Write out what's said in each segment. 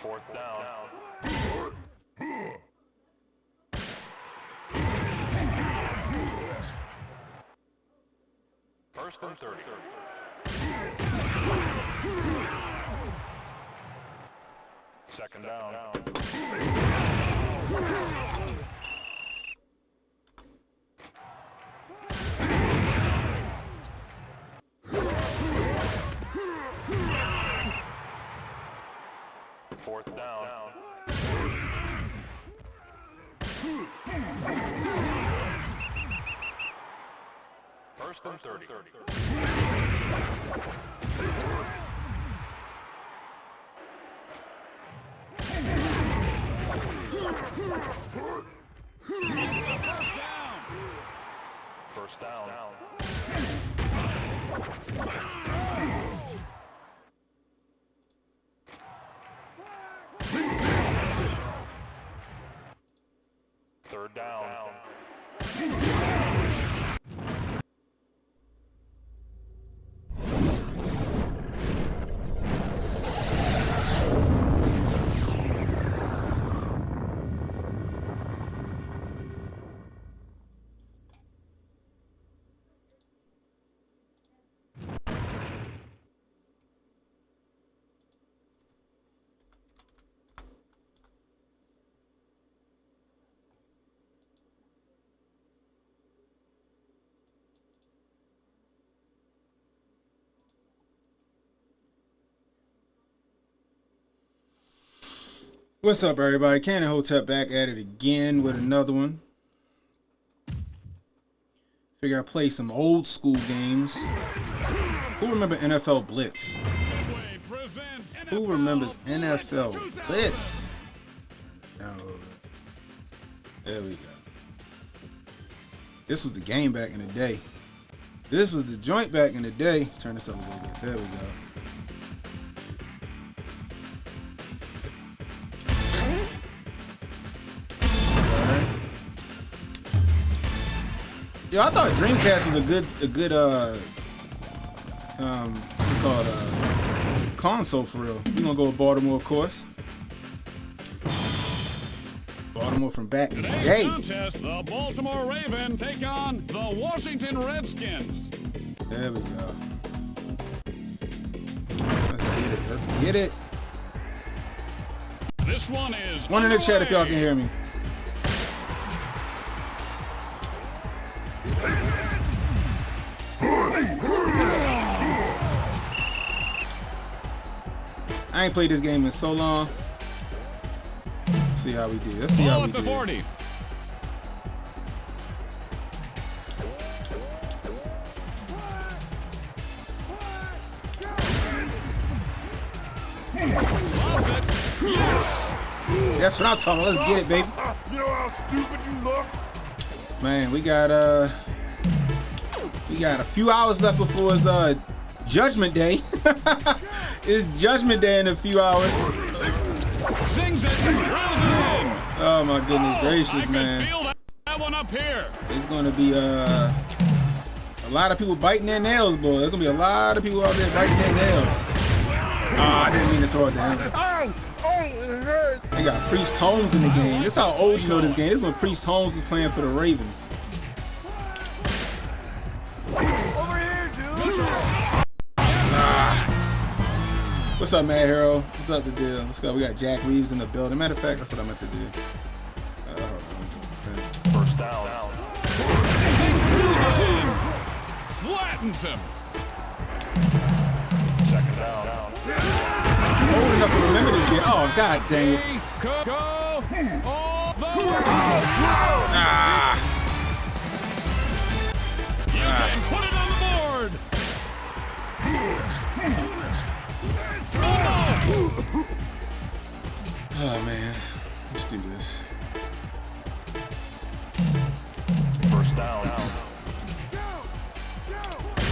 Fourth down. First and 30. Second down. Fourth down. First and 30. First down. Third down. What's up, everybody? Cannon Hotep back at it again with another one. Figure I'd play some old school games. Who remember NFL Blitz? Who remembers NFL Blitz? Download it. There we go. This was the game back in the day. This was the joint back in the day. Turn this up a little bit. There we go. Yo, I thought Dreamcast was a good what's it called, console for real. We gonna go with Baltimore, of course. Baltimore from back in the day. Contest, the Baltimore Ravens take on the Washington Redskins. There we go. Let's get it. Let's get it. This one is One in the chat if y'all can hear me. I ain't played this game in so long. Let's see how we did. Let's see how we did. 40. That's what I'm talking about. Let's get it, baby. You know how stupid you look? Man, we got a few hours left before it's Judgment Day. It's Judgment Day in a few hours. Oh my goodness gracious, man. Feel that one up here. It's gonna be a lot of people biting their nails, boy. There's gonna be a lot of people out there biting their nails. Oh, I didn't mean to throw it down. Oh, it hurts. They got Priest Holmes in the game. This is how old you know this game. This is when Priest Holmes was playing for the Ravens. Over here, dude. What's up, Mad Hero? What's up, the deal? Let's go. We got Jack Reeves in the building. Matter of fact, that's what I meant to do. First down. Flattens him. Second down. Old enough to remember this game. Oh, god dang it. Go all the way. You can put it on the board. Oh, man. Let's do this. First down.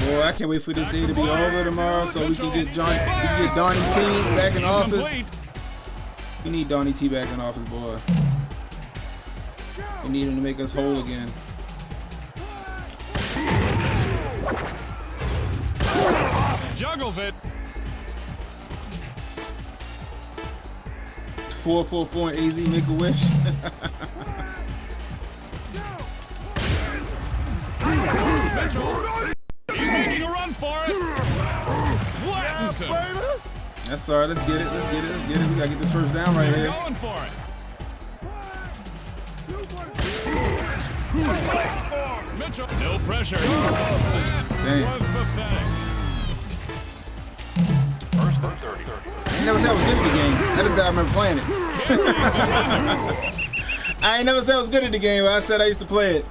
Boy, I can't wait for this day to be over tomorrow so we can get Donnie T back in office. We need Donnie T back in office, boy. We need him to make us whole again. Juggles it. 444 and AZ make a wish. He's making a run for it. Flattens him. That's all right. Let's get it. Let's get it. Let's get it. We gotta get this first down right here. Going for it. Mitchell. No pressure. Damn. Was pathetic. First and 30. I ain't never said I was good at the game. I just said I remember playing it. I ain't never said I was good at the game, but I said I used to play it.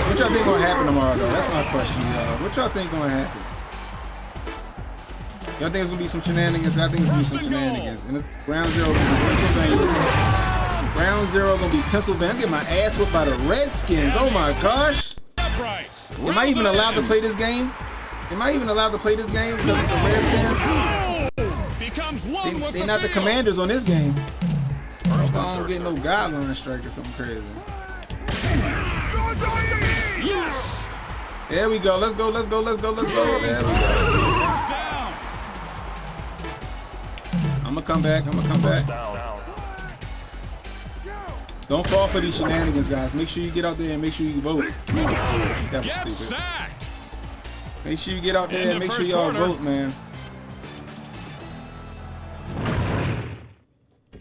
What y'all think gonna happen tomorrow, though? That's my question, y'all. What y'all think gonna happen? Y'all think it's gonna be some shenanigans? I think it's gonna be some shenanigans. And it's ground zero gonna be Pennsylvania. Ground zero gonna be Pennsylvania. I'm getting my ass whipped by the Redskins. Oh my gosh. Upright. Am I even allowed to play this game? Am I even allowed to play this game because it's the Redskins? Becomes one with They're not the field. Commanders on this game. I First don't and get 30. no guideline strike or something crazy. Yes. There we go. Let's go. Let's go. Let's go. Let's go. There we go. First down. I'm gonna come back. I'm gonna come back. Down. Don't fall for these shenanigans, guys. Make sure you get out there and make sure you vote. That was Get stupid. sacked. Make sure you get out there In and the make sure first y'all quarter. vote, man.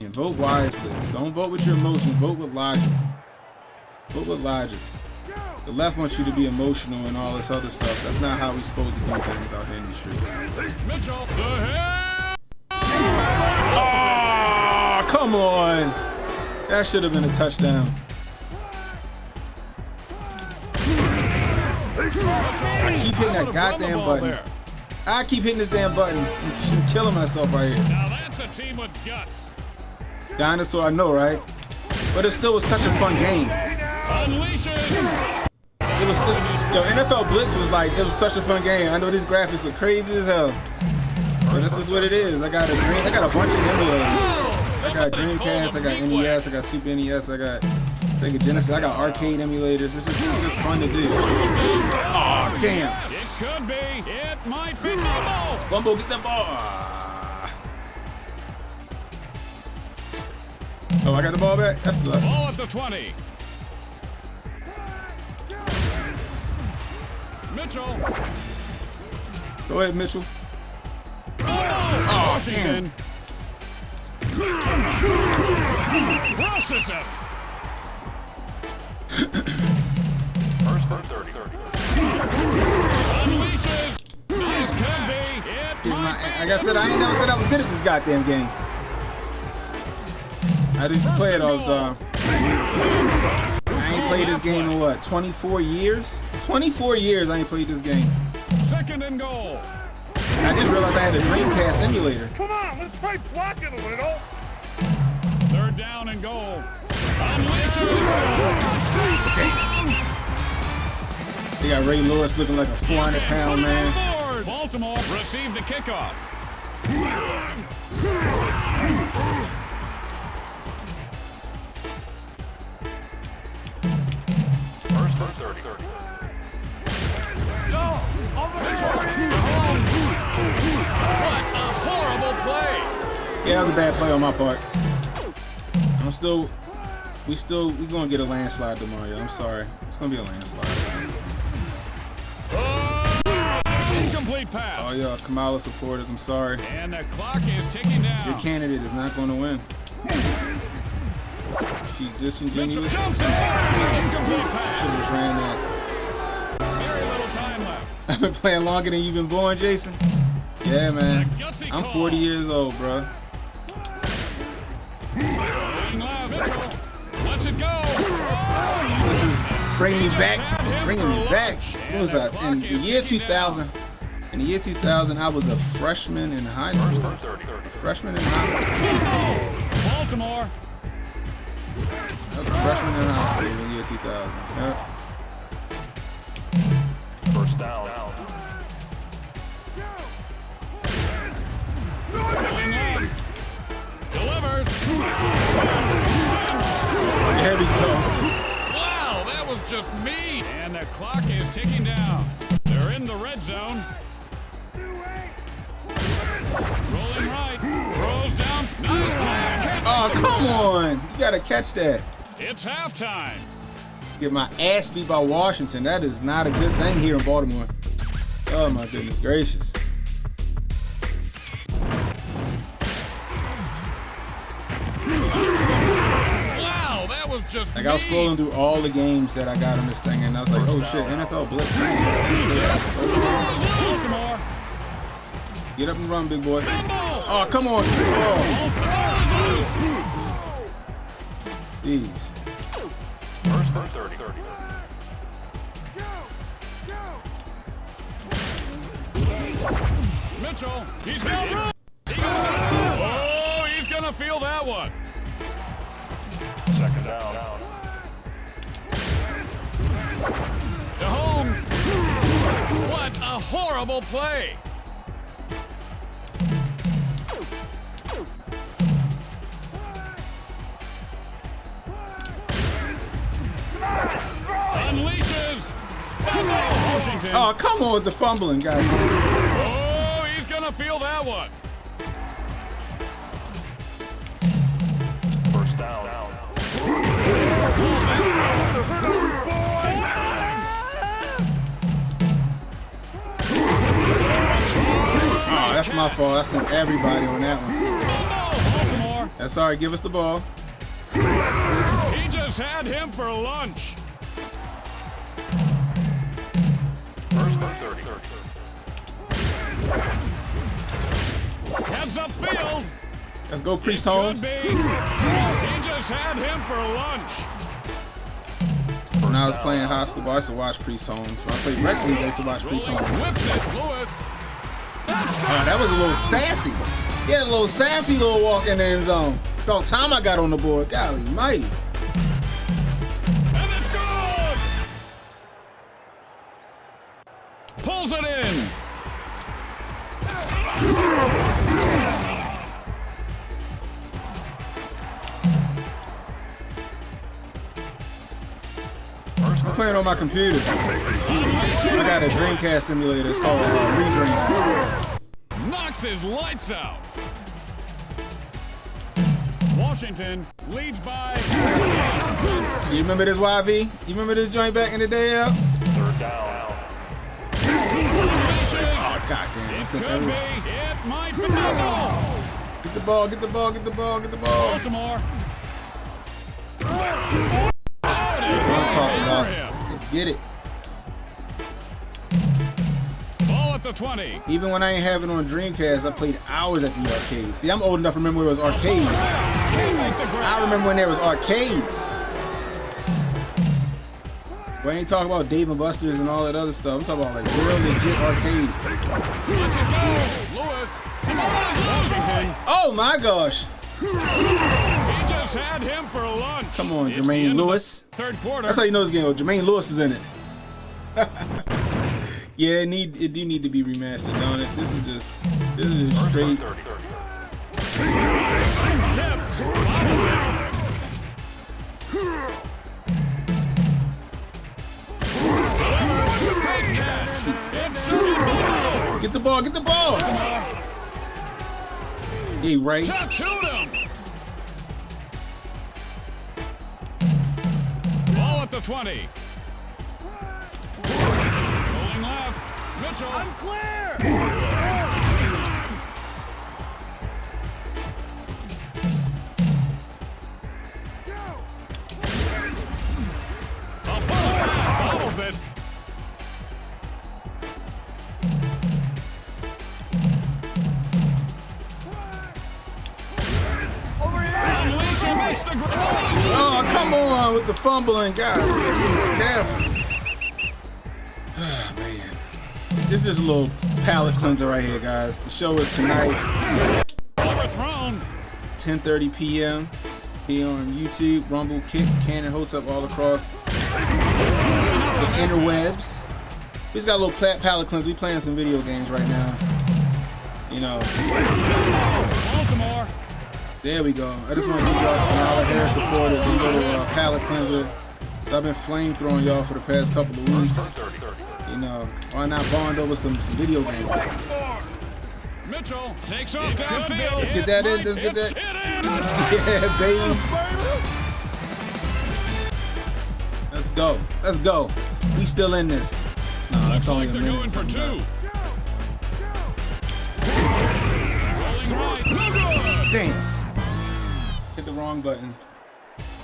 And vote wisely. Don't vote with your emotions. Vote with logic. Vote with logic. The left wants you to be emotional and all this other stuff. That's not how we're supposed to do things out here in these streets. Mitchell. The hell. Oh, come on. That should have been a touchdown. I keep hitting that goddamn button. I keep hitting this damn button. I'm killing myself right here. Now that's a team with guts. Dinosaur, I know, right? But it still was such a fun game. Unleashes. It was still, yo, NFL Blitz was like, it was such a fun game. I know these graphics are crazy as hell. But this is what it is. I got a bunch of emulators. I got Dreamcast, I got NES, I got Super NES, I got Sega Genesis, I got arcade emulators. It's just fun to do. Oh, damn. It could be. It might be trouble. Fumble, get the ball. Ah. Oh, I got the ball back? That's what's up. Ball at the 20. Mitchell. Go ahead, Mitchell. Oh, damn. Crosses him. First and 30. Unleashes. Nice could be. It Like might I said, I ain't never said I was good at this goddamn game. I used to play it all the time. I ain't played this game in what, 24 years? 24 years I ain't played this game. second and goal. I just realized I had a Dreamcast emulator. Come on, let's try blocking a little. Third down and goal. Unleashes. Damn. They got Ray Lewis looking like a 400-pound man. Baltimore received the kickoff. First and 30. What a horrible play. Yeah, that was a bad play on my part. We gonna get a landslide tomorrow, yo. I'm sorry. It's gonna be a landslide. Incomplete pass. Oh, yeah, KAMALA supporters, I'm sorry. And the clock is ticking down. Your candidate is not gonna win. She disingenuous. Jumps and fires. Incomplete pass. Should have just ran that. Very little time left. I've been playing longer than you've been born, Jason. Yeah, man. Gutsy I'm call. 40 years old, bro. Going left. Mitchell lets it go. This is bringing me back. What was that? In the year 2000. In the year 2000, I was a freshman in high First school. and 30. A freshman in high school. Baltimore. I was a freshman in high school in the year 2000. Yep. First down. Going left. Delivers. There we go. Wow, that was just mean. And the clock is ticking down. They're in the red zone. Oh, come on. You got to catch that. It's halftime. Get my ass beat by Washington. That is not a good thing here in Baltimore. Oh, my goodness gracious. Wow, that was just Like, I was scrolling through all the games that I got on this thing, and I was like, oh, shit, NFL Blitz. That's so cool. Baltimore. Get up and run, big boy. Oh, come on. Get the ball. Jeez. First and 30. Mitchell, he's got room. Oh, he's gonna feel that one. Second down. To home. What a horrible play. Unleashes. Washington. Oh, come on with the fumbling, guys. Oh, he's gonna feel that one. First down. Oh, that's my fault. I sent everybody on that one. Baltimore. That's all right. Give us the ball. He just had him for lunch. First and 30. Heads up field. Let's go, Priest Could Holmes. be. He just had him for lunch. When I was playing high school, I used to watch Priest Holmes. When I played rec league, I used to watch Priest Holmes. Whips it. Lewis. That was a little sassy. He had a little sassy little walk in the end zone. About time I got on the board. Golly mighty. And it's good. Pulls it in. I'm playing on my computer. I got a Dreamcast simulator. It's called Redream. Knocks his lights out. Washington leads by. You remember this YV? You remember this joint back in the day, Al? Third down. Oh, goddamn. I sent Could be. everyone. It might be. No. Get the ball, get the ball, get the ball, get the ball. Baltimore. That's what I'm talking about. Let's get it. Ball at the 20. Even when I ain't have it on Dreamcast, I played hours at the arcade. See, I'm old enough to remember when it was arcades. I remember when there was arcades. We ain't talking about Dave and Buster's and all that other stuff. I'm talking about like real legit arcades. Lewis. Washington. Oh my gosh. He just had him for lunch. Come on, It's the Jermaine end of the Lewis. Third quarter. That's how you know this game. Jermaine Lewis is in it. Yeah, it do need to be remastered, don't it? This is just First straight. and 30. Get the ball, get the ball. Hey, Ray. Shoot him. Ball at the 20. Rolling left. Mitchell. I'm clear. Bobbles it. Oh, come on with the fumbling, God. Be careful. Oh, man. This is just a little palate cleanser right here, guys. The show is tonight, Overthrown. 10:30 p.m. here on YouTube, Rumble, Kick, Cannon, Hotep, all across the interwebs. We just got a little palate cleanser. We playing some video games right now. You know. Baltimore. There we go. I just want to give y'all KAMALA hair supporters a little palate cleanser. I've been flamethrowing y'all for the past couple of weeks. You know, why not bond over some video games? Mitchell takes off downfield. Let's get that in. Let's get that. Yeah, baby. Let's go. Let's go. We still in this. No, that's only a They're minute. going and for something two. left. Rolling right. No good. Damn. Hit the wrong button.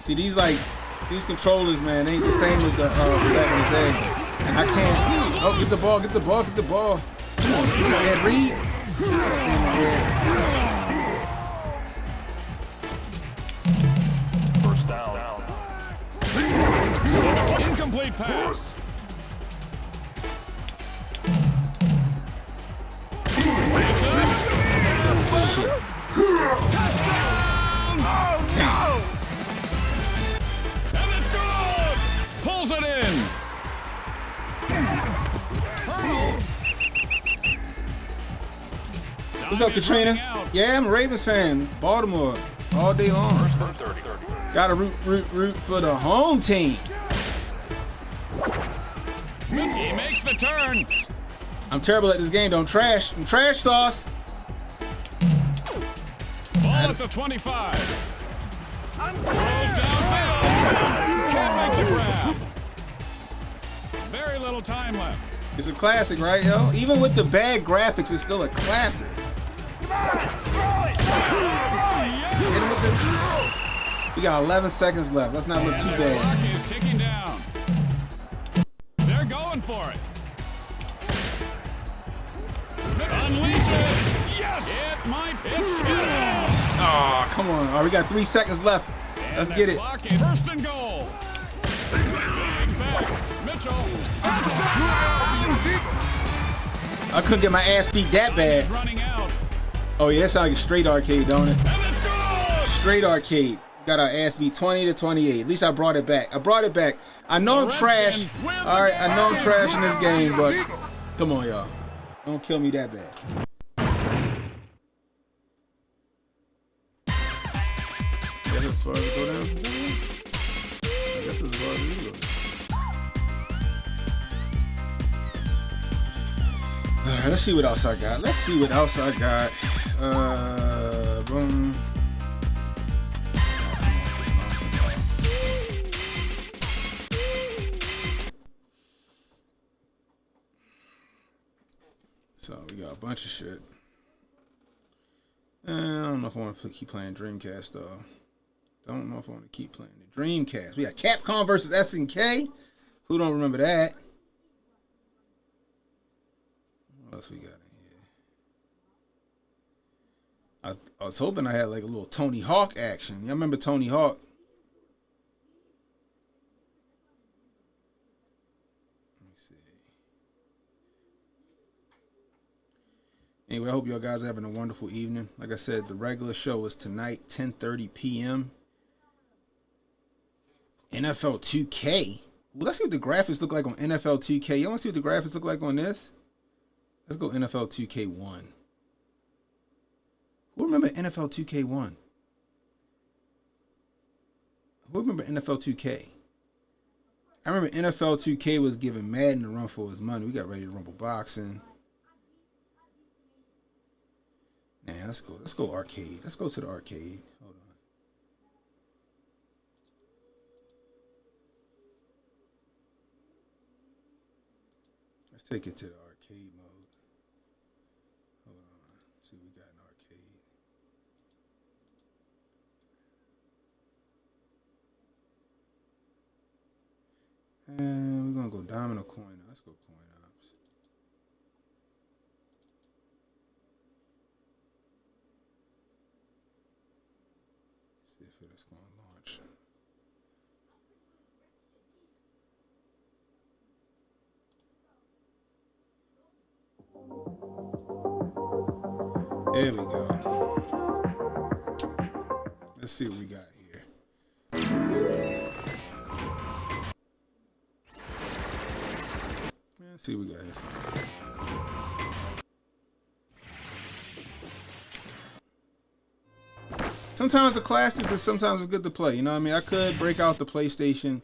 See, these controllers, man, they ain't the same as the back in the day. And I can't. Oh, get the ball, get the ball, get the ball. Come on, Ed Reed. Damn it, Ed. First down. Incomplete pass. Shit. Damn. And it's good. Pulls it in. What's up, Katrina? Yeah, I'm a Ravens fan. Baltimore all day long. First and 30. Gotta root for the home team. He makes the turn. I'm terrible at this game. Don't trash. I'm trash sauce. Ball at the 25. Throws downfield. Can't make the grab. Very little time left. It's a classic, right, yo? Even with the bad graphics, it's still a classic. Hit him with the... We got 11 seconds left. Let's not look too Clock bad. is ticking down. They're going for it. Unleash it. Yes. It might hit. Oh, come on. All right, we got 3 seconds left. Let's get it. First and goal. Big back. Mitchell. I couldn't get my ass beat that bad. Running out. Oh, yeah, that sounds like a straight arcade, don't it? And it's good. Straight arcade. Got our ass beat 20-28. At least I brought it back. I know I'm trash. All right, I know I'm trash in this game, but come on, y'all. Don't kill me that bad. I guess as far as it go down. I guess as far as it go. All right, let's see what else I got. Boom. So we got a bunch of shit. I don't know if I want to keep playing Dreamcast though. Don't know if I want to keep playing the Dreamcast. We got Capcom versus SNK. Who don't remember that? What else we got in here? I was hoping I had like a little Tony Hawk action. Y'all remember Tony Hawk? Let me see. Anyway, I hope y'all guys are having a wonderful evening. Like I said, the regular show is tonight, 10:30 p.m. NFL 2K. Well, let's see what the graphics look like on NFL 2K. Y'all want to see what the graphics look like on this? Let's go NFL 2K1. Who remember NFL 2K1? Who remember NFL 2K? I remember NFL 2K was giving Madden a run for his money. We got Ready to Rumble boxing. Nah, let's go arcade. Let's go to the arcade. Hold on. Let's take it to the arcade mode. Hold on. See what we got in arcade. And we're gonna go diamond or coin. Let's go coin ops. See if it's gonna launch. There we go. Let's see what we got here. Let's see what we got here. Sometimes the classics is sometimes it's good to play. You know what I mean? I could break out the PlayStation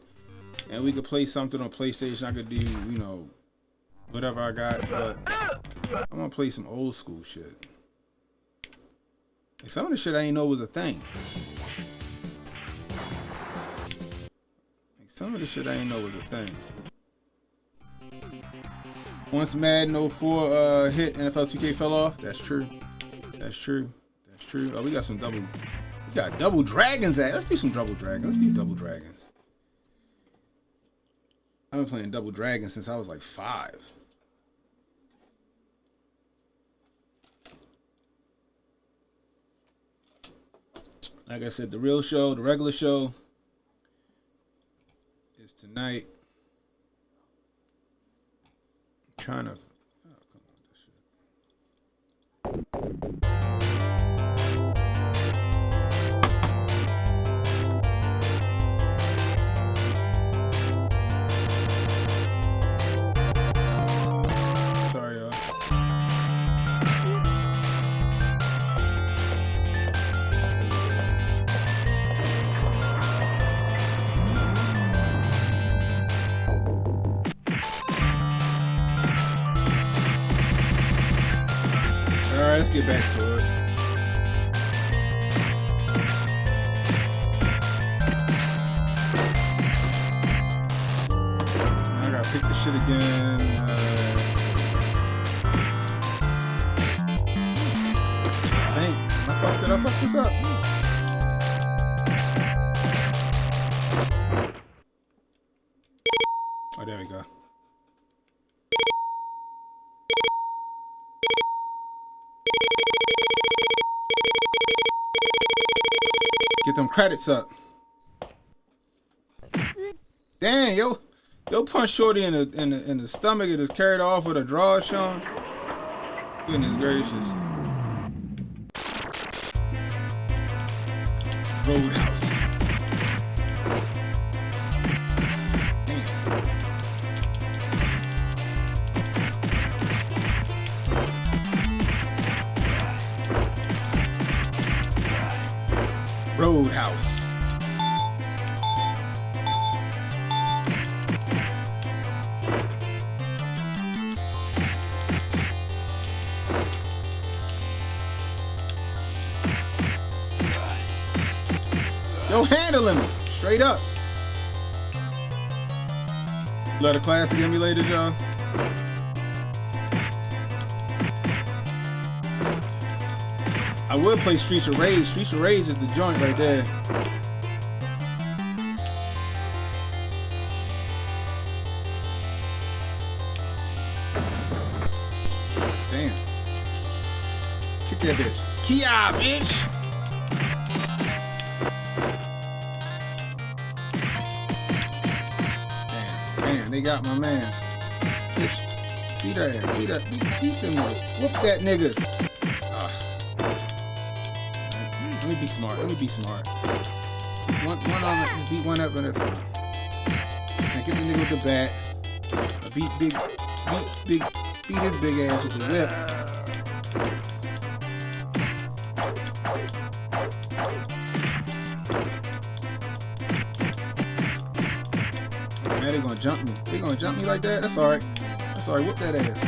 and we could play something on PlayStation. I could do, you know, whatever I got, but I'm gonna play some old school shit. Like, some of the shit I didn't know was a thing. Like, some of the shit I didn't know was a thing. Once Madden 04 hit, NFL 2K fell off. That's true. That's true. That's true. Oh, we got some double. We got double dragons at. Let's do some double dragons. Let's do double dragons. I've been playing double dragons since I was like 5. Like I said, the real show, the regular show, is tonight. I'm trying to. Oh, come on, this shit. Sorry, y'all. Alright, let's get back to it. I gotta pick the shit again. Did I fuck this up? Oh, there we go. Get them credits up. Dang, yo punch Shorty in the stomach and is carried off with a draw, Sean. Goodness gracious. Roadhouse. Damn. Roadhouse. Yo, handling him straight up. Love the classic emulator, y'all. I would play Streets of Rage. Streets of Rage is the joint right there. Damn. Kick that bitch. Kia, bitch. They got my mans. Bitch, beat that ass. Beat them niggas. Whoop that nigga. Let me be smart. Let me be smart. One on it. Beat one up and that's fine. And get the nigga with the bat. Beat his big ass with the whip. Man, they gonna jump me. They gonna jump me like that? That's alright. That's alright. Whoop that ass.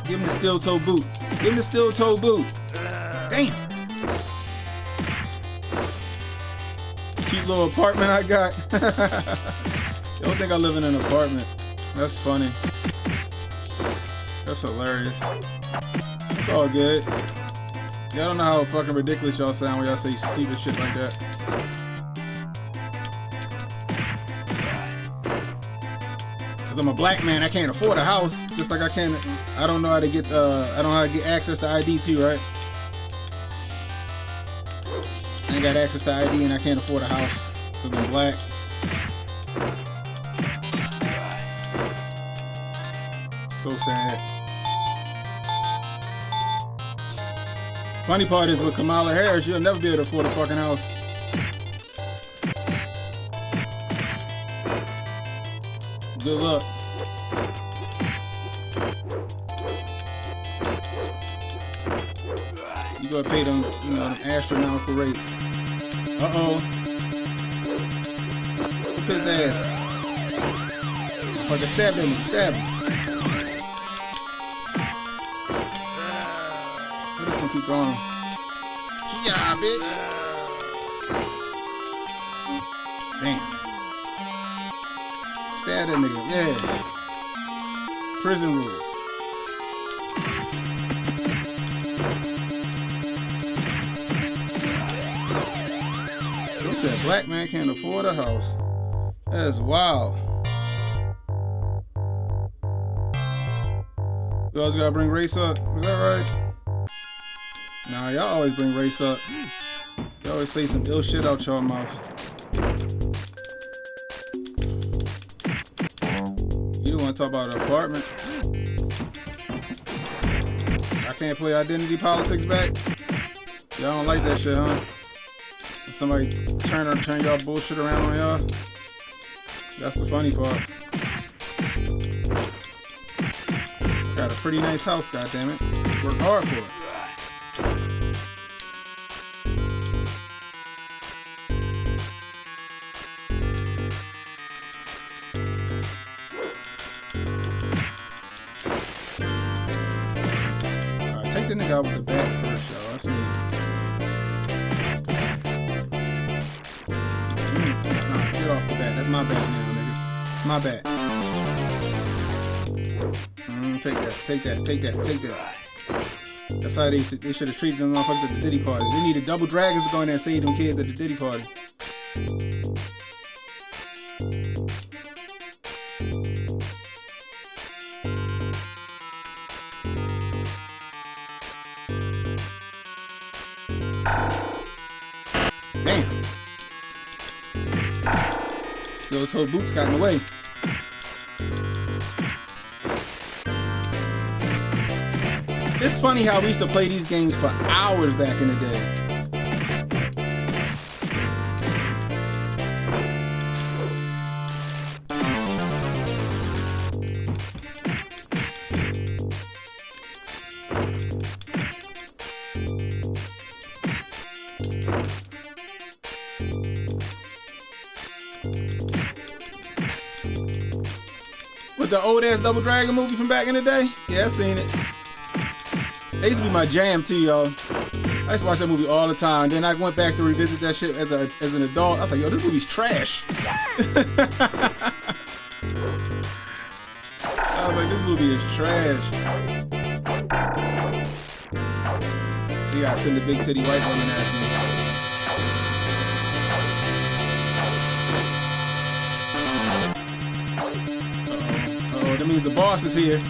Give him the steel toe boot. Give him the steel toe boot. Damn. Cute little apartment I got. You don't think I live in an apartment? That's funny. That's hilarious. It's all good. Y'all don't know how fucking ridiculous y'all sound when y'all say stupid shit like that. Cause I'm a black man, I can't afford a house. Just like I don't know how to get I don't know how to get access to ID too, right? I ain't got access to ID and I can't afford a house cause I'm black. So sad. Funny part is with Kamala Harris, you'll never be able to afford a fucking house. Good luck. You gotta pay them, them astronomical rates. Uh-oh. Whoop his ass. Fucking stab him, stab him. keep going. Yeah, bitch. Damn. Stab that nigga. Yeah. Prison rules. They said black man can't afford a house. That's wild. You always gotta bring race up. Is that right? Nah, y'all always bring race up. Y'all always say some ill shit out y'all mouth. You don't want to talk about an apartment. I can't play identity politics back. Y'all don't like that shit, huh? If somebody turn y'all bullshit around on y'all. That's the funny part. Got a pretty nice house, goddammit. Work hard for it. Alright, take the nigga out with the bat first, y'all. That's me. Nah, get off the bat. That's my bat now, nigga. My bat. Take that. That's how they should have treated them motherfuckers at the Diddy party. They needed double dragons to go in there and save them kids at the Diddy party. Damn. Still toe boots got in the way. It's funny how we used to play these games for hours back in the day. With the old ass Double Dragon movie from back in the day? Yeah, I seen it. That used to be my jam too, y'all. I used to watch that movie all the time. Then I went back to revisit that shit as an adult. I was like, yo, this movie's trash. I was like, this movie is trash. You gotta send the big titty white woman at me. Uh-oh, that means the boss is here.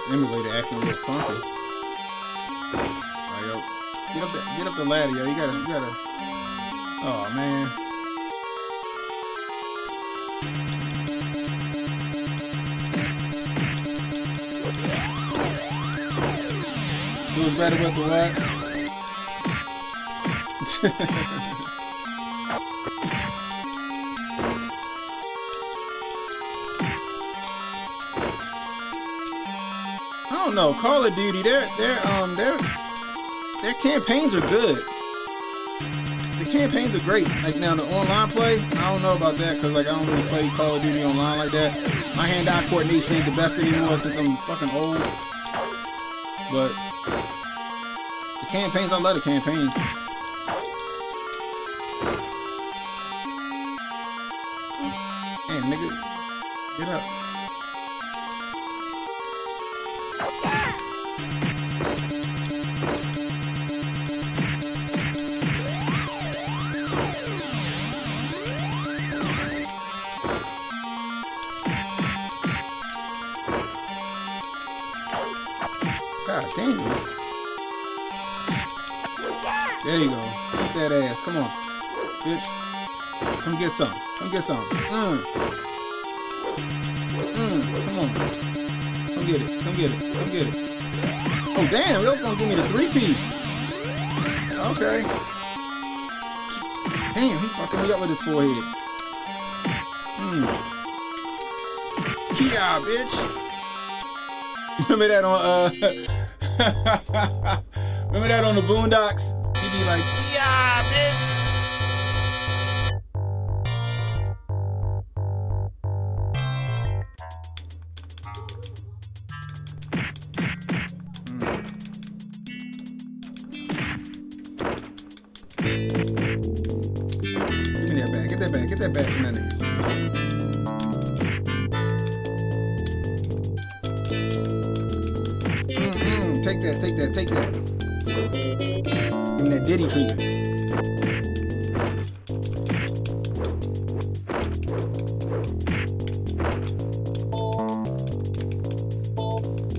Emulator acting a little funky. Alright, yo. Get up the ladder, yo. You gotta. Oh man. It was better with the what? I don't know. Call of Duty, their campaigns are good. The campaigns are great. Like now the online play, I don't know about that because like I don't really play Call of Duty online like that. My hand-eye coordination ain't the best anymore since I'm fucking old. But the campaigns, I love the campaigns. Damn, nigga, get up. God damn. There you go. Get that ass. Come on. Bitch. Come get some. Come get some. Come on. Come get it. Come get it. Come get it. Oh damn, you're gonna give me the 3-piece. Okay. Damn, he fucking me up with his forehead. Kia, bitch. Remember that on remember that on the Boondocks? He'd be like, yeah, bitch. bat. Get that bat from that nigga. Take that, take that, take that. Give him that Diddy treatment.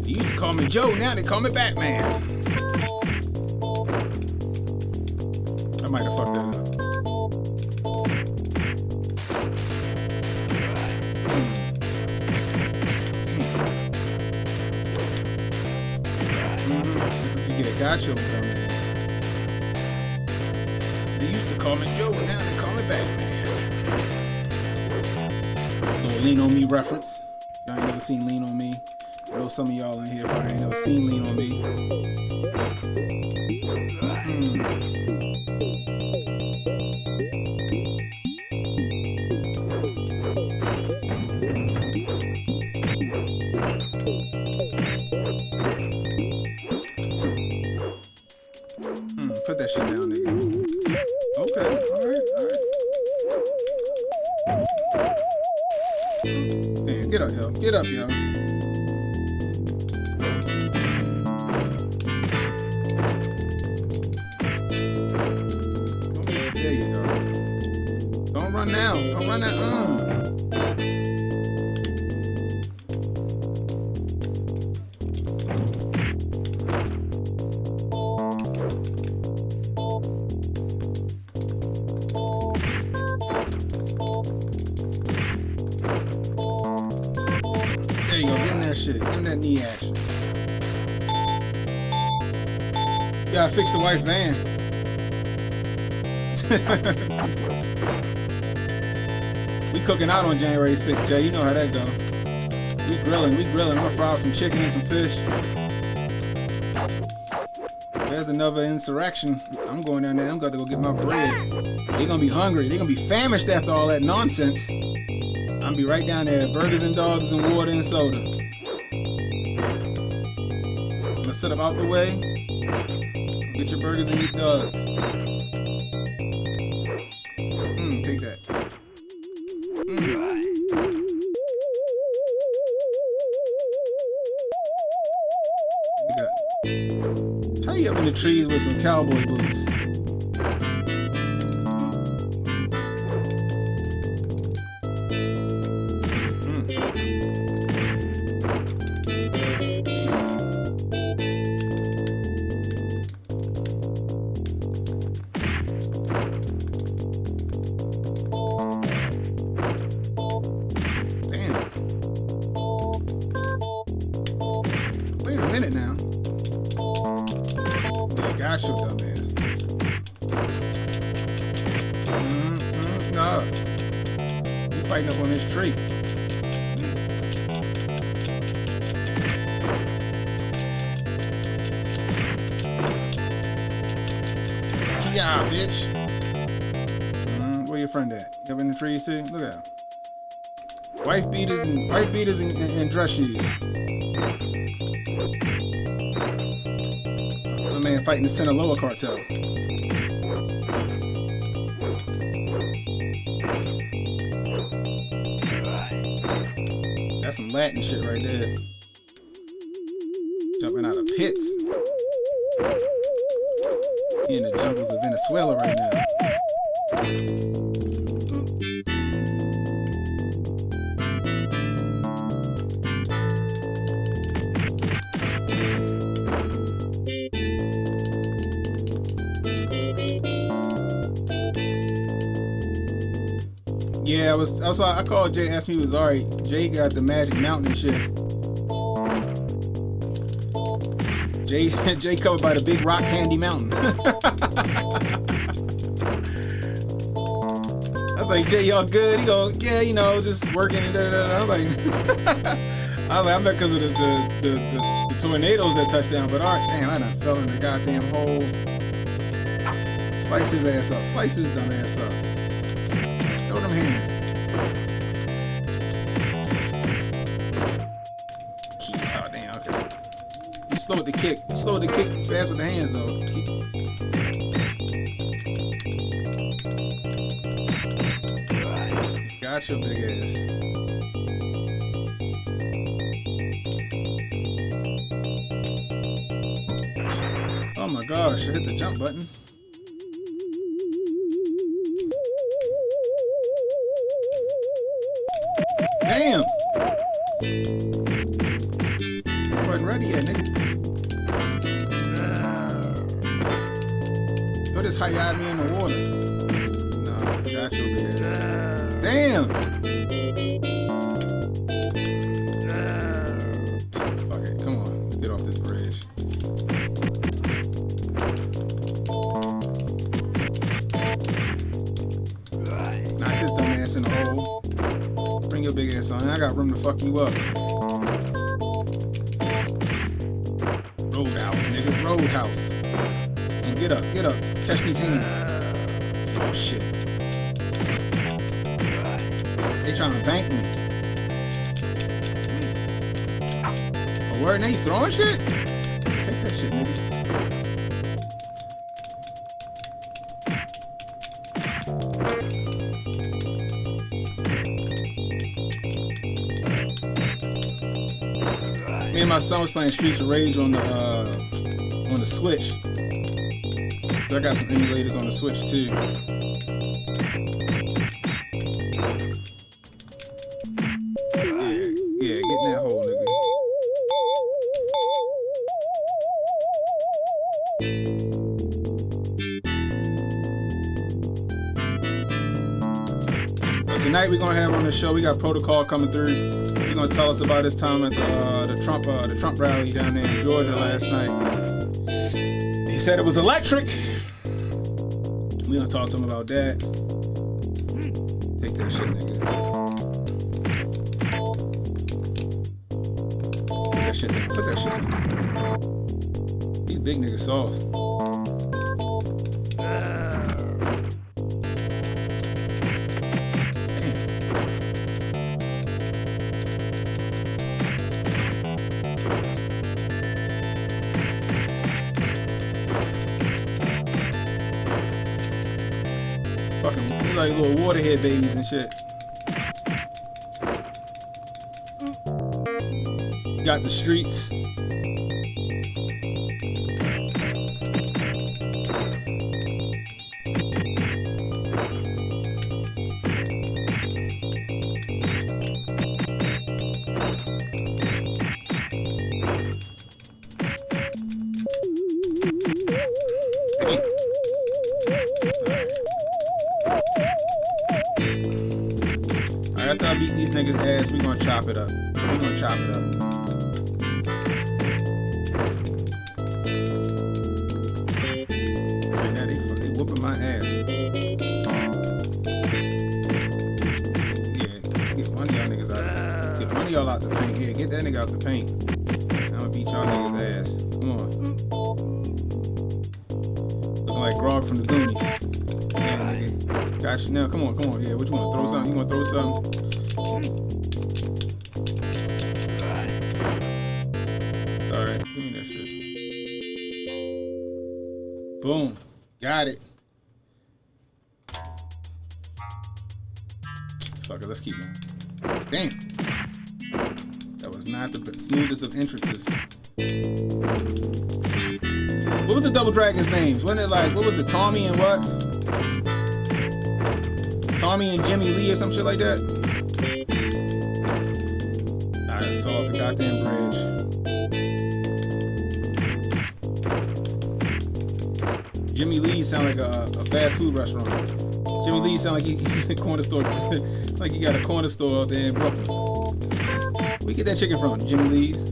They used to call me Joe, now they call me Batman. I might have fucked that up. Gotcha, dumbass. They used to call me Joe, now they call me Batman. Little Lean On Me reference. Y'all ain't never seen Lean On Me. I know some of y'all in here probably ain't never seen Lean On Me. Put that shit down, nigga. Okay, alright. Damn, get up, yo. Get up, yo. There you go. Don't run now. Don't run that. There you go, give him that shit. Give him that knee action. You gotta fix the wife's van. We cooking out on January 6th, Jay. You know how that go. We grilling. I'm gonna fry up some chicken and some fish. There's another insurrection. I'm going down there. I'm going to go get my bread. They're gonna be hungry. They're gonna be famished after all that nonsense. I'm gonna be right down there, burgers and dogs and water and soda. I'm gonna sit up out the way. Get your burgers and your dogs. Take that. How you up in the trees with some cowboy boots? Minute now. Yeah, gosh, you dumbass. No. You fighting up on this tree. Yeah, bitch. Where your friend at? You up in the tree, see? Look at him. Wife beaters and dress shoes. The man fighting the Sinaloa cartel. That's some Latin shit right there. Jumping out of pits. He in the jungles of Venezuela right now. Yeah, I called Jay, asked me if he was alright. Jay got the Magic Mountain and shit. Jay covered by the Big Rock Candy Mountain. I was like, Jay, y'all good? He go, yeah, you know, just working and da-da-da. I'm like, I'm not because of the tornadoes that touched down, but alright, damn, I done fell in the goddamn hole. Slice his ass up. Slice his dumb ass up. Throw them hands. Oh, damn, okay. You slow with the kick. You slow with the kick, fast with the hands, though. Got your big ass. Oh my gosh, I hit the jump button. Damn! I wasn't ready yet, nigga. Yo, this high-eyed me in the water. Nah, got your big ass. Damn! Fuck it, come on. Let's get off this bridge. Knock his dumb ass in the hole. Bring your big ass on. I got room to fuck you up. Roadhouse, nigga. Roadhouse. Get up, get up. Catch these hands. Oh, shit. They trying to bank me. Oh, where? Now you throwing shit? Take that shit, nigga. Me and my son was playing Streets of Rage on the Switch. So I got some emulators on the Switch too. Yeah, get in that hole, nigga. But tonight we're gonna have on the show. We got Protocol coming through. He's gonna tell us about his time at the Trump rally down there in Georgia last night. He said it was electric. We're gonna talk to him about that. Take that shit, nigga. Put that shit down. Put that shit down. These big niggas soft. Fucking like little waterhead babies and shit. Got the streets. After I beat these niggas' ass, we gonna chop it up. We gonna chop it up. Right now they whooping my ass. Yeah, get one of y'all niggas out. Get one of y'all out the paint. Yeah, get that nigga out the paint. I'm gonna beat y'all niggas' ass. Come on. Looking like Grog from the Goonies. Yeah, nigga. Got you now. Come on, come on. Yeah, what you want? Throw something? You want to throw something? Alright, give me that shit. Boom. Got it. Fuck it, let's keep moving. Damn. That was not the smoothest of entrances. What was the Double Dragon's names? Wasn't it like, what was it? Tommy and what? Tommy and Jimmy Lee or some shit like that? I fell off the goddamn bridge. Jimmy Lee sound like a fast food restaurant. Jimmy Lee sound like he a corner store, like he got a corner store out there in Brooklyn. Where you get that chicken from? Jimmy Lee's?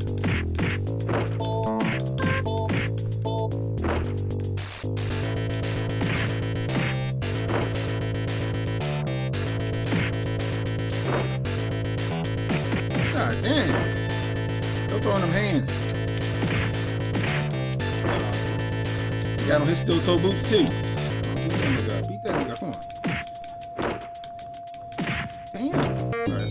God damn. Don't throw in them hands. He got on his steel toe boots too. Beat that nigga up. Beat that nigga up. Come on. Damn. Alright,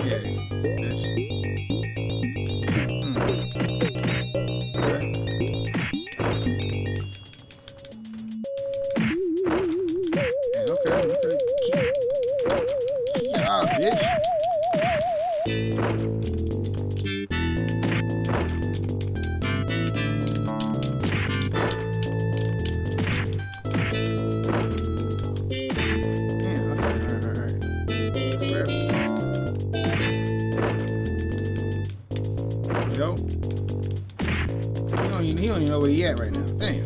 Yeah, bitch. Yeah, bitch. Damn, okay, alright. Scrap. Yo. He don't even know where he at right now. Damn.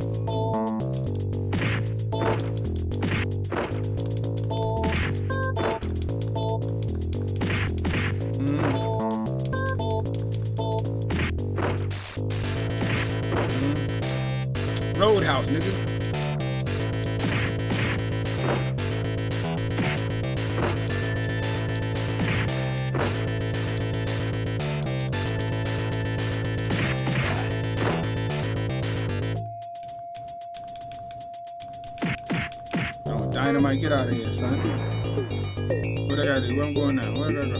Roadhouse, nigga. Oh, dynamite, get out of here, son. What I gotta do? Where I'm going now? Where I gotta go?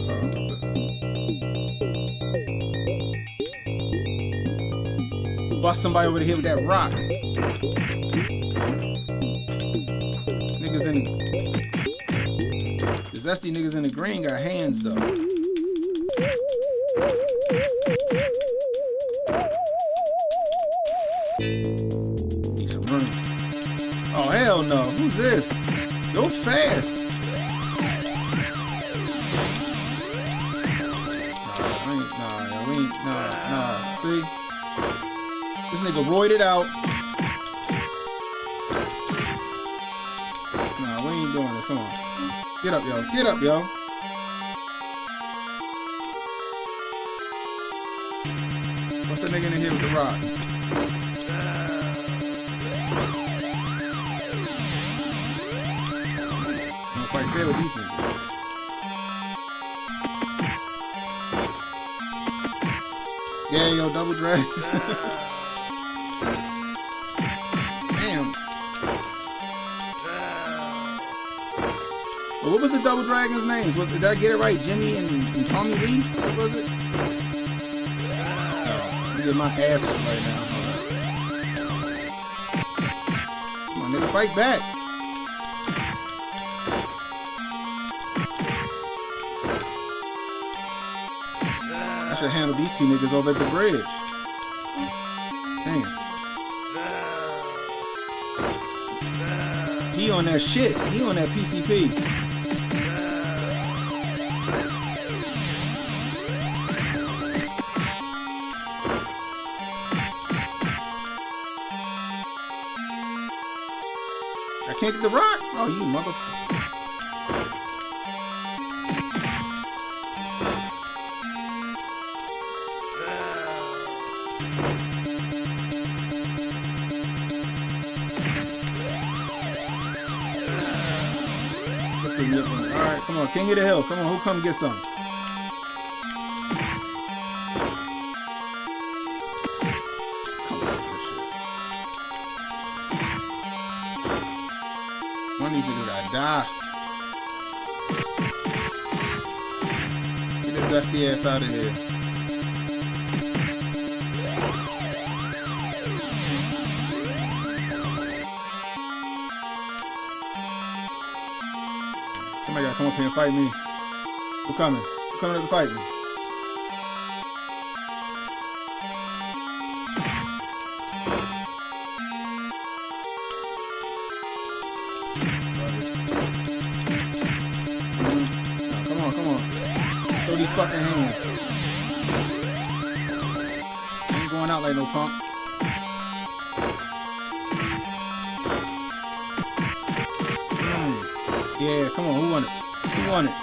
Bust somebody over the head with that rock. Niggas in the zesty niggas in the green got hands though. Need some room. Oh hell no! Who's this? Go fast. Nah. See? This nigga roided out. Nah, we ain't doing this. Come on. Get up, yo. Get up, yo. What's that nigga in here with the rock? I'm gonna fight fair with these niggas. Yeah, yo, double drags. Damn. Well, what was the double dragon's names? Did I get it right? Jimmy and Tommy Lee? What was it? I'm getting my ass whipped right now. Come on, nigga, fight back. I should handle these two niggas over at the bridge. Damn. He on that shit. He on that PCP. I can't get the rock. Oh, you motherfucker. Alright, come on, King of the Hill. Come on, who come get some? Come on, this shit. One of these niggas gotta die. Get his dusty ass out of here. Somebody gotta come up here and fight me. Who coming? Who coming to fight me? No, come on. Throw these fucking hands. I ain't going out like no punk. Yeah, come on, who won it? Who won it?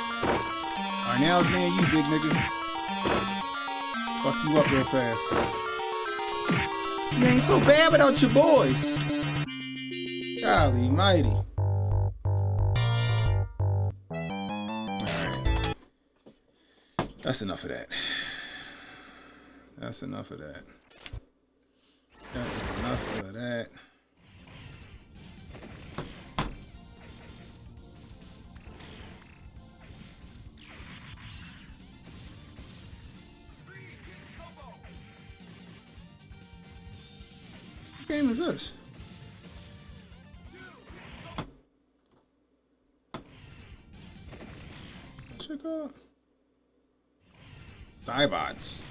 Alright, now it's me and you, big nigga. Fuck you up real fast. You ain't so bad without your boys. Golly mighty. Alright. That's enough of that. That's enough of that. That is enough of that. What game is this? shit called? Cybots.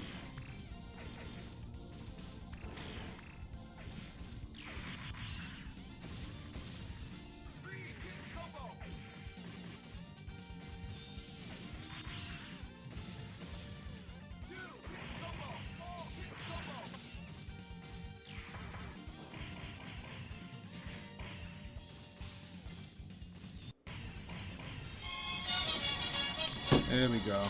There we go.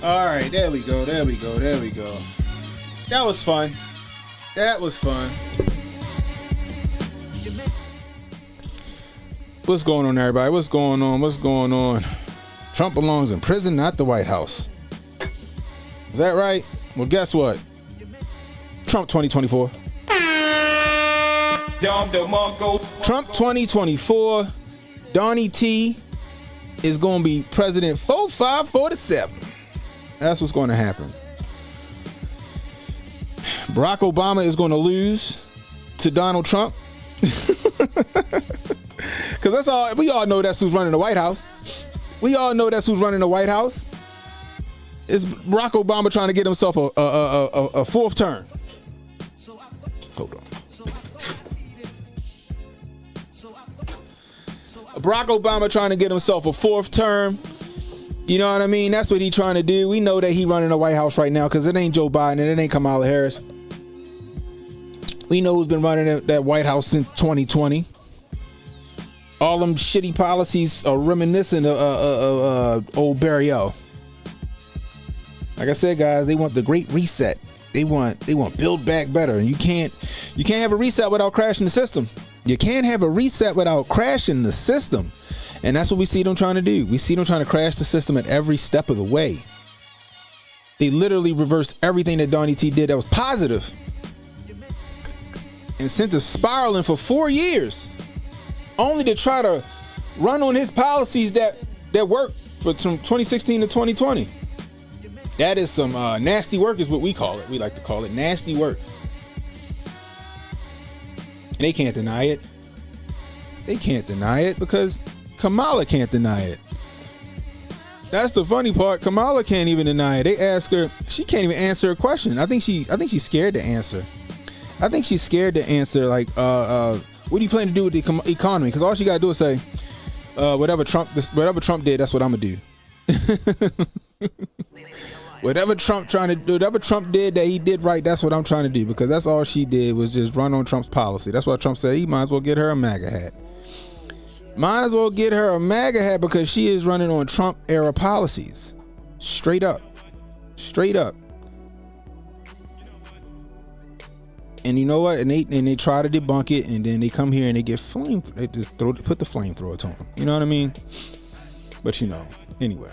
All right, there we go. There we go. There we go. That was fun. That was fun. What's going on, everybody? What's going on? What's going on? Trump belongs in prison, not the White House. Is that right? Well, guess what? Trump 2024. Trump 2024. Donnie T is going to be president 4547. That's what's going to happen. Barack Obama is going to lose to Donald Trump. Because that's all, we all know that's who's running the White House. We all know that's who's running the White House. It's Barack Obama trying to get himself a fourth term. Hold on. Barack Obama trying to get himself a fourth term. You know what I mean? That's what he trying to do. We know that he running the White House right now because it ain't Joe Biden and it ain't Kamala Harris. We know who's been running that White House since 2020. All them shitty policies are reminiscent of old Barrio. Like I said, guys, they want the Great Reset. They want Build Back Better, and you can't have a reset without crashing the system. You can't have a reset without crashing the system, and that's what we see them trying to do. We see them trying to crash the system at every step of the way. They literally reversed everything that Donnie T did that was positive, and sent us spiraling for 4 years. Only to try to run on his policies that worked from 2016 to 2020. That is some nasty work is what we call it. We like to call it nasty work. And they can't deny it. They can't deny it because Kamala can't deny it. That's the funny part. Kamala can't even deny it. They ask her, she can't even answer a question. I think she's scared to answer. I think she's scared to answer like what do you plan to do with the economy? Because all she gotta do is say, whatever Trump did, that's what I'm gonna do. Whatever Trump did that he did right, that's what I'm trying to do. Because that's all she did was just run on Trump's policy. That's why Trump said he might as well get her a MAGA hat. Might as well get her a MAGA hat because she is running on Trump era policies. Straight up. Straight up. And you know what? And they try to debunk it, and then they come here and they get flame. They just put the flamethrower to them. You know what I mean? But you know, anyway.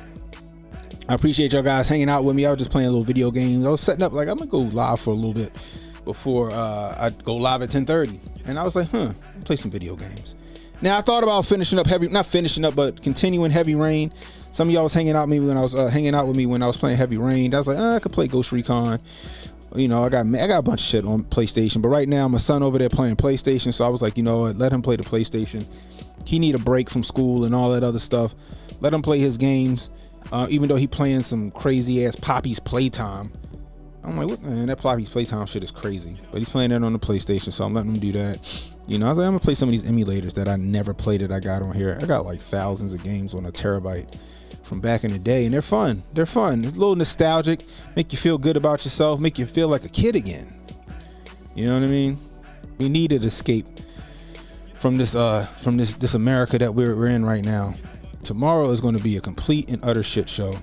I appreciate y'all guys hanging out with me. I was just playing a little video games. I was setting up like I'm gonna go live for a little bit before I go live at 10:30, and I was like, I'll play some video games. Now I thought about but continuing Heavy Rain. Some of y'all was hanging out with me when I was playing Heavy Rain. I was like, I could play Ghost Recon. You know, I got a bunch of shit on PlayStation, but right now my son over there playing PlayStation, so I was like, you know what, let him play the PlayStation. He need a break from school and all that other stuff. Let him play his games, even though he playing some crazy ass Poppy's Playtime. I'm like, what, man, that Poppy's Playtime shit is crazy, but he's playing that on the PlayStation, so I'm letting him do that. You know, I was like, I'm gonna play some of these emulators that I never played that I got on here. I got like thousands of games on a terabyte from back in the day, and they're fun. They're fun. It's a little nostalgic, make you feel good about yourself, make you feel like a kid again. You know what I mean? We need an escape from this America that we're in right now. Tomorrow is going to be a complete and utter shit show.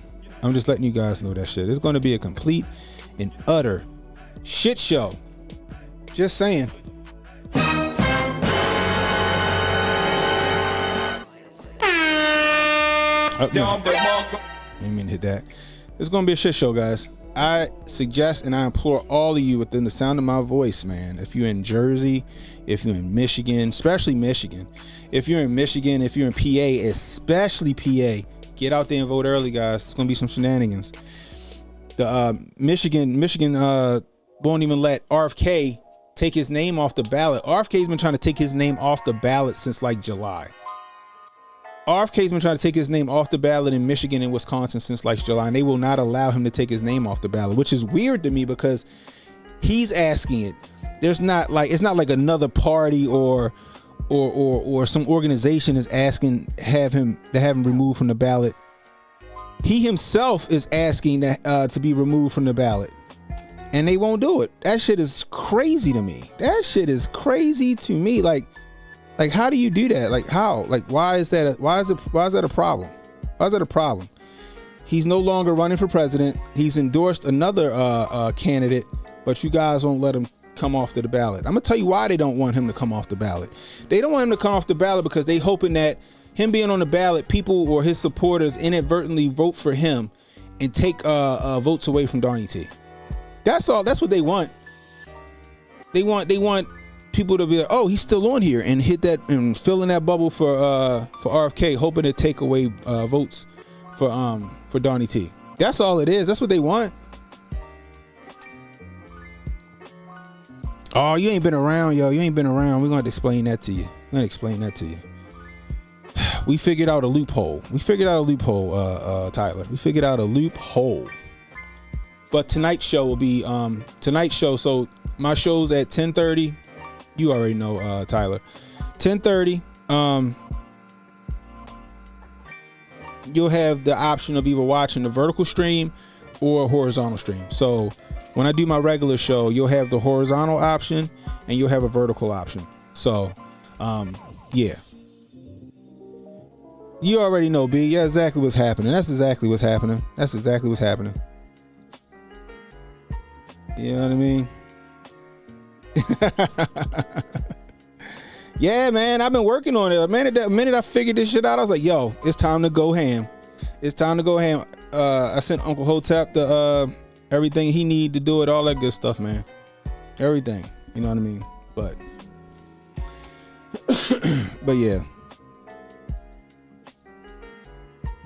I'm just letting you guys know that shit. It's going to be a complete and utter shit show. Just saying. Oh, no. I didn't mean to hit that. It's gonna be a shit show, guys. I suggest and I implore all of you within the sound of my voice, man. If you're in Jersey, if you're in Michigan, especially Michigan, if you're in Michigan, if you're in PA, especially PA, get out there and vote early, guys. It's gonna be some shenanigans. The Michigan won't even let RFK take his name off the ballot. RFK's been trying to take his name off the ballot since like July. RFK's been trying to take his name off the ballot in Michigan and Wisconsin since like July, and they will not allow him to take his name off the ballot, which is weird to me because he's asking it. There's not like, it's not like another party or some organization is asking to have him removed from the ballot. He himself is asking that to be removed from the ballot, and they won't do it. That shit is crazy to me. That shit is crazy to me. Like how do you do that? Like how? Like why is that a problem? Why is that a problem? He's no longer running for president. He's endorsed another candidate, but you guys won't let him come off to the ballot. I'm gonna tell you why they don't want him to come off the ballot. They don't want him to come off the ballot because they hoping that him being on the ballot, people or his supporters inadvertently vote for him and take votes away from Donnie T. That's all. That's what they want. They want people to be like, oh, he's still on here, and hit that and fill in that bubble for RFK, hoping to take away votes for Donnie T. That's all it is. That's what they want. Oh, you ain't been around, yo. You ain't been around. We're gonna have to explain that to you. We figured out a loophole. Tyler. We figured out a loophole. But tonight's show will be so my show's at 10:30. You already know, Tyler. 10:30. You'll have the option of either watching the vertical stream or a horizontal stream. So when I do my regular show, you'll have the horizontal option and you'll have a vertical option. So yeah. You already know, B. Yeah, exactly what's happening. That's exactly what's happening. You know what I mean? Yeah, man, I've been working on it. The minute I figured this shit out, I was like, yo, it's time to go ham. I sent Uncle Hotep the everything he need to do it, all that good stuff, man. Everything. You know what I mean? But yeah.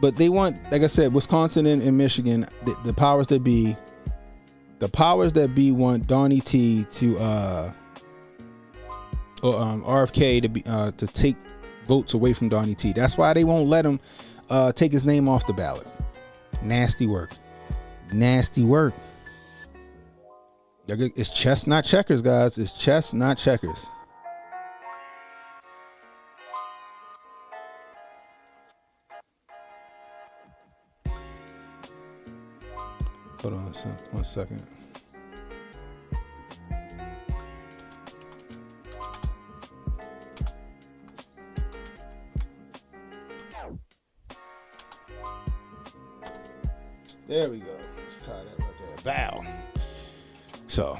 But they want, like I said, Wisconsin and Michigan, the powers that be want Donnie T to RFK to be to take votes away from Donnie T. That's why they won't let him take his name off the ballot. Nasty work. It's chess, not checkers, guys. It's chess, not checkers. Hold on 1 second. There we go. Let's try that right there. Bow. So,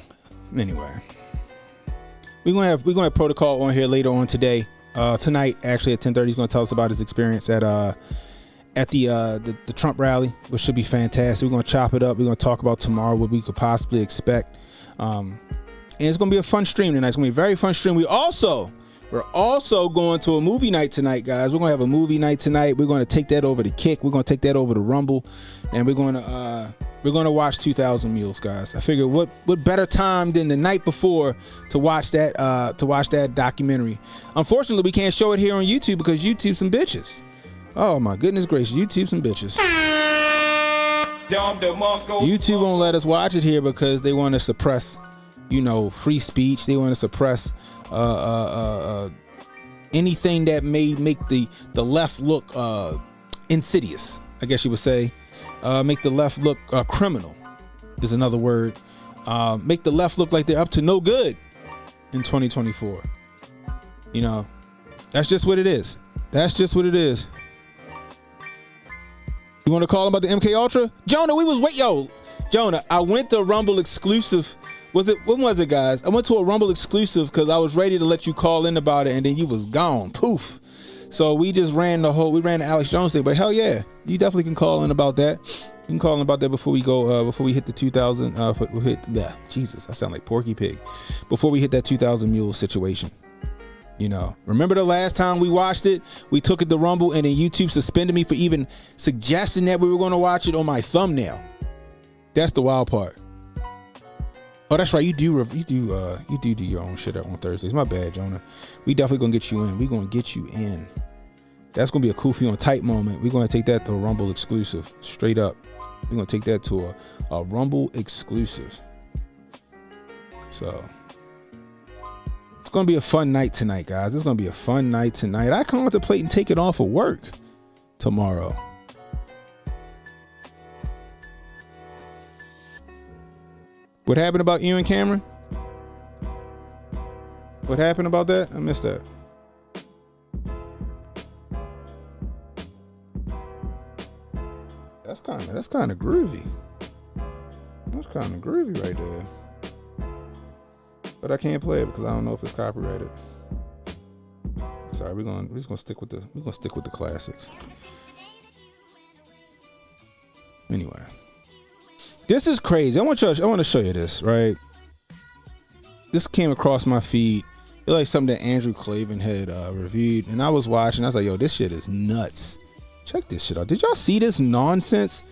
anyway, we're gonna have Protocol on here later on today. Tonight, actually at 10:30, he's gonna tell us about his experience at the Trump rally, which should be fantastic. We're going to chop it up. We're going to talk about tomorrow what we could possibly expect. And it's going to be a fun stream tonight. It's going to be a very fun stream. We're also going to a movie night tonight, guys. We're going to have a movie night tonight. We're going to take that over to Kick. We're going to take that over to Rumble, and we're going to watch 2,000 Mules, guys. I figure what better time than the night before to watch that documentary. Unfortunately, we can't show it here on YouTube because YouTube's some bitches. Oh my goodness gracious, YouTube some bitches. YouTube won't let us watch it here because they want to suppress, free speech. They want to suppress anything that may make the left look insidious, I guess you would say. Make the left look criminal is another word. Make the left look like they're up to no good in 2024. That's just what it is. You want to call him about the MK Ultra? Jonah, I went to Rumble exclusive. When was it, guys? I went to a Rumble exclusive because I was ready to let you call in about it, and then you was gone. Poof. So we just ran the Alex Jones thing. But hell yeah, you definitely can call in about that. You can call in about that before we go. Before we hit the 2,000. Jesus, I sound like Porky Pig. Before we hit that 2,000 mule situation. You know, remember the last time we watched it? We took it to Rumble, and then YouTube suspended me for even suggesting that we were going to watch it on my thumbnail. That's the wild part. Oh, that's right. You do your own shit on Thursdays. My bad, Jonah. We definitely gonna get you in. We gonna get you in. That's gonna be a Kofi on Tight moment. We're gonna take that to a Rumble exclusive, straight up. We're gonna take that to a Rumble exclusive. So it's gonna be a fun night tonight, guys. It's gonna be a fun night tonight. I contemplate taking off of work tomorrow. What happened about you and Cameron? What happened about that? I missed that. That's kind of groovy. That's kind of groovy right there. But I can't play it because I don't know if it's copyrighted. Sorry, we're just gonna stick with the classics. Anyway. This is crazy. I want to show you this, right? This came across my feed. It's like something that Andrew Clavin had reviewed, and I was watching. I was like, yo, this shit is nuts. Check this shit out. Did y'all see this nonsense?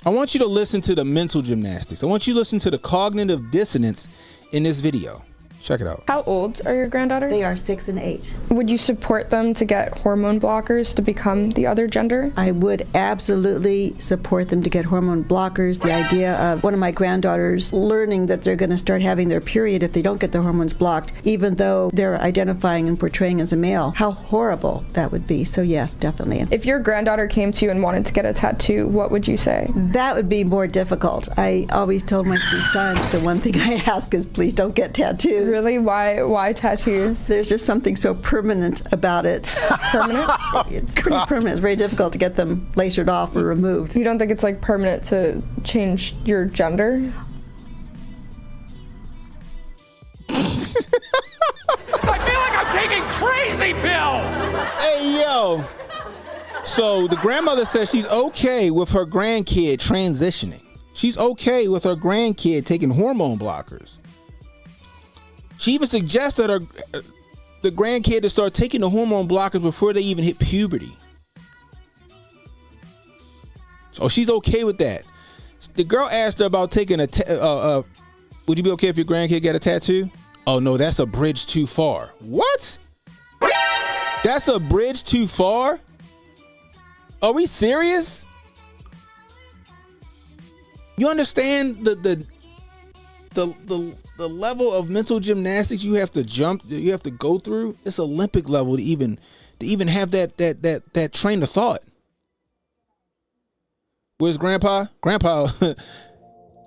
I want you to listen to the mental gymnastics. I want you to listen to the cognitive dissonance in this video. Check it out. How old are your granddaughters? They are 6 and 8. Would you support them to get hormone blockers to become the other gender? I would absolutely support them to get hormone blockers. The idea of one of my granddaughters learning that they're going to start having their period if they don't get their hormones blocked, even though they're identifying and portraying as a male, how horrible that would be. So yes, definitely. If your granddaughter came to you and wanted to get a tattoo, what would you say? That would be more difficult. I always told my 3 sons, the one thing I ask is please don't get tattoos. Really? Why tattoos? There's just something so permanent about it. Permanent? It's pretty permanent. It's very difficult to get them lasered off or removed. You don't think it's like permanent to change your gender? I feel like I'm taking crazy pills! Hey, yo. So the grandmother says she's okay with her grandkid transitioning. She's okay with her grandkid taking hormone blockers. She even suggested the grandkid to start taking the hormone blockers before they even hit puberty. So she's okay with that. The girl asked her about taking would you be okay if your grandkid got a tattoo? Oh no, that's a bridge too far. What? That's a bridge too far? Are we serious? You understand the level of mental gymnastics you have to go through? It's Olympic level to even have that train of thought. Where's Grandpa? Grandpa,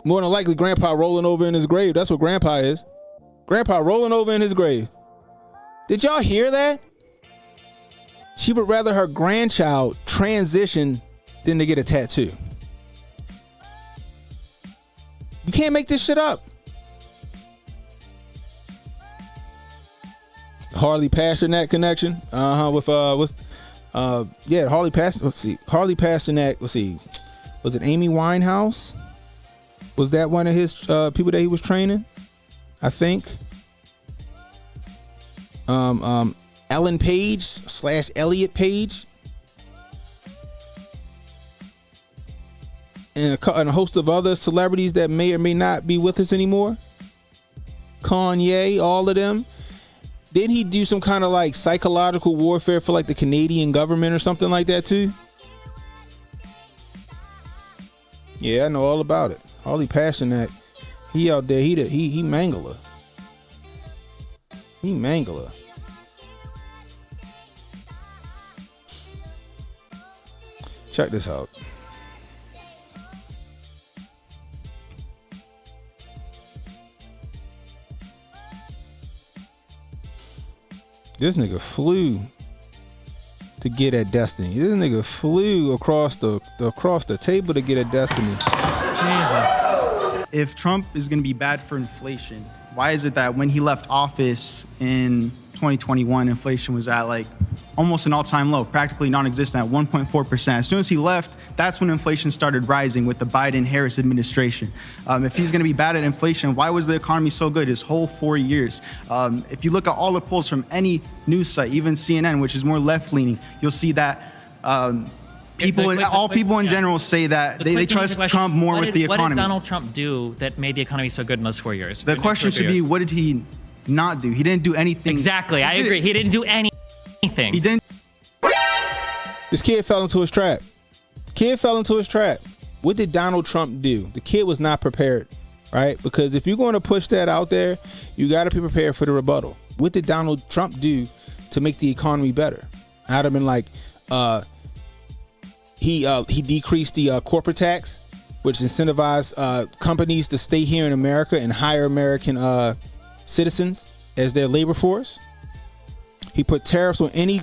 more than likely Grandpa rolling over in his grave. That's what Grandpa is. Grandpa rolling over in his grave. Did y'all hear that? She would rather her grandchild transition than to get a tattoo. You can't make this shit up. Harley Pasternak connection. With Harley Pasternak. Harley Pasternak. Let's see. Was it Amy Winehouse? Was that one of his people that he was training? I think. Ellen Page / Elliot Page. And a host of other celebrities that may or may not be with us anymore. Kanye, all of them. Didn't he do some kind of like psychological warfare for like the Canadian government or something like that too? Yeah, I know all about it. Harley Pasternak, he out there, he mangle her. He mangle her. Check this out. This nigga flew to get at Destiny. This nigga flew across the table to get at Destiny. Jesus. If Trump is going to be bad for inflation, why is it that when he left office in 2021, inflation was at like almost an all-time low, practically non-existent at 1.4%. As soon as he left, that's when inflation started rising with the Biden-Harris administration. If he's going to be bad at inflation, why was the economy so good his whole 4 years? If you look at all the polls from any news site, even CNN, which is more left-leaning, you'll see that people in general say that they trust Trump more with the economy. What did Donald Trump do that made the economy so good in those 4 years? The question should be, what did he not do? He didn't do anything. Exactly. I agree. He didn't do anything. He didn't. This kid fell into his trap. What did Donald Trump do? The kid was not prepared, right? Because if you're going to push that out there, you got to be prepared for the rebuttal. What did Donald Trump do to make the economy better? I'd have been like, he decreased the corporate tax, which incentivized companies to stay here in America and hire American citizens as their labor force. He put tariffs on any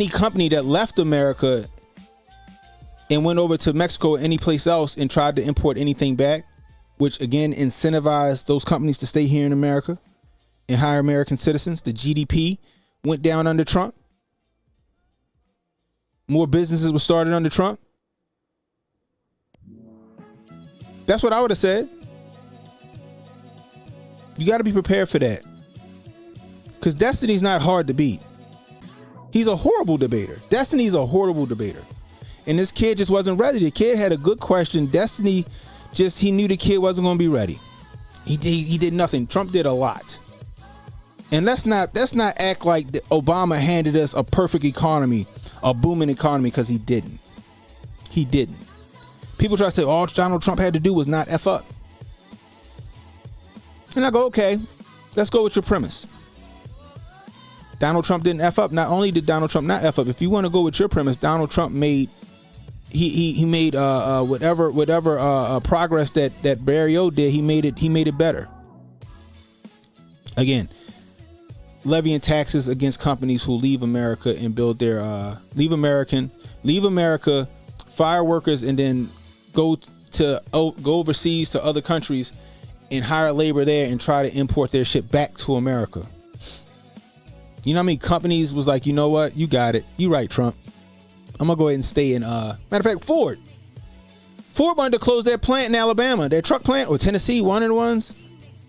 company that left America and went over to Mexico or any place else and tried to import anything back, which again incentivized those companies to stay here in America and hire American citizens. The GDP went down under Trump. More businesses were started under Trump. That's what I would have said. You got to be prepared for that. Because Destiny's not hard to beat. He's a horrible debater. Destiny's a horrible debater. And this kid just wasn't ready. The kid had a good question. Destiny he knew the kid wasn't going to be ready. He did nothing. Trump did a lot. And let's not act like Obama handed us a perfect economy, a booming economy, because he didn't. He didn't. People try to say all Donald Trump had to do was not F up. And I go, okay, let's go with your premise. Donald Trump didn't F up. Not only did Donald Trump not F up, if you want to go with your premise, Donald Trump made whatever progress that Barrio did, he made it better. Again, levying taxes against companies who leave America and build their leave America, fire workers, and then go overseas to other countries and hire labor there and try to import their shit back to America. You know what I mean? Companies was like, you know what? You got it. You right, Trump. I'm gonna go ahead and stay in matter of fact, Ford wanted to close their plant in Alabama, their truck plant, or Tennessee, one of the ones,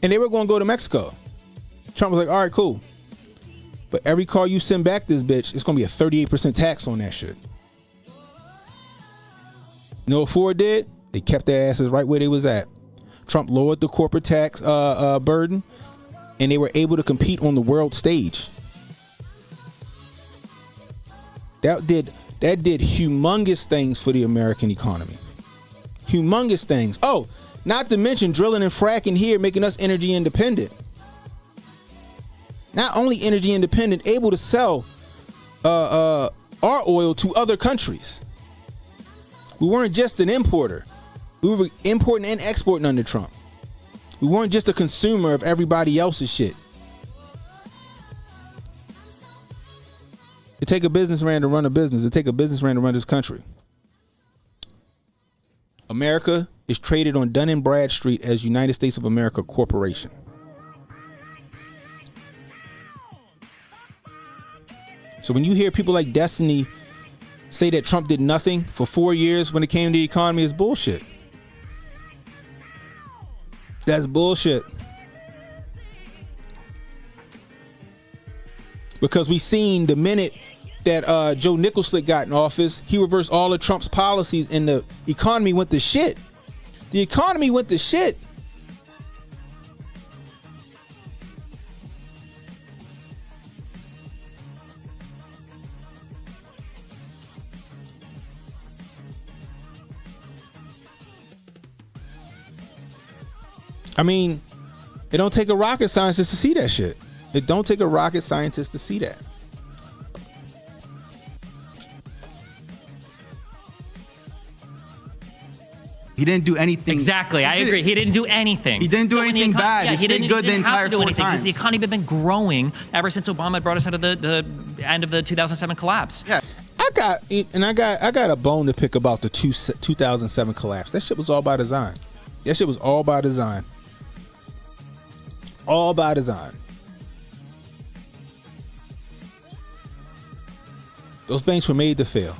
and they were gonna go to Mexico. Trump was like, all right, cool. But every car you send back this bitch, it's gonna be a 38% tax on that shit. You know what Ford did? They kept their asses right where they was at. Trump lowered the corporate tax burden, and they were able to compete on the world stage. That did humongous things for the American economy. Humongous things. Oh, not to mention drilling and fracking here, making us energy independent. Not only energy independent, able to sell our oil to other countries. We weren't just an importer. We were importing and exporting under Trump. We weren't just a consumer of everybody else's shit. It take a businessman to run a business. It take a businessman to run this country. America is traded on Dun & Bradstreet as United States of America Corporation. So when you hear people like Destiny say that Trump did nothing for 4 years when it came to the economy, it's bullshit. That's bullshit. Because we seen the minute that Joe Nicholslick got in office, he reversed all of Trump's policies and the economy went to shit. The economy went to shit. I mean, it don't take a rocket scientist to see that shit. It don't take a rocket scientist to see that. He didn't do anything. Exactly. I agree. He didn't do anything. He didn't do anything bad. He stayed good the entire 4 times. Because the economy had been growing ever since Obama brought us out of the end of the 2007 collapse. Yeah. I got a bone to pick about the 2007 collapse. That shit was all by design. That shit was all by design. All by design. Those banks were made to fail.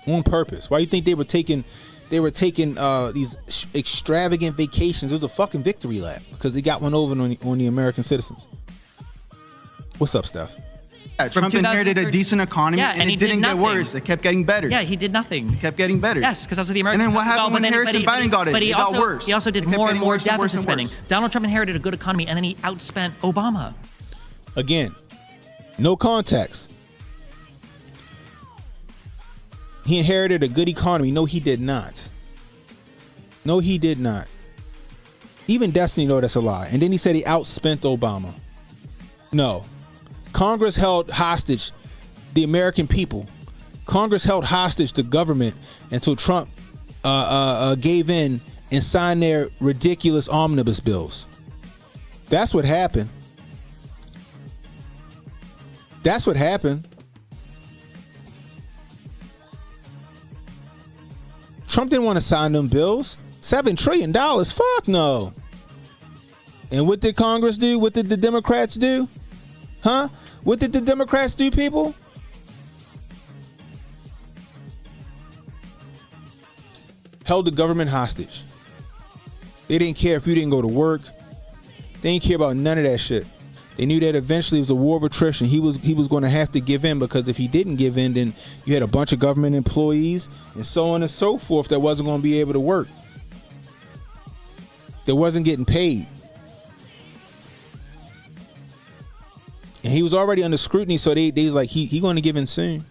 On purpose. Why do you think they were taking these extravagant vacations? It was a fucking victory lap because they got one over on the American citizens. What's up, Steph? Yeah, Trump inherited a decent economy, and it didn't get worse. It kept getting better. Yeah, he did nothing. It kept getting better. Yes, because that's what the Americans. And then what happened when Harris and Biden got it? But it got worse. He also did more and more deficit spending. Donald Trump inherited a good economy, and then he outspent Obama. Again, no context. He inherited a good economy. No, he did not. No, he did not. Even Destiny know that's a lie. And then he said he outspent Obama. No. Congress held hostage the American people. Congress held hostage the government until Trump gave in and signed their ridiculous omnibus bills. That's what happened. That's what happened. Trump didn't want to sign them bills. $7 trillion. Fuck no. And what did Congress do? What did the Democrats do? Huh? What did the Democrats do, people? Held the government hostage. They didn't care if you didn't go to work. They didn't care about none of that shit. They knew that eventually it was a war of attrition. He was going to have to give in, because if he didn't give in, then you had a bunch of government employees and so on and so forth that wasn't going to be able to work. That wasn't getting paid. And he was already under scrutiny, so they was like, he going to give in soon.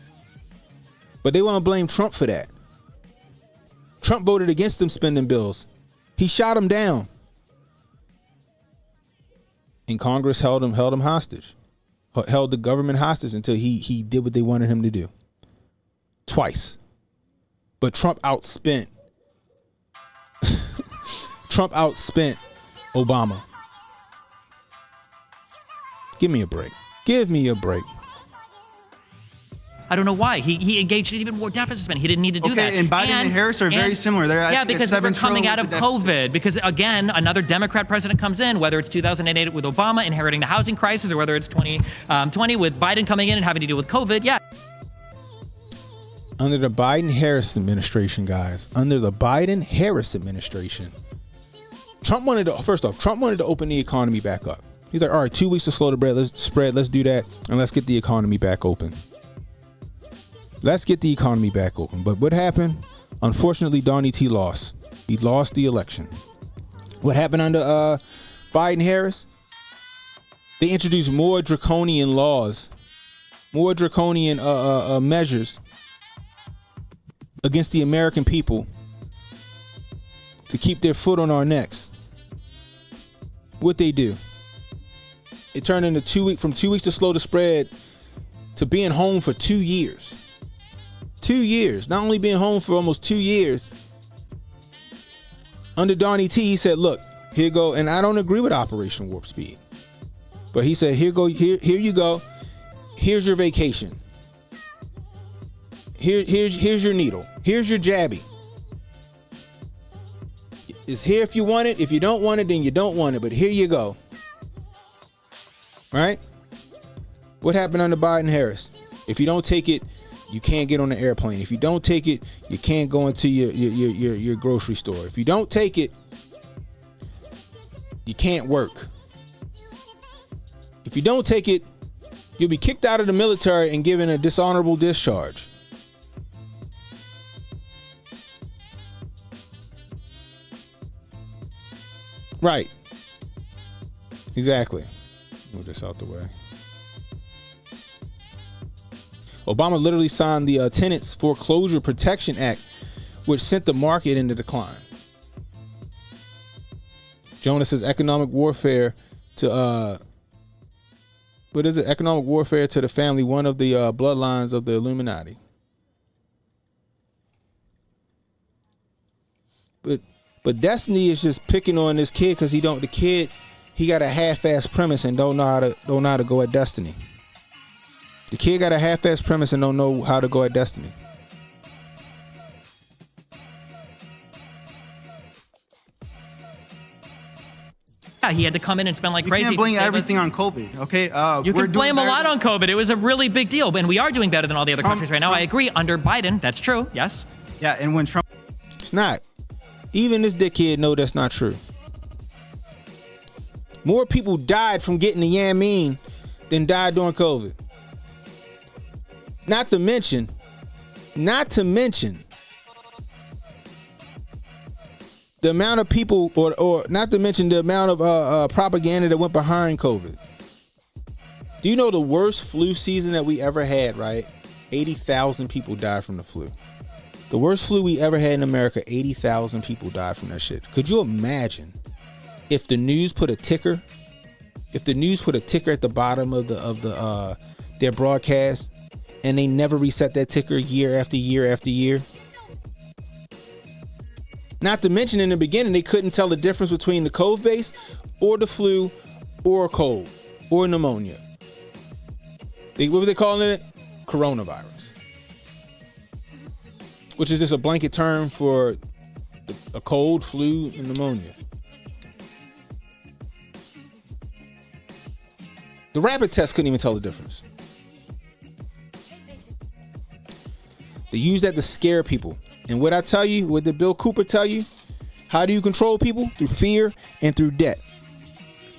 But they want to blame Trump for that. Trump voted against them spending bills. He shot him down. And Congress held him hostage. Held the government hostage until he did what they wanted him to do. Twice. But Trump outspent Obama. Give me a break. Give me a break. I don't know why. He engaged in even more deficit spending. He didn't need to do that. And Biden and Harris are very similar. They're because they were coming out of COVID. Because, again, another Democrat president comes in, whether it's 2008 with Obama inheriting the housing crisis, or whether it's 2020 with Biden coming in and having to deal with COVID. Yeah. Under the Biden-Harris administration, guys. Under the Biden-Harris administration. Trump wanted to open the economy back up. He's like, all right, 2 weeks to slow the spread. Let's do that. And let's get the economy back open. Let's get the economy back open. But what happened? Unfortunately, Donnie T lost. He lost the election. What happened under Biden-Harris? They introduced more draconian laws, more draconian measures against the American people to keep their foot on our necks. What they do? It turned into 2 weeks, from 2 weeks to slow the spread to being home for 2 years. 2 years. Not only being home for almost 2 years. Under Donnie T, he said, look, here you go. And I don't agree with Operation Warp Speed. But he said, here you go. Here's your vacation. Here's your needle. Here's your jabby. It's here if you want it. If you don't want it, then you don't want it. But here you go. Right? What happened under Biden-Harris? If you don't take it, you can't get on the airplane. If you don't take it, you can't go into your grocery store. If you don't take it, you can't work. If you don't take it, you'll be kicked out of the military and given a dishonorable discharge. Right. Exactly. Move this out the way. Obama literally signed the Tenants Foreclosure Protection Act, which sent the market into decline. Jonas says economic warfare to economic warfare to the family, one of the bloodlines of the Illuminati. But Destiny is just picking on this kid because he got a half-ass premise and don't know how to go at Destiny. The kid got a half-ass premise and don't know how to go at Destiny. he had to come in and spend like You crazy. can't to blame save us. everything on COVID, okay? You we're can blame a doing lot better on COVID. It was a really big deal, and we are doing better than all the other countries right now. I agree. Under Biden, that's true. Yes. Yeah, and when Trump It's not. Even this dickhead know that's not true. More people died from getting the Yamin than died during COVID. Not to mention, the amount of people, or not to mention the amount of propaganda that went behind COVID. Do you know the worst flu season that we ever had, right? 80,000 people died from the flu. The worst flu we ever had in America, 80,000 people died from that shit. Could you imagine if the news put a ticker? If the news put a ticker at the bottom of their broadcast, and they never reset that ticker year after year after year? Not to mention, in the beginning, they couldn't tell the difference between the COVID base or the flu or a cold or pneumonia. What were they calling it? Coronavirus. Which is just a blanket term for a cold, flu, and pneumonia. The rapid test couldn't even tell the difference. They use that to scare people. And what I tell you, what did Bill Cooper tell you? How do you control people? Through fear and through debt.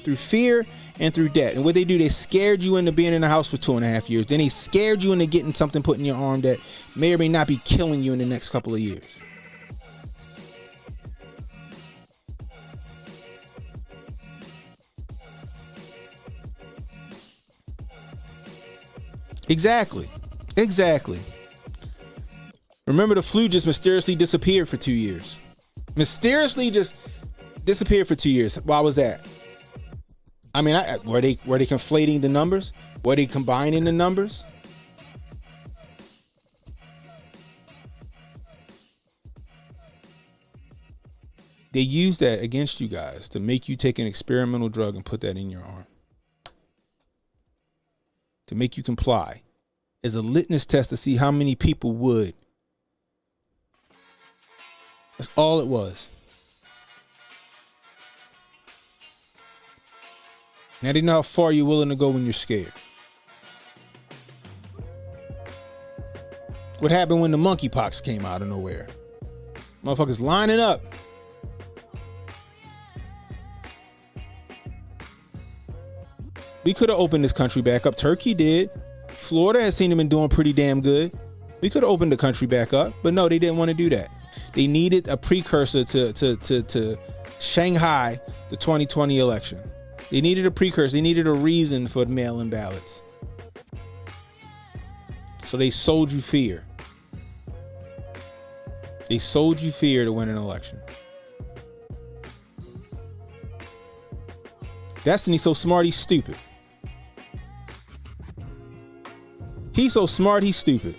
Through fear and through debt. And what they do, they scared you into being in the house for 2.5 years. Then they scared you into getting something put in your arm that may or may not be killing you in the next couple of years. Exactly. Remember, the flu just mysteriously disappeared for 2 years. Mysteriously just disappeared for 2 years. Why was that? I mean, were they conflating the numbers? Were they combining the numbers? They use that against you guys to make you take an experimental drug and put that in your arm. To make you comply. As a litmus test to see how many people would. That's all it was. Now they know how far you're willing to go when you're scared. What happened when the monkeypox came out of nowhere? Motherfuckers lining up. We could have opened this country back up. Turkey did. Florida has seen them been doing pretty damn good. We could have opened the country back up, but no, they didn't want to do that. They needed a precursor to Shanghai the 2020 election. They needed a precursor. They needed a reason for the mail-in ballots. So they sold you fear. They sold you fear to win an election. Destiny's so smart, he's stupid. He's so smart, he's stupid.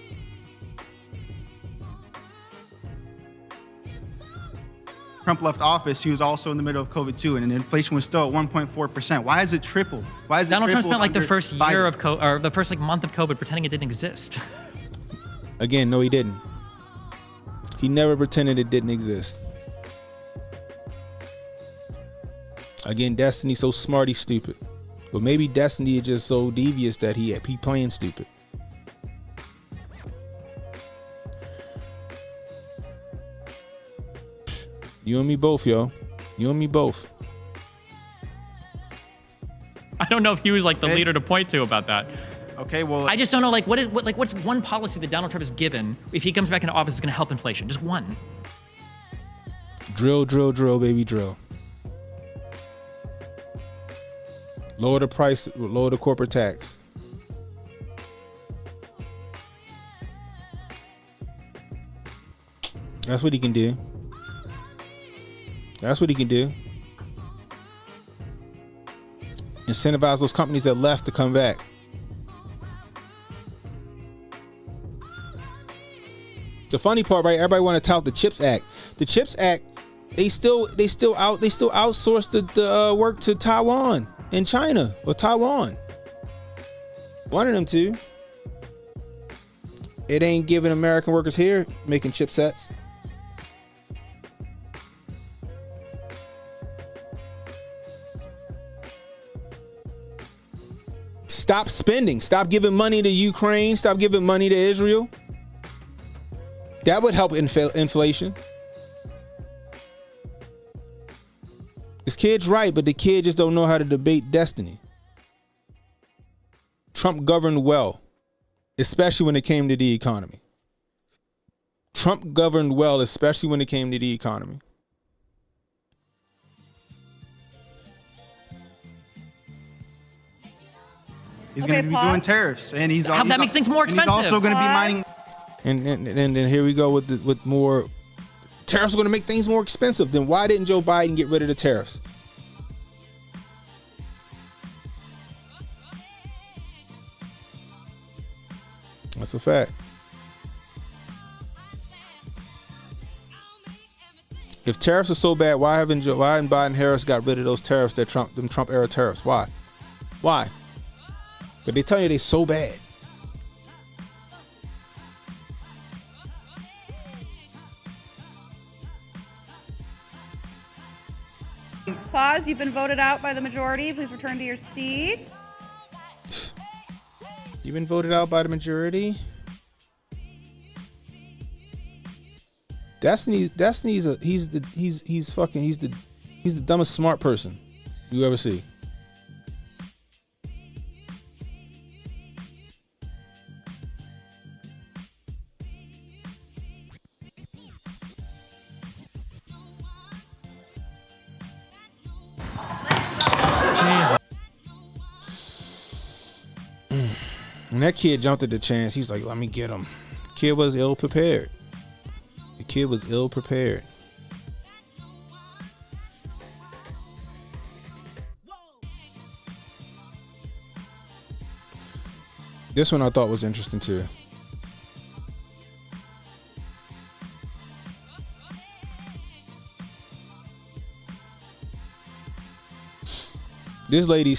Trump left office, he was also in the middle of COVID too, and inflation was still at 1.4%. Why is it tripled? Why is it Donald Trump tripled spent like the under first Biden? year of or the first like month of COVID pretending it didn't exist. Again, no, he didn't. He never pretended it didn't exist. Again, Destiny's so smart, he's stupid. But maybe Destiny is just so devious that he playing stupid. You and me both, yo. You and me both. I don't know if he was like the leader to point to about that. Okay, well, I just don't know what's one policy that Donald Trump has given if he comes back into office is going to help inflation. Just one. Drill, drill, drill, baby, drill. Lower the price, lower the corporate tax. That's what he can do. That's what he can do. Incentivize those companies that left to come back. The funny part, right? Everybody want to tout the CHIPS Act. The CHIPS Act, they still outsource the work to Taiwan and China or Taiwan. One of them two. It ain't giving American workers here making chipsets. Stop spending. Stop giving money to Ukraine. Stop giving money to Israel. That would help inflation. This kid's right, but the kid just don't know how to debate destiny. Trump governed well, especially when it came to the economy. Trump governed well, especially when it came to the economy. He's going to be doing tariffs, and that makes things more expensive. He's also going to be mining. And then here we go with more tariffs are going to make things more expensive. Then why didn't Joe Biden get rid of the tariffs? That's a fact. If tariffs are so bad, why haven't Biden and Harris got rid of those tariffs, them Trump era tariffs? Why? But they tell you they're so bad. Pause. You've been voted out by the majority. Please return to your seat. You've been voted out by the majority. Destiny's he's the dumbest smart person you ever see. And that kid jumped at the chance. He's like, let me get him. Kid was ill prepared. The kid was ill prepared. This one I thought was interesting too. This lady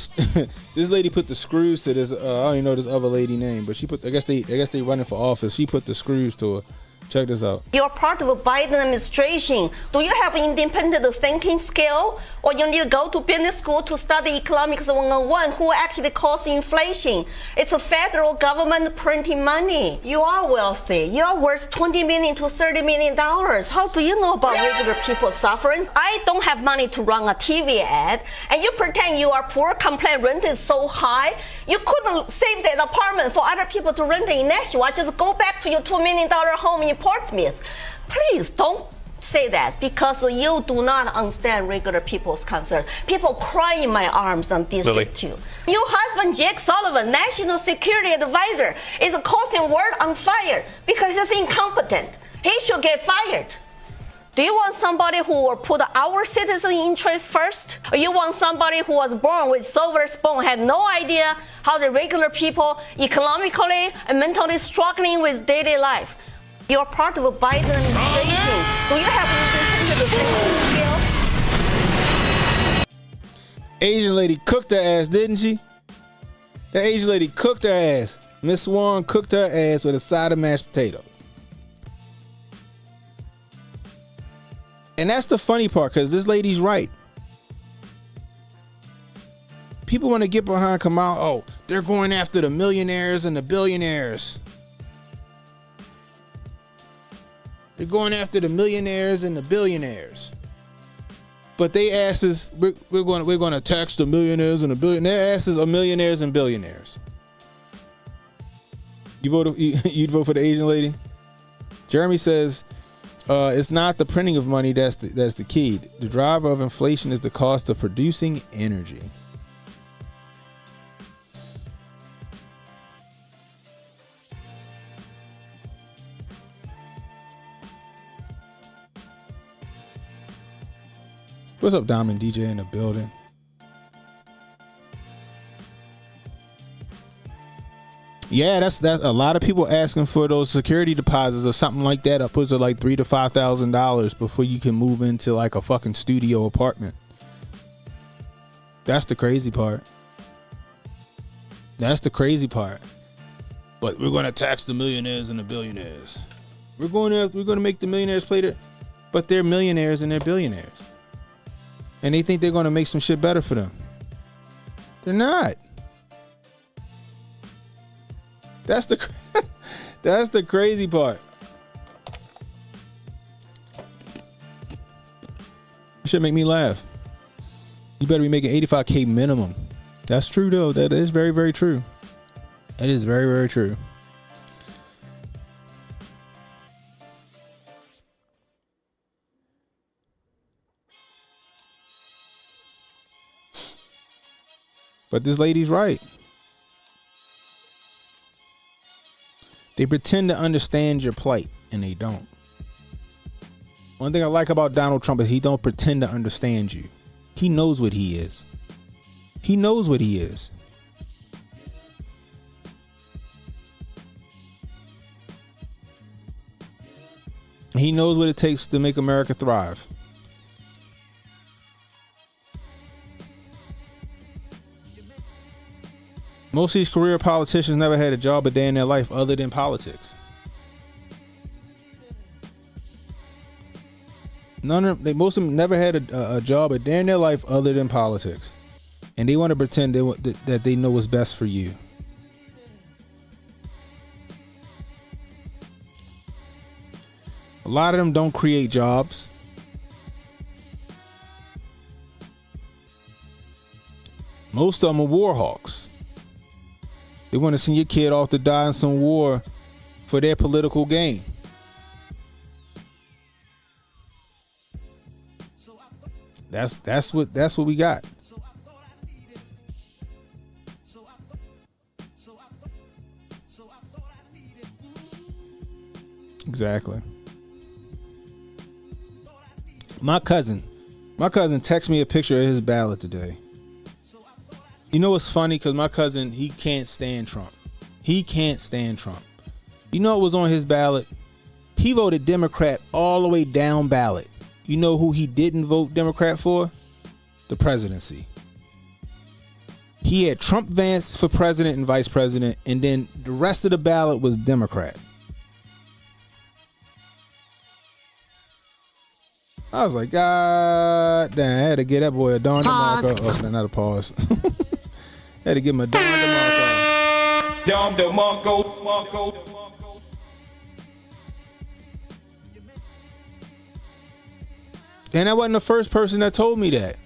put the screws to this. I don't even know this other lady name, but she put. I guess they running for office. She put the screws to her. Check this out. You're part of a Biden administration. Do you have independent thinking skill? Or you need to go to business school to study economics 101 who actually cause inflation? It's a federal government printing money. You are wealthy. You are worth $20 million to $30 million. How do you know about regular people suffering? I don't have money to run a TV ad, and you pretend you are poor, complain rent is so high. You couldn't save that apartment for other people to rent in Nashua. Just go back to your $2 million home in Portsmouth. Please don't say that, because you do not understand regular people's concern. People cry in my arms on District 2. Your husband, Jake Sullivan, National Security Advisor, is causing world on fire because he's incompetent. He should get fired. Do you want somebody who will put our citizen interest first? Or you want somebody who was born with silver spoon, had no idea how the regular people economically and mentally struggling with daily life? You're part of a Biden administration. Do you have independent thinking skill? Asian lady cooked her ass, didn't she? That Asian lady cooked her ass. Miss Warren cooked her ass with a side of mashed potatoes. And that's the funny part, because this lady's right. People want to get behind Kamala. Oh, they're going after the millionaires and the billionaires. They're going after the millionaires and the billionaires. But they asses, we're going to tax the millionaires and the billionaires. Their asses are millionaires and billionaires. You'd vote for the Asian lady? Jeremy says, it's not the printing of money that's the key. The driver of inflation is the cost of producing energy. What's up, Diamond DJ in the building? Yeah, that's a lot of people asking for those security deposits or something like that. Up to like $3,000 to $5,000 before you can move into like a fucking studio apartment. That's the crazy part. That's the crazy part. But we're gonna tax the millionaires and the billionaires. We're gonna make the millionaires play their, but they're millionaires and they're billionaires. And they think they're going to make some shit better for them. They're not. That's the crazy part. It should make me laugh. You better be making 85K minimum. That's true though. That is very, very true. That is very, very true. But this lady's right. They pretend to understand your plight, and they don't. One thing I like about Donald Trump is he don't pretend to understand you. He knows what he is. He knows what he is. He knows what it takes to make America thrive. Most of these career politicians never had a job a day in their life other than politics. Most of them never had a job a day in their life other than politics. And they want to pretend that they know what's best for you. A lot of them don't create jobs. Most of them are war hawks. They want to send your kid off to die in some war for their political gain. That's what we got. Exactly. My cousin texted me a picture of his ballot today. You know what's funny? Because my cousin, he can't stand Trump. He can't stand Trump. You know what was on his ballot? He voted Democrat all the way down ballot. You know who he didn't vote Democrat for? The presidency. He had Trump Vance for president and vice president, and then the rest of the ballot was Democrat. I was like, God damn, I had to get that boy a Don DeMarco. Oh, not a pause. Had to give him a Don DeMarco. Don DeMarco. And I wasn't the first person that told me that.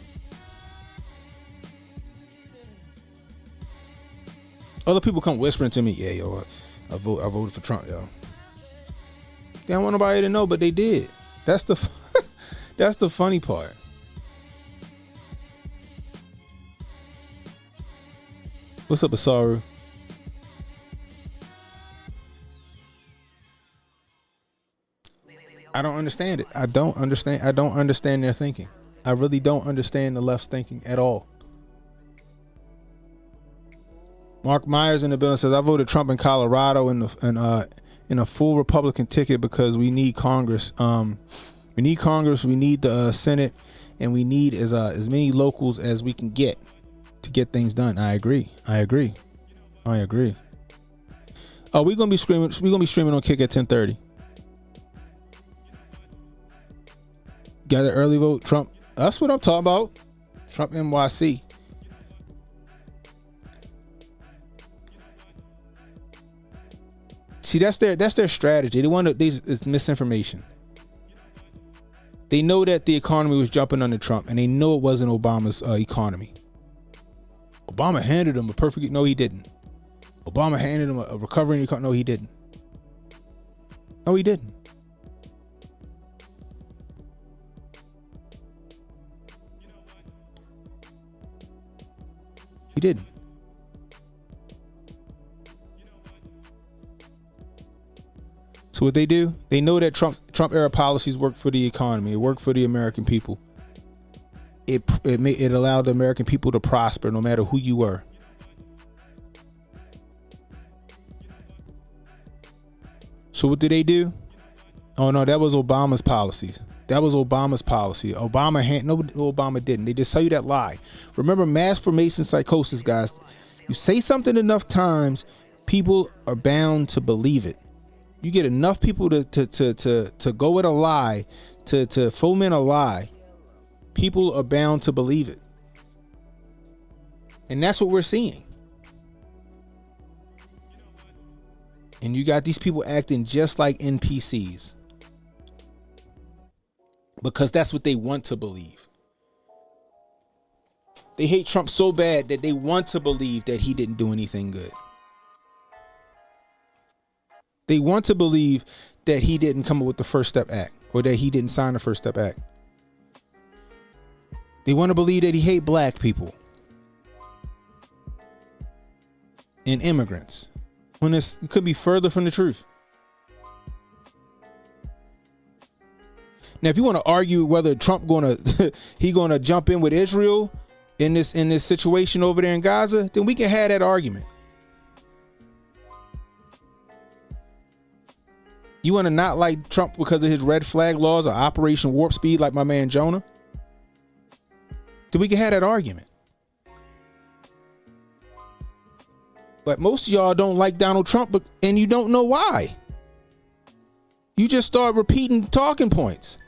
Other people come whispering to me, yeah, yo, I voted for Trump, yo. They don't want nobody to know, but they did. That's the that's the funny part. What's up, Asaru? I don't understand it. I don't understand their thinking. I really don't understand the left's thinking at all. Mark Myers in the building says, I voted Trump in Colorado in a full Republican ticket because we need Congress. We need Congress, we need the Senate, and we need as many locals as we can get to get things done. I agree. Oh, we're gonna be streaming on Kick at 10:30. Got an early vote, Trump. That's what I'm talking about. Trump NYC. See, that's their strategy. They want to. It's misinformation. They know that the economy was jumping under Trump, and they know it wasn't Obama's economy. Obama handed him a perfect. No, he didn't. Obama handed him a recovering economy. No, he didn't. No, he didn't. He didn't. So what they do, they know that Trump era policies work for the economy. It worked for the American people. It allowed the American people to prosper no matter who you were. So what did they do? Oh no, that was Obama's policies. That was Obama's policy. Obama didn't. They just tell you that lie. Remember, mass formation psychosis, guys. You say something enough times, people are bound to believe it. You get enough people to go with a lie, to foment a lie, people are bound to believe it. And that's what we're seeing. And you got these people acting just like NPCs. Because that's what they want to believe. They hate Trump so bad that they want to believe that he didn't do anything good. They want to believe that he didn't come up with the First Step Act, or that he didn't sign the First Step Act. They want to believe that he hates black people and immigrants, when it could be further from the truth. Now, if you want to argue whether Trump he gonna jump in with Israel in this situation over there in Gaza, then we can have that argument. You want to not like Trump because of his red flag laws or Operation Warp Speed like my man Jonah? Then we can have that argument. But most of y'all don't like Donald Trump, and you don't know why. You just start repeating talking points.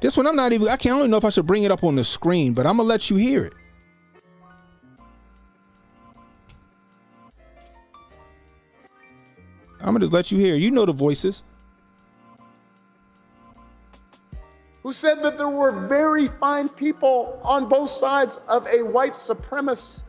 This one I don't even know if I should bring it up on the screen, but I'm going to let you hear it. I'm going to just let you hear it. You know the voices. Who said that there were very fine people on both sides of a white supremacist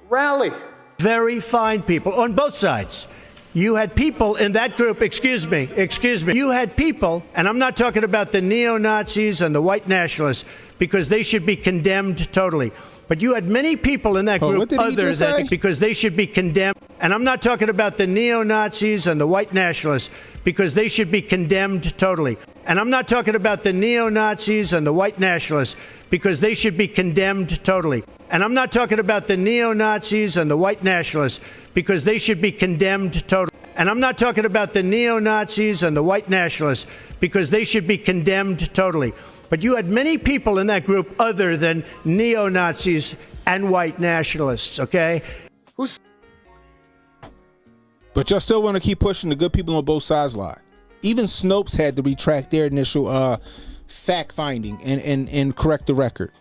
rally. Very fine people on both sides. You had people in that group, excuse me. You had people, and I'm not talking about the neo-Nazis and the white nationalists, because they should be condemned totally. But you had many people in that group other than because they should be condemned. And I'm not talking about the neo-Nazis and the white nationalists, because they should be condemned totally. And I'm not talking about the neo-Nazis and the white nationalists, because they should be condemned totally. And I'm not talking about the neo-Nazis and the white nationalists, because they should be condemned totally. And I'm not talking about the neo-Nazis and the white nationalists, because they should be condemned totally. But you had many people in that group other than neo-Nazis and white nationalists, okay? But y'all still want to keep pushing the good people on both sides lie. Even Snopes had to retract their initial fact finding and correct the record.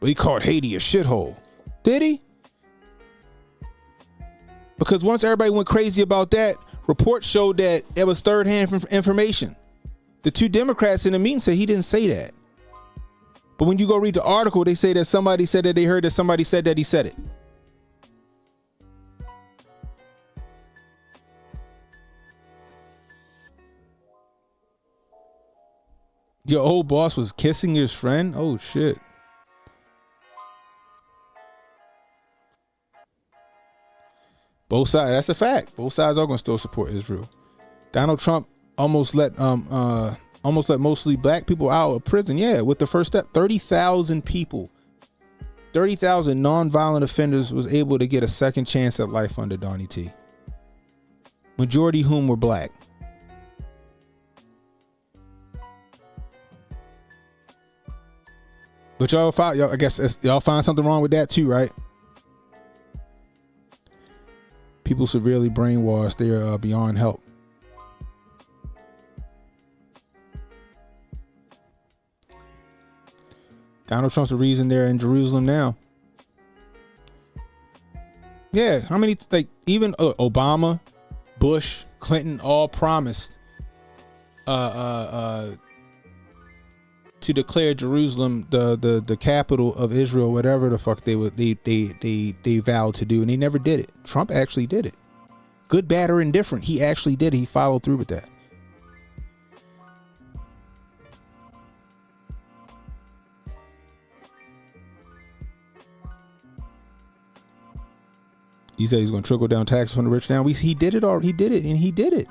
But he called Haiti a shithole. Did he? Because once everybody went crazy about that, reports showed that it was third-hand information. The two Democrats in the meeting said he didn't say that. But when you go read the article, they say that somebody said that they heard that somebody said that he said it. Your old boss was kissing his friend? Oh, shit. Both sides, that's a fact. Both sides are going to still support Israel. Donald Trump almost let mostly black people out of prison. Yeah, with the First Step, 30,000 people, 30,000 nonviolent offenders was able to get a second chance at life under Donnie T. Majority whom were black. But I guess y'all find something wrong with that too, right? People severely brainwashed. They are beyond help. Donald Trump's the reason they're in Jerusalem now. Yeah, how many, even Obama, Bush, Clinton all promised to declare Jerusalem the capital of Israel, whatever the fuck they vowed to do, and they never did it. Trump actually did it. Good, bad, or indifferent, he actually did it. He followed through with that. He said he's going to trickle down taxes from the rich now. He did it, and he did it.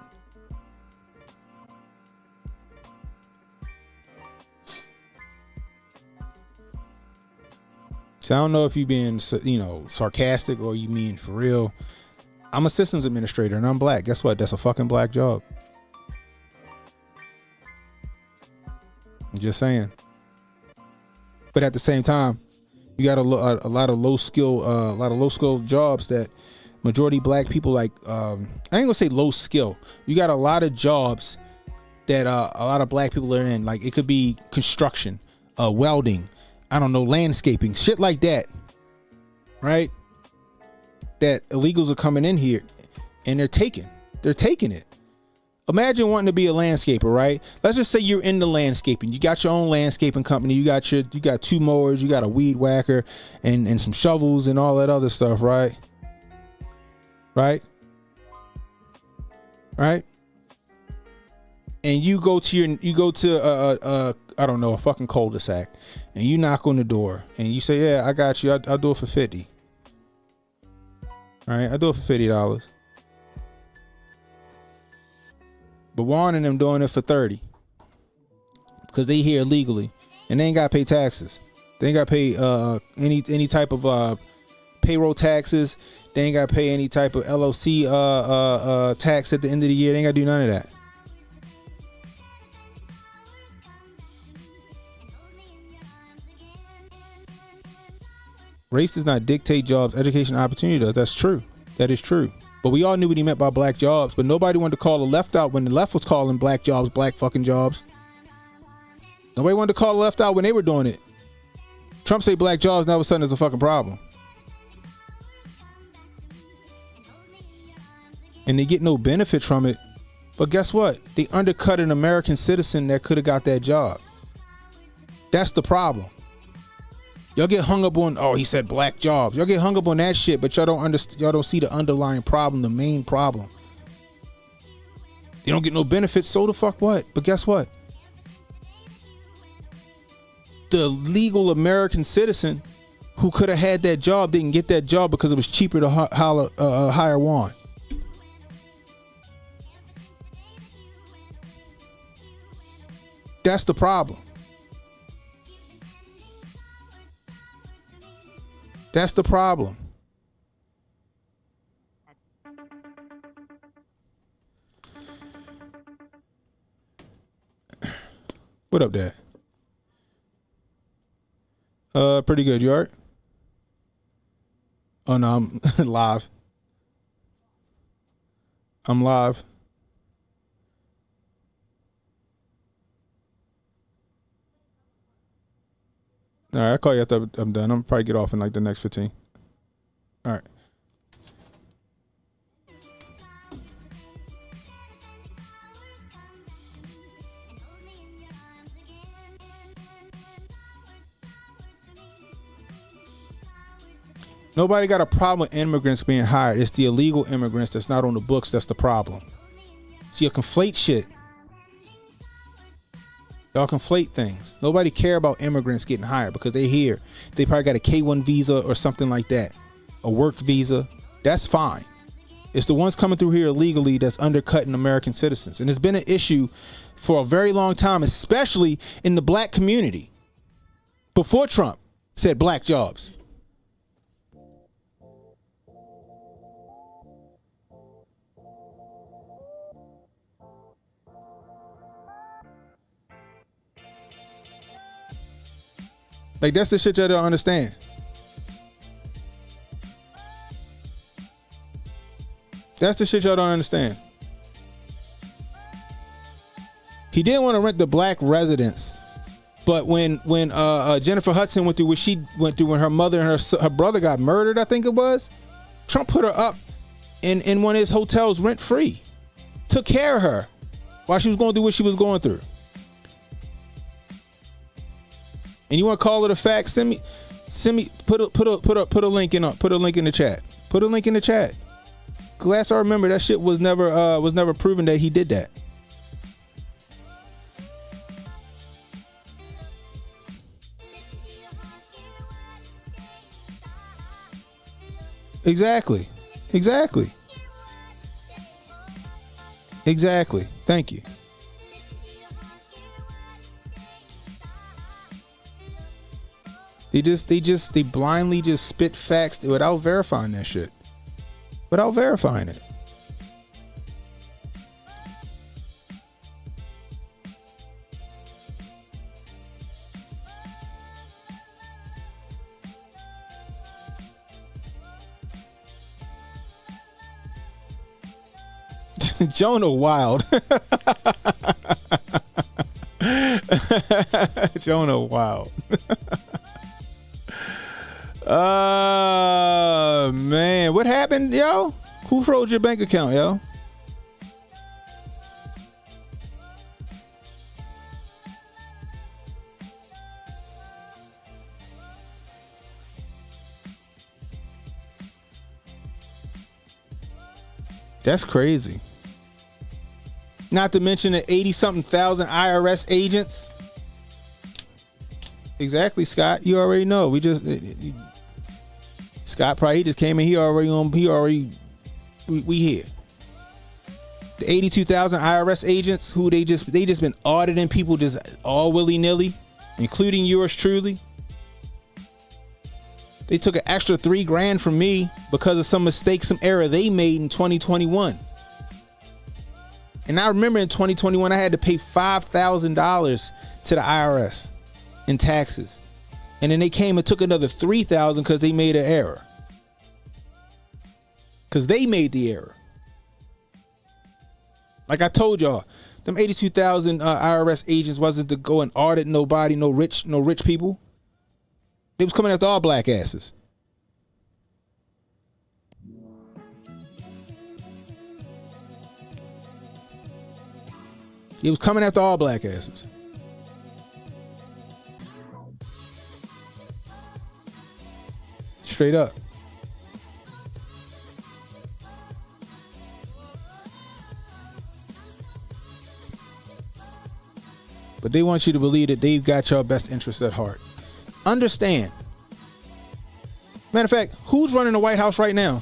So I don't know if you being, sarcastic or you mean for real. I'm a systems administrator and I'm black. Guess what? That's a fucking black job. I'm just saying. But at the same time, you got a lot of low skill jobs that majority black people I ain't gonna say low skill. You got a lot of jobs that a lot of black people are in. Like it could be construction, welding, I don't know, landscaping, shit like that, right? that illegals are coming in here and they're taking it. Imagine wanting to be a landscaper, right? Let's just say you're into landscaping. You got your own landscaping company. You got 2 mowers, you got a weed whacker and some shovels and all that other stuff, right? Right? And you go to I don't know, a fucking cul-de-sac, and you knock on the door and you say, yeah, I got you. I'll do it for 50. All right, I'll do it for $50. But Juan and them doing it for 30 because they here illegally and they ain't got to pay taxes. They ain't got to pay any type of payroll taxes. They ain't got to pay any type of LLC tax at the end of the year. They ain't got to do none of that. Race does not dictate jobs, education, opportunity does. That's true. That is true. But we all knew what he meant by black jobs, but nobody wanted to call the left out when the left was calling black jobs black fucking jobs. Nobody wanted to call the left out when they were doing it. Trump say black jobs, now all of a sudden there's a fucking problem. And they get no benefit from it. But guess what? They undercut an American citizen that could have got that job. That's the problem. Y'all get hung up on, oh, he said black jobs. Y'all get hung up on that shit, but y'all don't understand. Y'all don't see the underlying problem, the main problem. They don't get no benefits, so the fuck what? But guess what? The legal American citizen who could have had that job didn't get that job because it was cheaper to hire Juan. That's the problem. That's the problem. What up, Dad? Pretty good. You alright? Oh no, I'm live. I'm live. All right, I'll call you after I'm done. I'm probably get off in like the next 15. All right. Nobody got a problem with immigrants being hired. It's the illegal immigrants that's not on the books that's the problem. So you conflate shit. Y'all conflate things. Nobody care about immigrants getting hired because they here. They probably got a K-1 visa or something like that. A work visa. That's fine. It's the ones coming through here illegally that's undercutting American citizens. And it's been an issue for a very long time, especially in the black community. Before Trump said black jobs. Like, that's the shit y'all don't understand. That's the shit y'all don't understand. He didn't want to rent the black residence, but when Jennifer Hudson went through what she went through when her mother and her brother got murdered, I think it was, Trump put her up in one of his hotels rent free, took care of her while she was going through what she was going through. And you want to call it a fact? Send me. Put a link in. Put a link in the chat. Put a link in the chat. Last I remember, that shit was never proven that he did that. Exactly. Thank you. They blindly just spit facts without verifying that shit. Without verifying it. Jonah Wild. Jonah Wild. Man, what happened, yo? Who froze your bank account, yo? That's crazy. Not to mention the 80-something thousand IRS agents. Exactly, Scott. You already know. We just Scott probably just came in. We here. The 82,000 IRS agents who they just been auditing people just all willy-nilly, including yours truly. They took an extra $3,000 from me because of some mistake, some error they made in 2021. And I remember in 2021, I had to pay $5,000 to the IRS in taxes. And then they came and took another $3,000 because they made an error. Because they made the error. Like I told y'all, them 82,000 IRS agents wasn't to go and audit nobody, no rich people. They was coming after all black asses. He was coming after all black asses. Straight up. But they want you to believe that they've got your best interests at heart. Understand. Matter of fact, who's running the White House right now?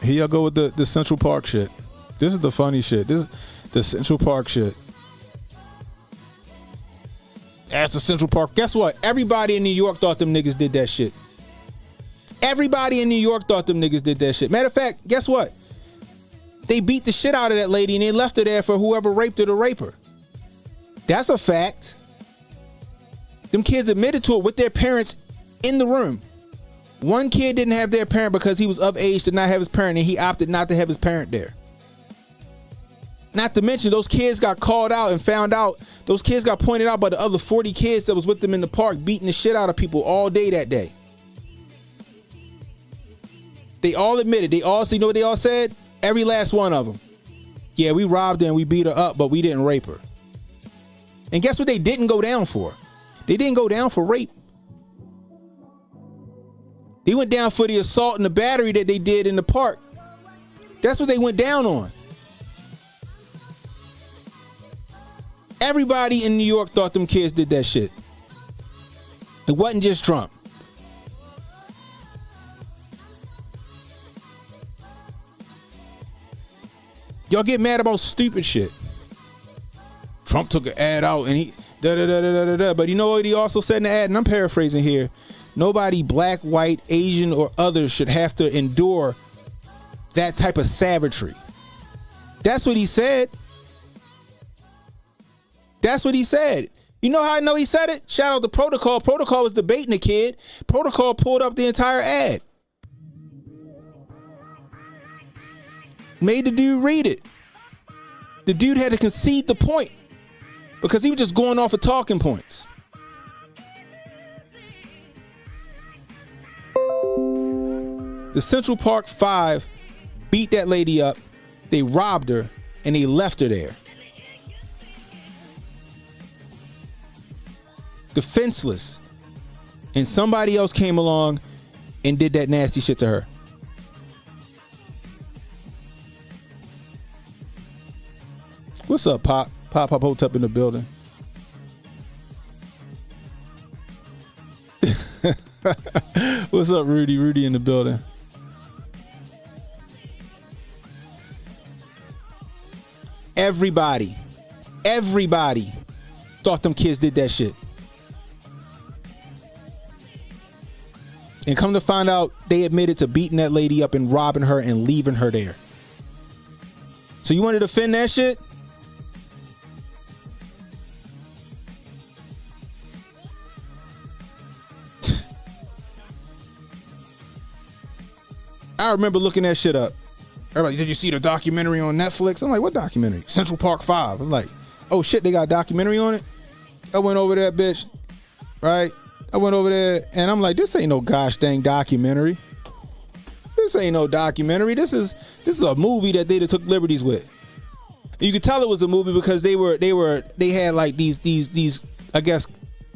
Here y'all go with the Central Park shit. This is the funny shit. This is the Central Park shit. As the Central Park. Guess what? Everybody in New York thought them niggas did that shit. Everybody in New York thought them niggas did that shit. Matter of fact, guess what? They beat the shit out of that lady and they left her there for whoever raped her to rape her. That's a fact. Them kids admitted to it with their parents in the room. One kid didn't have their parent because he was of age to not have his parent, and he opted not to have his parent there. Not to mention, those kids got called out and found out. Those kids got pointed out by the other 40 kids that was with them in the park, beating the shit out of people all day that day. They all admitted. They all, so you know what they all said? Every last one of them. Yeah, we robbed her and we beat her up, but we didn't rape her. And guess what they didn't go down for? They didn't go down for rape. They went down for the assault and the battery that they did in the park. That's what they went down on. Everybody in New York thought them kids did that shit. It wasn't just Trump. Y'all get mad about stupid shit. Trump took an ad out and he da-da-da-da-da-da. But you know what he also said in the ad, and I'm paraphrasing here, nobody black, white, Asian, or others should have to endure that type of savagery. That's what he said. That's what he said. You know how I know he said it? Shout out to Protocol. Protocol was debating the kid. Protocol pulled up the entire ad. Made the dude read it. The dude had to concede the point because he was just going off of talking points. The Central Park 5 beat that lady up. They robbed her and they left her there. Defenseless. And somebody else came along and did that nasty shit to her. What's up, Pop? Pop up in the building. What's up, Rudy? Rudy in the building. Everybody thought them kids did that shit. And come to find out, they admitted to beating that lady up and robbing her and leaving her there. So you want to defend that shit? I remember looking that shit up. Everybody, did you see the documentary on Netflix? I'm like, what documentary? Central Park 5. I'm like, oh shit, they got a documentary on it? I went over that bitch, right? I went over there and I'm like, this ain't no gosh dang documentary. This ain't no documentary. This is a movie that they took liberties with. You could tell it was a movie because they had like these I guess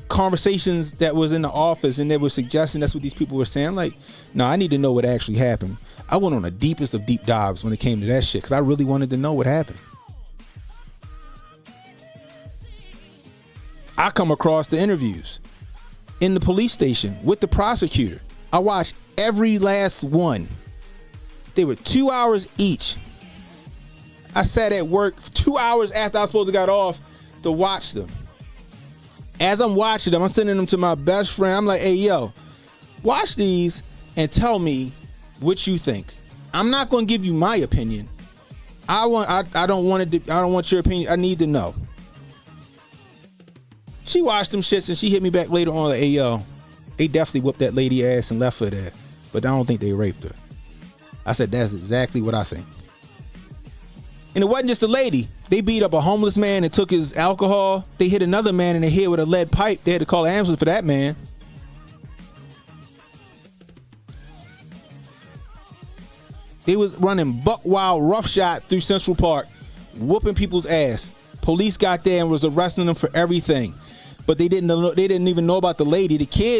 conversations that was in the office, and they were suggesting that's what these people were saying. I'm like, no, I need to know what actually happened. I went on the deepest of deep dives when it came to that shit because I really wanted to know what happened. I come across the interviews in the police station with the prosecutor. I watched every last one. They were 2 hours each. I sat at work 2 hours after I was supposed to got off to watch them. As I'm watching them, I'm sending them to my best friend. I'm like, hey, yo, watch these and tell me what you think. I'm not going to give you my opinion. I don't want your opinion. I need to know. She watched them shits and she hit me back later on like, hey, yo, they definitely whooped that lady ass and left her there. But I don't think they raped her. I said, that's exactly what I think. And it wasn't just a lady. They beat up a homeless man and took his alcohol. They hit another man in the head with a lead pipe. They had to call an ambulance for that man. They was running buck wild roughshod through Central Park, whooping people's ass. Police got there and was arresting them for everything. But they didn't even know about the lady.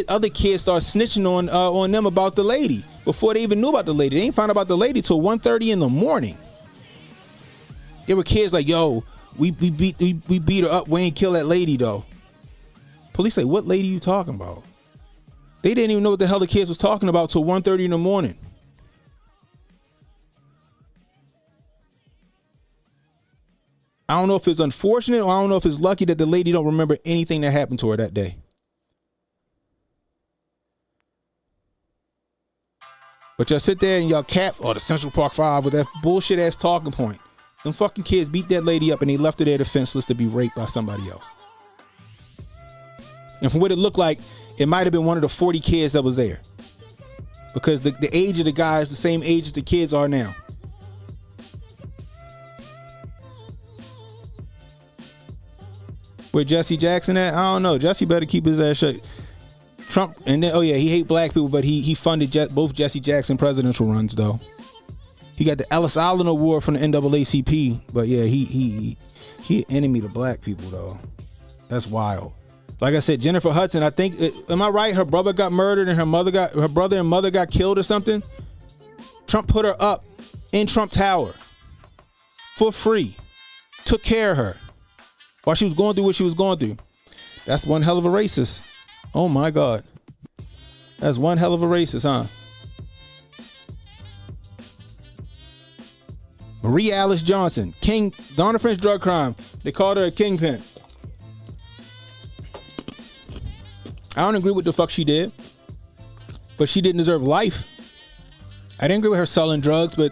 Other kids started snitching on them about the lady before they even knew about the lady. They didn't find out about the lady till 1:30 in the morning. There were kids like, yo, we beat her up. We ain't kill that lady though. Police say, what lady you talking about? They didn't even know what the hell the kids was talking about till 1:30 in the morning. I don't know if it's unfortunate or I don't know if it's lucky that the lady don't remember anything that happened to her that day. But y'all sit there and y'all cap the Central Park 5 with that bullshit ass talking point. Them fucking kids beat that lady up and they left her there defenseless to be raped by somebody else. And from what it looked like, it might have been one of the 40 kids that was there. Because the age of the guy is the same age as the kids are now. Where Jesse Jackson at? I don't know. Jesse better keep his ass shut. Trump, and then, he hate black people, but he funded both Jesse Jackson presidential runs, though. He got the Ellis Island Award from the NAACP, but yeah, he an enemy to black people, though. That's wild. Like I said, Jennifer Hudson, I think, am I right? Her brother got murdered and her brother and mother got killed or something. Trump put her up in Trump Tower for free, took care of her while she was going through what she was going through. That's one hell of a racist. Oh my God. That's one hell of a racist, huh? Marie Alice Johnson, Donna French drug crime. They called her a kingpin. I don't agree with the fuck she did, but she didn't deserve life. I didn't agree with her selling drugs, but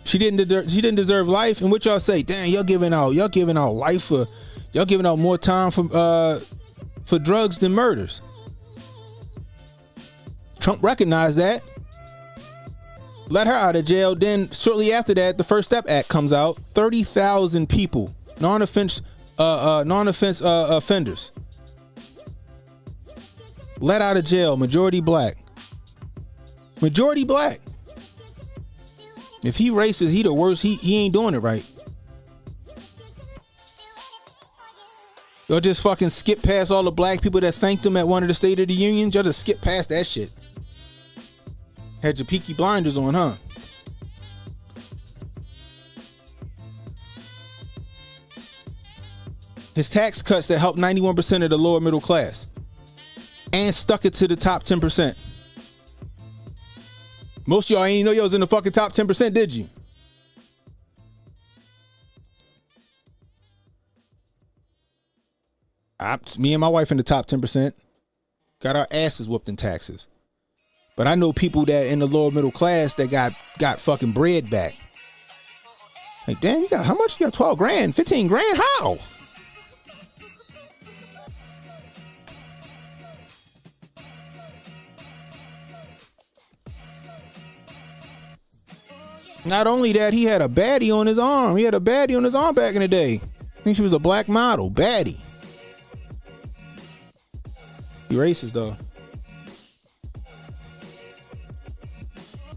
she didn't deserve life. And what y'all say? Damn, y'all giving out life for, y'all giving out more time for drugs than murders. Trump recognized that. Let her out of jail. Then shortly after that, the First Step Act comes out. 30,000 people, non-offense offenders, let out of jail. Majority black. Majority black. If he racist, he the worst. He ain't doing it right. Y'all just fucking skip past all the black people that thanked him at one of the State of the Unions. Y'all just skip past that shit. Had your Peaky Blinders on, huh? His tax cuts that helped 91% of the lower middle class and stuck it to the top 10%. Most of y'all ain't know y'all was in the fucking top 10%, did you? Me and my wife in the top 10%. Got our asses whooped in taxes. But I know people that in the lower middle class that got fucking bread back. Like, damn, you got how much? You got 12 grand, 15 grand? How? Not only that, he had a baddie on his arm. He had a baddie on his arm back in the day. I think she was a black model, baddie. You racist though.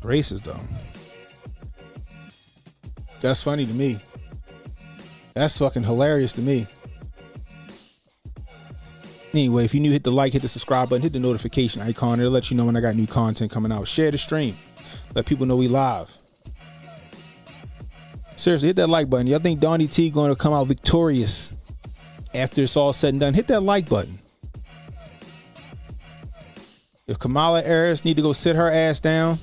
Racist though. That's funny to me. That's fucking hilarious to me. Anyway, if you're new, hit the like, hit the subscribe button, hit the notification icon. It'll let you know when I got new content coming out. Share the stream. Let people know we live. Seriously, hit that like button. Y'all think Donnie T going to come out victorious after it's all said and done? Hit that like button. If Kamala Harris need to go sit her ass down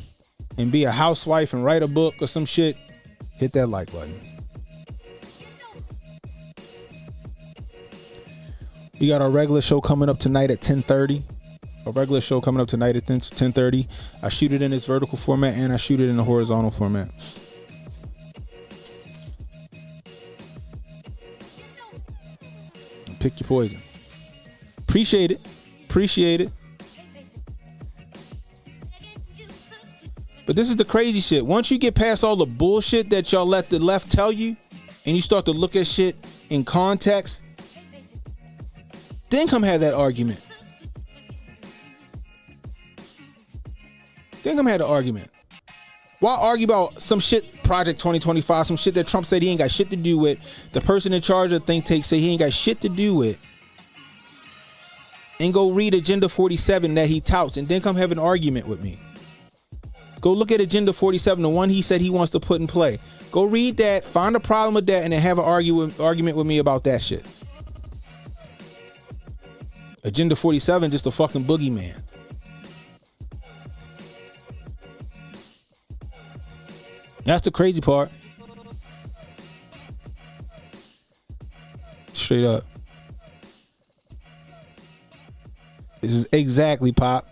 and be a housewife and write a book or some shit, hit that like button. We got our regular show coming up tonight at 10:30. A regular show coming up tonight at 10:30. I shoot it in this vertical format and I shoot it in the horizontal format. Pick your poison. Appreciate it. Appreciate it. But this is the crazy shit. Once you get past all the bullshit that y'all let the left tell you, and you start to look at shit in context, then come have that argument. Then come have the argument. Why argue about some shit, Project 2025, some shit that Trump said he ain't got shit to do with, the person in charge of the think tank say he ain't got shit to do with, and go read Agenda 47 that he touts, and then come have an argument with me. Go look at Agenda 47, the one he said he wants to put in play. Go read that, find a problem with that, and then have an argument with me about that shit. Agenda 47 just a fucking boogeyman. That's the crazy part. Straight up. This is exactly Pop.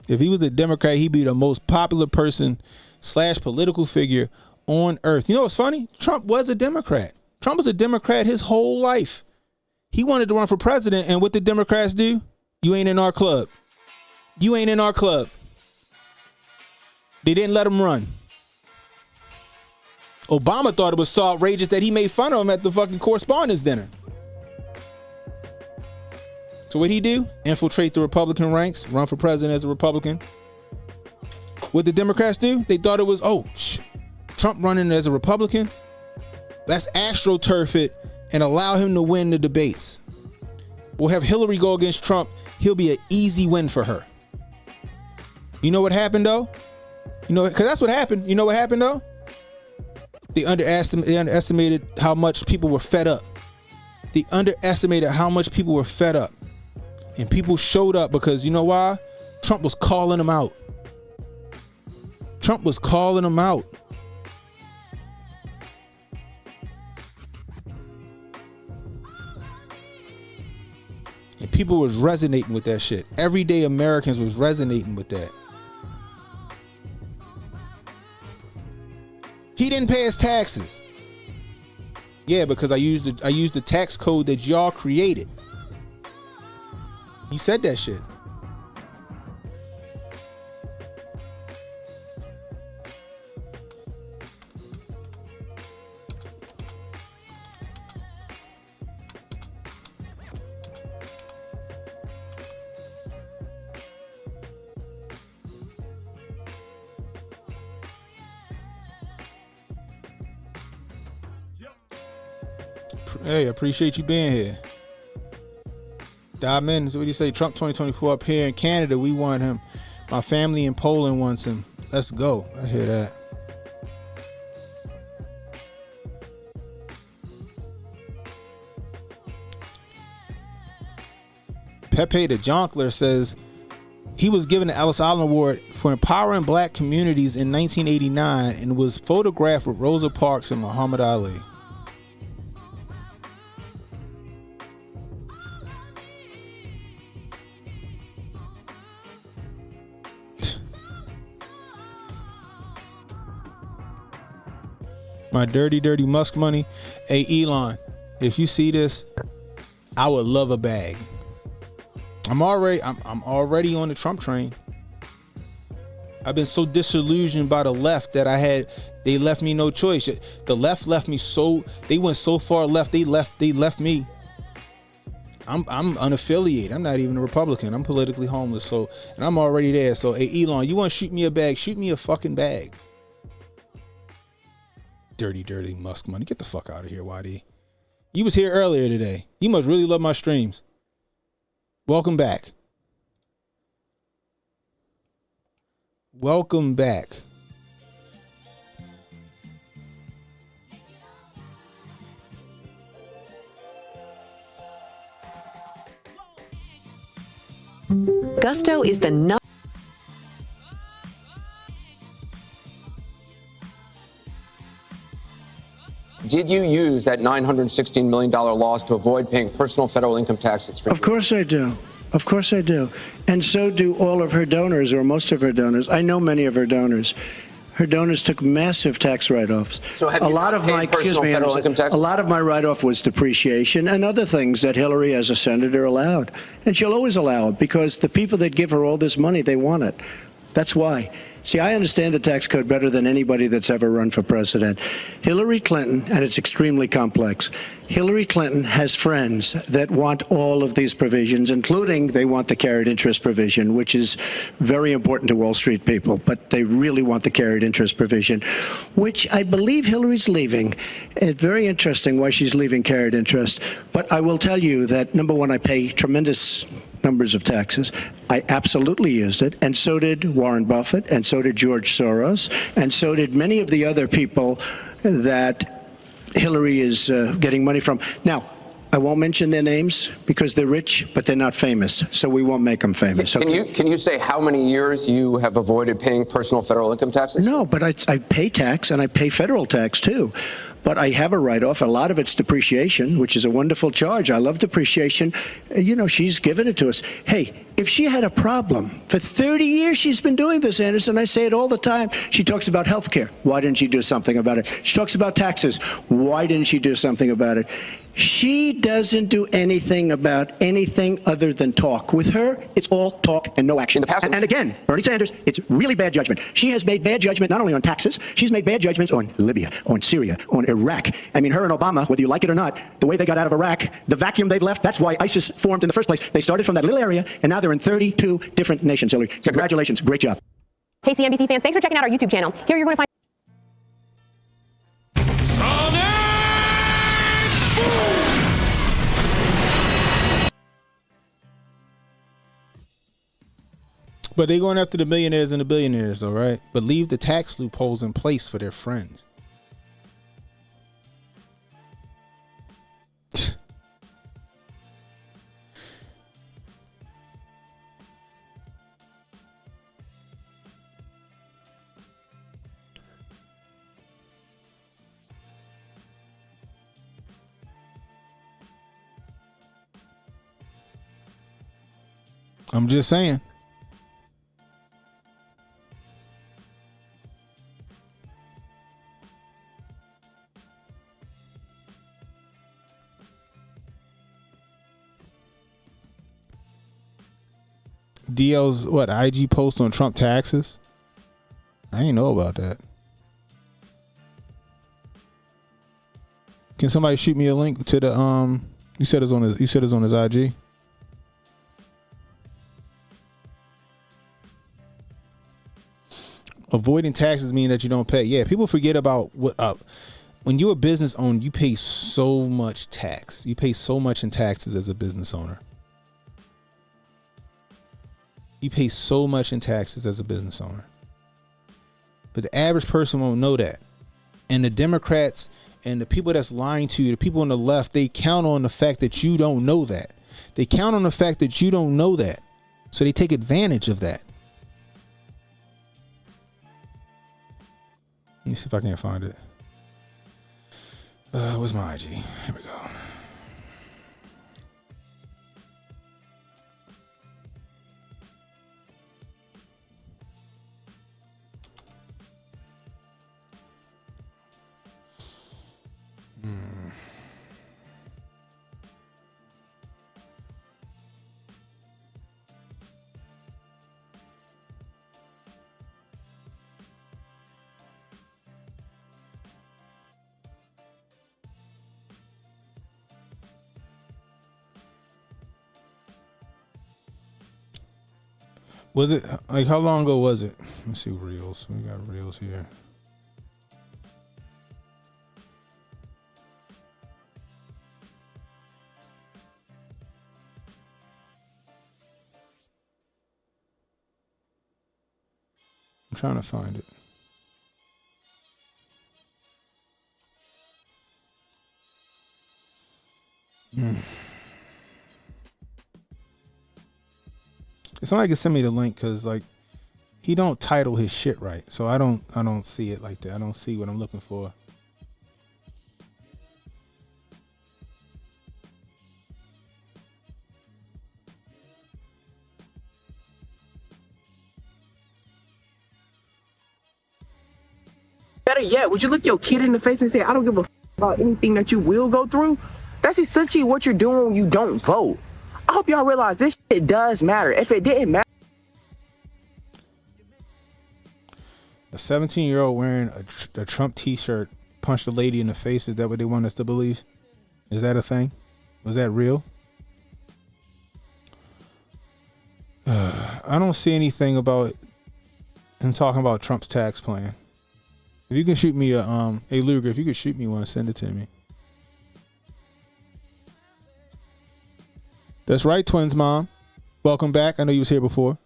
If he was a Democrat, he'd be the most popular person / political figure on earth. You know what's funny? Trump was a Democrat. Trump was a Democrat his whole life. He wanted to run for president, and what did Democrats do? You ain't in our club. You ain't in our club. They didn't let him run. Obama thought it was so outrageous that he made fun of him at the fucking correspondence dinner. So what'd he do? Infiltrate the Republican ranks, run for president as a Republican. What did Democrats do? They thought it was, Trump running as a Republican. Let's astroturf it and allow him to win the debates. We'll have Hillary go against Trump. He'll be an easy win for her. You know what happened though? You know, because that's what happened. You know what happened though? They underestimated how much people were fed up. They underestimated how much people were fed up. And people showed up because you know why? Trump was calling them out. Trump was calling them out. And people was resonating with that shit. Everyday Americans was resonating with that. He didn't pay his taxes. Yeah, because I used the tax code that y'all created. He said that shit. Hey, appreciate you being here. Dive in. What do you say? Trump 2024 up here in Canada. We want him. My family in Poland wants him. Let's go. I hear that. Pepe the Jonkler says he was given the Ellis Island Award for empowering black communities in 1989 and was photographed with Rosa Parks and Muhammad Ali. My dirty Musk money. Hey Elon, if you see this, I would love a bag. I'm already on the Trump train. I've been so disillusioned by the left that they left me no choice. The left left me they went so far left, they left me. I'm unaffiliated. I'm not even a Republican. I'm politically homeless. So, and I'm already there. So, hey, Elon, you want to shoot me a bag? Shoot me a fucking bag. Dirty Musk money. Get the fuck out of here, YD. You was here earlier today. You must really love my streams. Welcome back. Welcome back. Gusto is the number. Did you use that $916 million loss to avoid paying personal federal income taxes? Of course I do. Of course I do. And so do all of her donors, or most of her donors. I know many of her donors. Her donors took massive tax write-offs. So have you not paid personal federal income tax? A lot of my write-off was depreciation and other things that Hillary, as a senator, allowed. And she'll always allow it because the people that give her all this money, they want it. That's why. See, I understand the tax code better than anybody that's ever run for president. Hillary Clinton, and it's extremely complex, Hillary Clinton has friends that want all of these provisions, including they want the carried interest provision, which is very important to Wall Street people, but they really want the carried interest provision, which I believe Hillary's leaving. It's very interesting why she's leaving carried interest. But I will tell you that, number one, I pay tremendous numbers of taxes. I absolutely used it, and so did Warren Buffett, and so did George Soros, and so did many of the other people that Hillary is getting money from. Now, I won't mention their names because they're rich, but they're not famous, so we won't make them famous. Can you say how many years you have avoided paying personal federal income taxes? No, but I pay tax, and I pay federal tax, too. But I have a write-off. A lot of it's depreciation, which is a wonderful charge. I love depreciation. You know, she's given it to us. Hey, if she had a problem, for 30 years she's been doing this, Anderson. I say it all the time. She talks about health care. Why didn't she do something about it? She talks about taxes. Why didn't she do something about it? She doesn't do anything about anything other than talk. With her, it's all talk and no action. And again, Bernie Sanders, it's really bad judgment. She has made bad judgment not only on taxes, she's made bad judgments on Libya, on Syria, on Iraq. I mean, her and Obama, whether you like it or not, the way they got out of Iraq, the vacuum they've left, that's why ISIS formed in the first place. They started from that little area, and now they're in 32 different nations, Hillary. Congratulations. Great job. Hey, CNBC fans, thanks for checking out our YouTube channel. Here you're going to find... But they're going after the millionaires and the billionaires, though, right? But leave the tax loopholes in place for their friends. I'm just saying. DL's what IG post on Trump taxes? I ain't know about that. Can somebody shoot me a link to the you said it's on his IG? Avoiding taxes mean that you don't pay. Yeah, people forget about what when you're a business owner, you pay so much tax. You pay so much in taxes as a business owner. You pay so much in taxes as a business owner. But the average person won't know that. And the Democrats and the people that's lying to you, the people on the left, they count on the fact that you don't know that. They count on the fact that you don't know that. So they take advantage of that. Let me see if I can't find it. Where's my IG? Here we go. Was it like how long ago was it? Let's see reels. We got reels here. I'm trying to find it. Somebody can send me the link because like he don't title his shit right, so I don't see it like that. I don't see what I'm looking for. Better yet, would you look your kid in the face and say, I don't give a about anything that you will go through? That's essentially what you're doing when you don't vote. I hope y'all realize this shit does matter. If it didn't matter. A 17-year-old wearing a Trump t-shirt punched a lady in the face. Is that what they want us to believe? Is that a thing? Was that real? I don't see anything about him talking about Trump's tax plan. If you can shoot me a hey Luger, if you could shoot me one, send it to me. That's right, Twins mom. Welcome back. I know you was here before.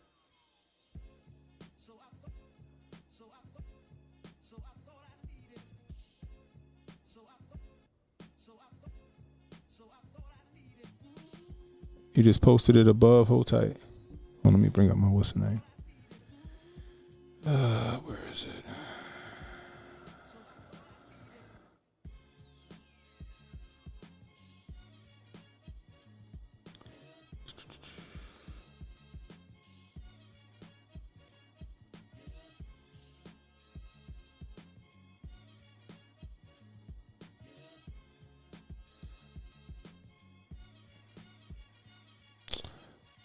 You just posted it above. Hold tight. Well, let me bring up my what's the name. Where is it?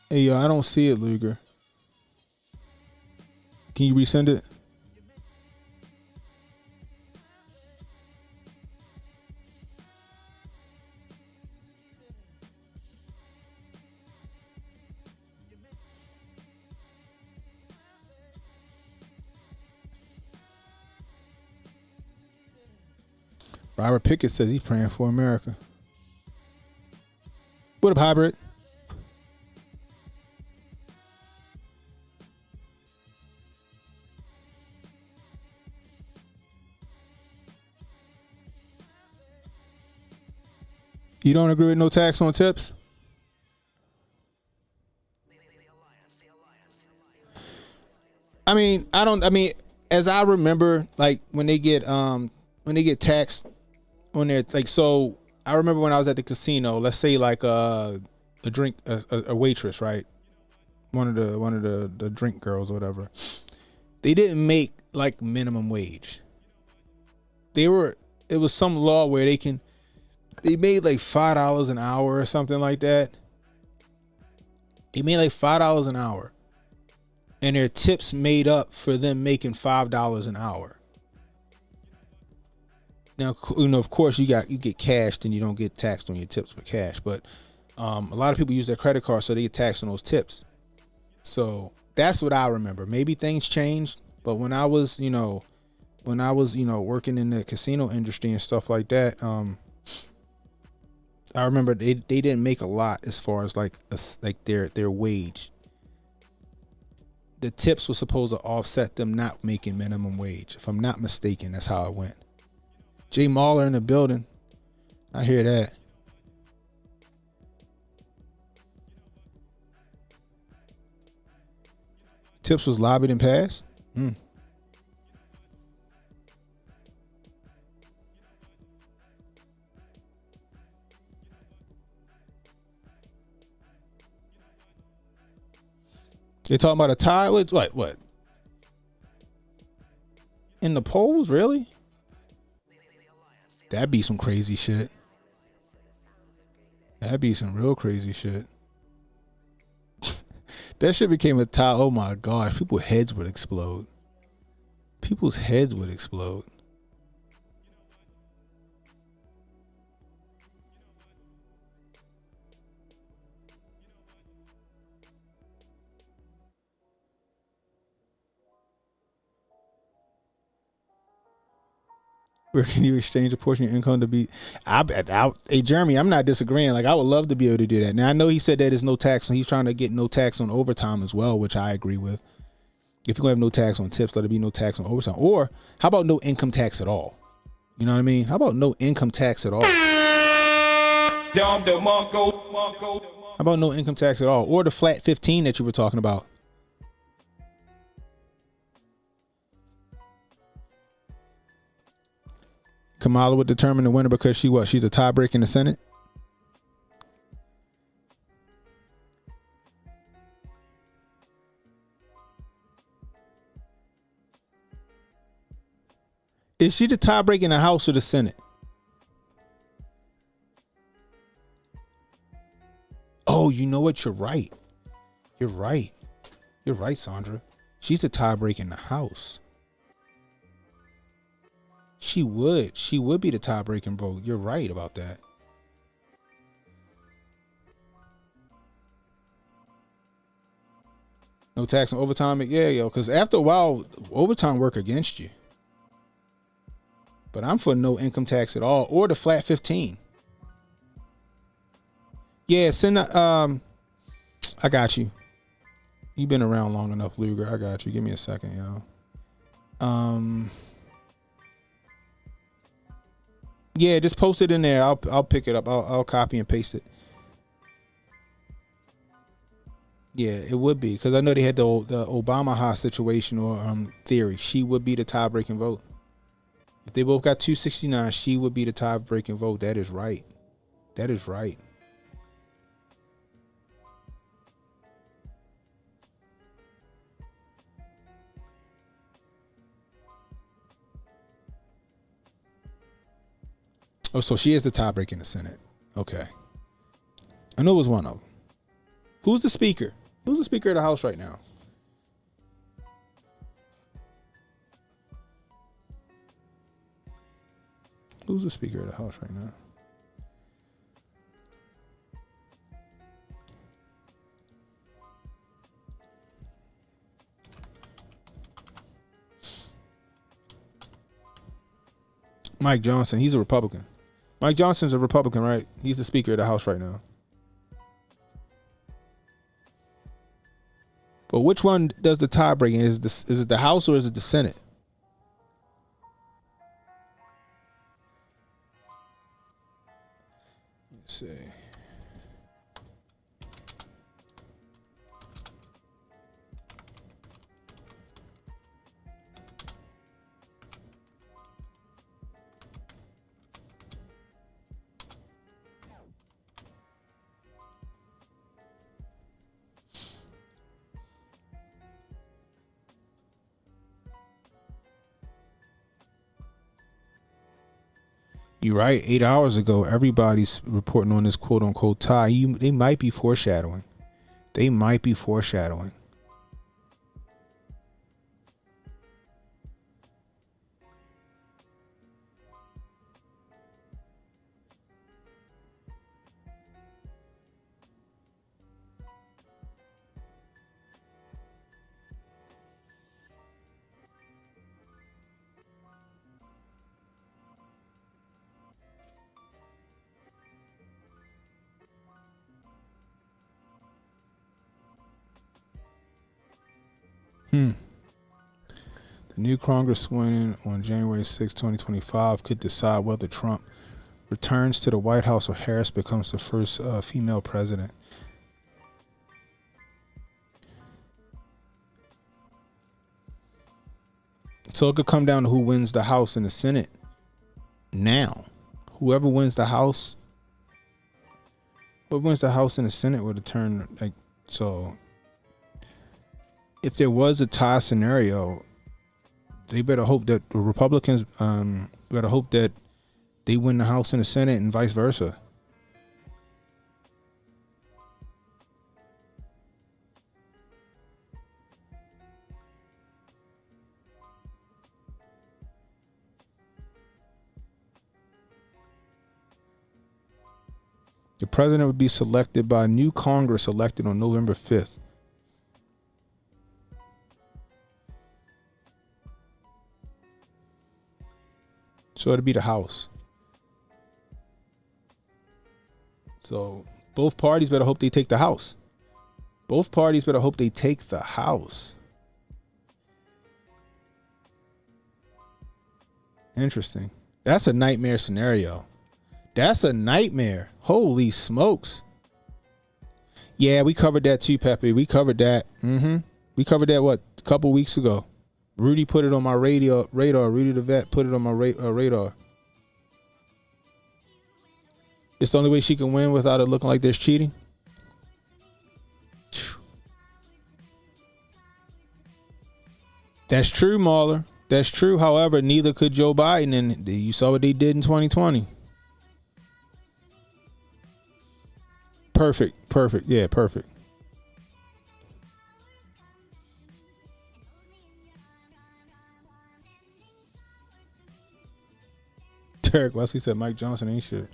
Hey, yo, I don't see it, Luger. Can you resend it? Robert Pickett says he's praying for America. What up, Hybrid? You don't agree with no tax on tips? I mean, as I remember, like when they get taxed on their, like, so I remember when I was at the casino, let's say like a waitress, right? One of the drink girls or whatever. They didn't make like minimum wage. It was some law where they made like $5 an hour or something like that. They made like $5 an hour. And their tips made up for them making $5 an hour. Now, you know, of course, you get cashed and you don't get taxed on your tips for cash. But a lot of people use their credit card, so they get taxed on those tips. So that's what I remember. Maybe things changed, but when I was working in the casino industry and stuff like that, I remember they didn't make a lot as far as like their wage. The tips were supposed to offset them not making minimum wage. If I'm not mistaken, that's how it went. Jay Mahler in the building. I hear that. Tips was lobbied and passed? They talking about a tie? What? In the polls, really? That'd be some crazy shit. That'd be some real crazy shit. That shit became a tie. Oh my gosh, people's heads would explode. People's heads would explode. Where can you exchange a portion of your income to be? Hey, Jeremy, I'm not disagreeing. Like, I would love to be able to do that. Now, I know he said that there's no tax, and he's trying to get no tax on overtime as well, which I agree with. If you're going to have no tax on tips, let it be no tax on overtime. Or how about no income tax at all? You know what I mean? How about no income tax at all? How about no income tax at all? Or the flat 15 that you were talking about. Kamala would determine the winner because she's a tiebreaker in the Senate? Is she the tiebreaker in the House or the Senate? Oh, you know what? You're right. You're right. You're right, Sandra. She's the tiebreaker in the House. She would be the tie-breaking vote. You're right about that. No tax on overtime. Yeah, yo, because after a while, overtime work against you. But I'm for no income tax at all, or the flat 15. Yeah, send that. I got you. You've been around long enough, Luger. I got you. Give me a second, yo. Yeah, just post it in there. I'll pick it up. I'll copy and paste it. Yeah, it would be because I know they had the Obama Haas situation or theory. She would be the tie-breaking vote. If they both got 269, she would be the tie-breaking vote. That is right. That is right. Oh, so she is the tiebreaker in the Senate. Okay. I know it was one of them. Who's the speaker? Who's the speaker of the House right now? Who's the speaker of the House right now? Mike Johnson. He's a Republican. Mike Johnson's a Republican, right? He's the Speaker of the House right now. But which one does the tie breaking? Is it the House or is it the Senate? Let's see. You're right. 8 hours ago, everybody's reporting on this quote unquote tie. They might be foreshadowing. They might be foreshadowing. The new Congress sworn in on January 6, 2025 could decide whether Trump returns to the White House or Harris becomes the first female president. So it could come down to who wins the House and the Senate now. Whoever wins the House, and the Senate would turn like so. If there was a tie scenario, they better hope that the Republicans better hope that they win the House and the Senate and vice versa. The president would be selected by a new Congress elected on November 5th. So it'll be the House. So both parties better hope they take the House. Both parties better hope they take the House. Interesting. That's a nightmare scenario. That's a nightmare. Holy smokes. Yeah, we covered that too, Pepe. We covered that. We covered that, what, a couple weeks ago. Rudy put it on my radar. Rudy the vet put it on my radar. It's the only way she can win without it looking like there's cheating. That's true, Mahler. That's true. However, neither could Joe Biden, and you saw what they did in 2020. Perfect. Yeah, perfect. Derek Wesley said Mike Johnson ain't shit.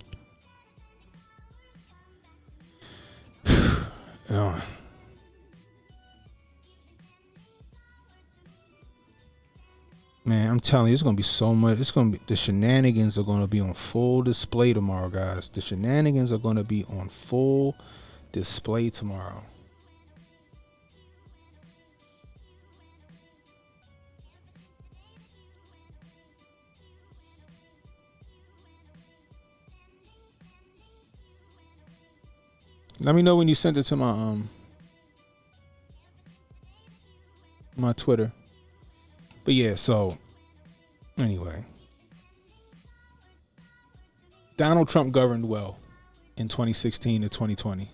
Oh. Man, I'm telling you, it's gonna be so much. It's gonna be, the shenanigans are gonna be on full display tomorrow, guys. The shenanigans are gonna be on full display tomorrow. Let me know when you sent it to my my Twitter. But yeah, so anyway, Donald Trump governed well in 2016 to 2020.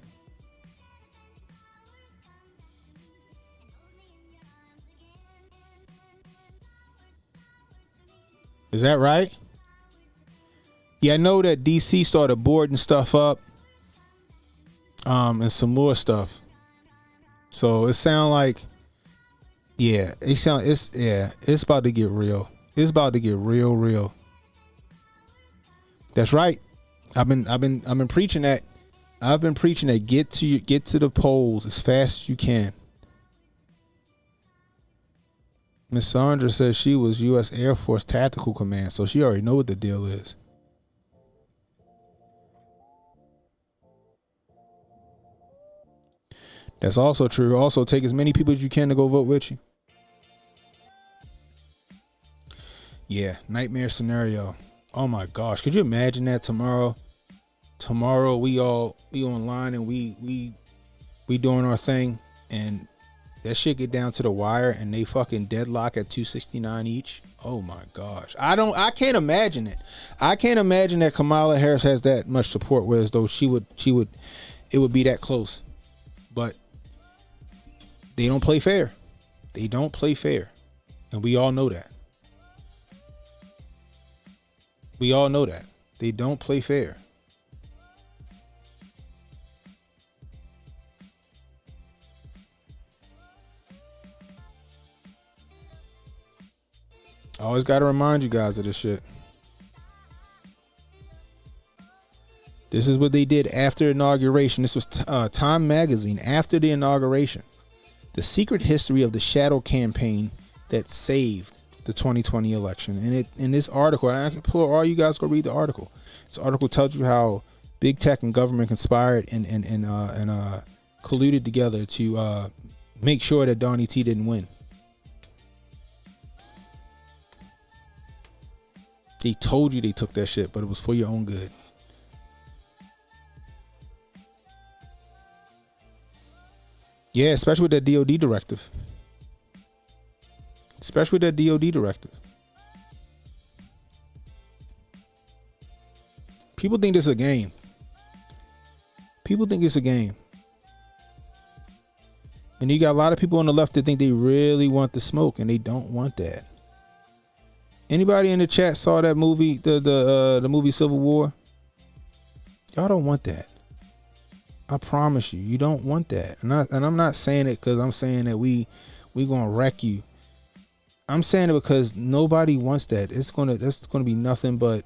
Is that right? Yeah, I know that DC started boarding stuff up, and some more stuff. So it sound like, yeah, it's about to get real. It's about to get real. That's right. I've been preaching that. I've been preaching that get to the polls as fast as you can. Miss Sandra says she was U.S. Air Force Tactical Command, so she already know what the deal is. That's also true. Also, take as many people as you can to go vote with you. Yeah, nightmare scenario. Oh my gosh, could you imagine that tomorrow? Tomorrow we online and we doing our thing, and that shit get down to the wire and they fucking deadlock at 269 each. Oh my gosh. I can't imagine it. I can't imagine that Kamala Harris has that much support, whereas though it would be that close. But they don't play fair. They don't play fair. And we all know that. We all know that. They don't play fair. I always got to remind you guys of this shit. This is what they did after inauguration. This was Time Magazine after the inauguration. The secret history of the shadow campaign that saved the 2020 election. And in this article, and I can implore all you guys go read the article. This article tells you how big tech and government conspired and colluded together to make sure that Donnie T didn't win. They told you they took that shit, but it was for your own good. Yeah, especially with that DOD directive. Especially with that DOD directive. People think this is a game. People think it's a game. And you got a lot of people on the left that think they really want the smoke, and they don't want that. Anybody in the chat saw that movie, the movie Civil War? Y'all don't want that. I promise you, you don't want that. And I'm not saying it because I'm saying that we gonna wreck you. I'm saying it because nobody wants that. That's gonna be nothing but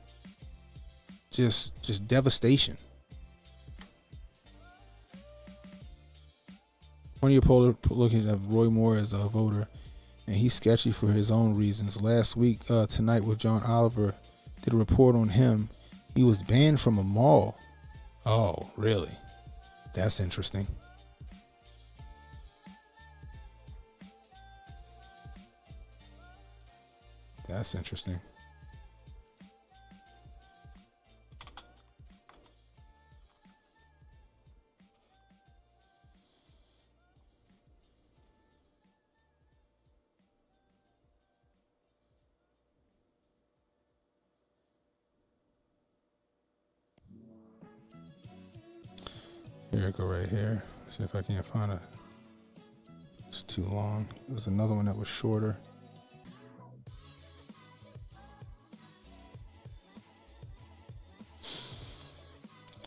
just devastation. One of your poll looking at Roy Moore as a voter, and he's sketchy for his own reasons. Last week, tonight with John Oliver, did a report on him. He was banned from a mall. Oh, really? That's interesting. That's interesting. Here I go right here. See if I can't find it. It's too long. There's another one that was shorter.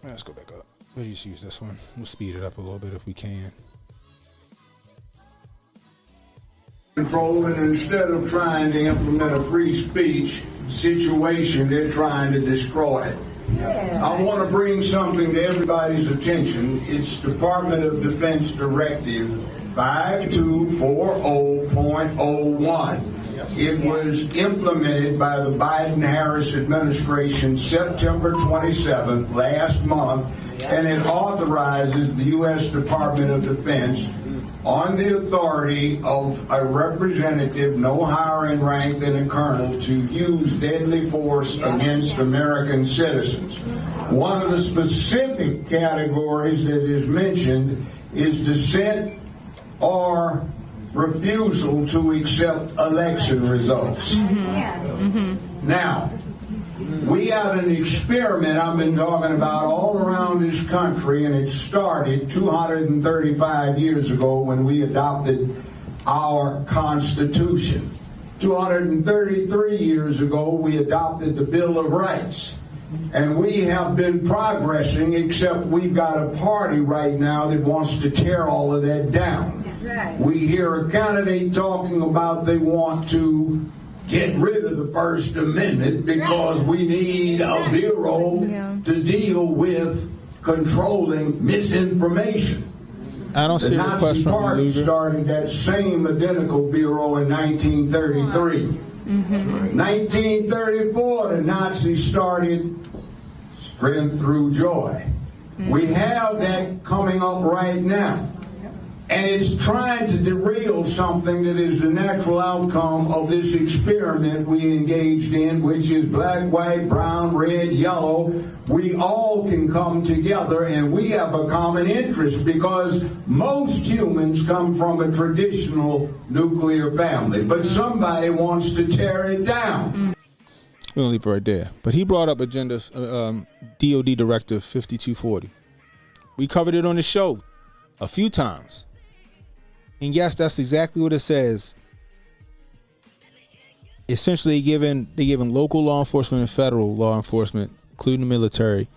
Let's go back up. We'll just use this one. We'll speed it up a little bit if we can. Control, and instead of trying to implement a free speech situation, they're trying to destroy it. I want to bring something to everybody's attention. It's Department of Defense Directive 5240.01. It was implemented by the Biden-Harris administration September 27th, last month, and it authorizes the U.S. Department of Defense on the authority of a representative no higher in rank than a colonel to use deadly force against American citizens. One of the specific categories that is mentioned is dissent or refusal to accept election results. Now, we had an experiment I've been talking about all around this country, and it started 235 years ago when we adopted our Constitution. 233 years ago, we adopted the Bill of Rights. And we have been progressing, except we've got a party right now that wants to tear all of that down. We hear a candidate talking about they want to get rid of the First Amendment because we need a bureau to deal with controlling misinformation. I don't see a request from you, Party started that same identical bureau in 1933. 1934, the Nazis started Strength Through Joy. We have that coming up right now. And it's trying to derail something that is the natural outcome of this experiment we engaged in, which is black, white, brown, red, yellow. We all can come together, and we have a common interest because most humans come from a traditional nuclear family, but somebody wants to tear it down. We'll leave it right there. But he brought up Agenda DOD Directive 5240. We covered it on the show a few times. And yes, that's exactly what it says. Essentially, they giving local law enforcement and federal law enforcement, including the military,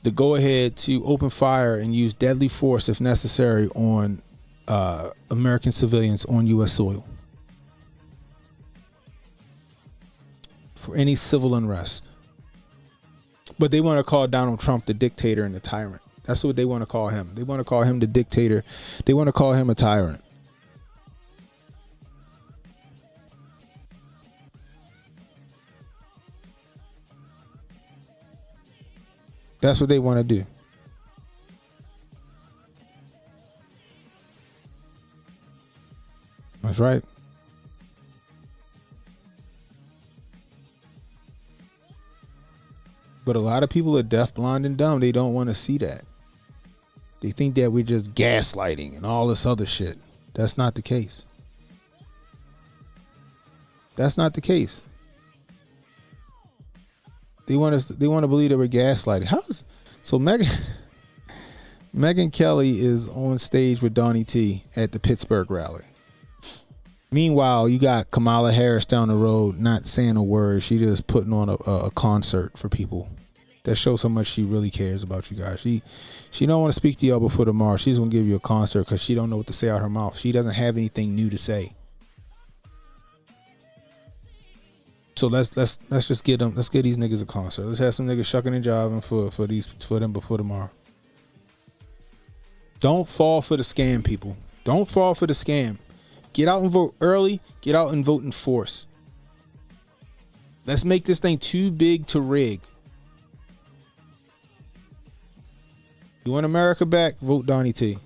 the go-ahead to open fire and use deadly force if necessary on American civilians on U.S. soil for any civil unrest. But they want to call Donald Trump the dictator and the tyrant. That's what they want to call him. They want to call him the dictator. They want to call him a tyrant. That's what they want to do. That's right. But a lot of people are deaf, blind, and dumb. They don't want to see that. They think that we're just gaslighting and all this other shit. That's not the case. That's not the case. They want to believe that we're gaslighting. So Megyn Kelly is on stage with Donnie T at the Pittsburgh rally. Meanwhile, you got Kamala Harris down the road not saying a word. She just putting on a concert for people. That shows how much she really cares about you guys. She don't want to speak to y'all before tomorrow. She's gonna give you a concert because she don't know what to say out her mouth. She doesn't have anything new to say. So let's just get them. Let's get these niggas a concert. Let's have some niggas shucking and jiving for them before tomorrow. Don't fall for the scam, people. Don't fall for the scam. Get out and vote early. Get out and vote in force. Let's make this thing too big to rig. You want America back? Vote Donnie T.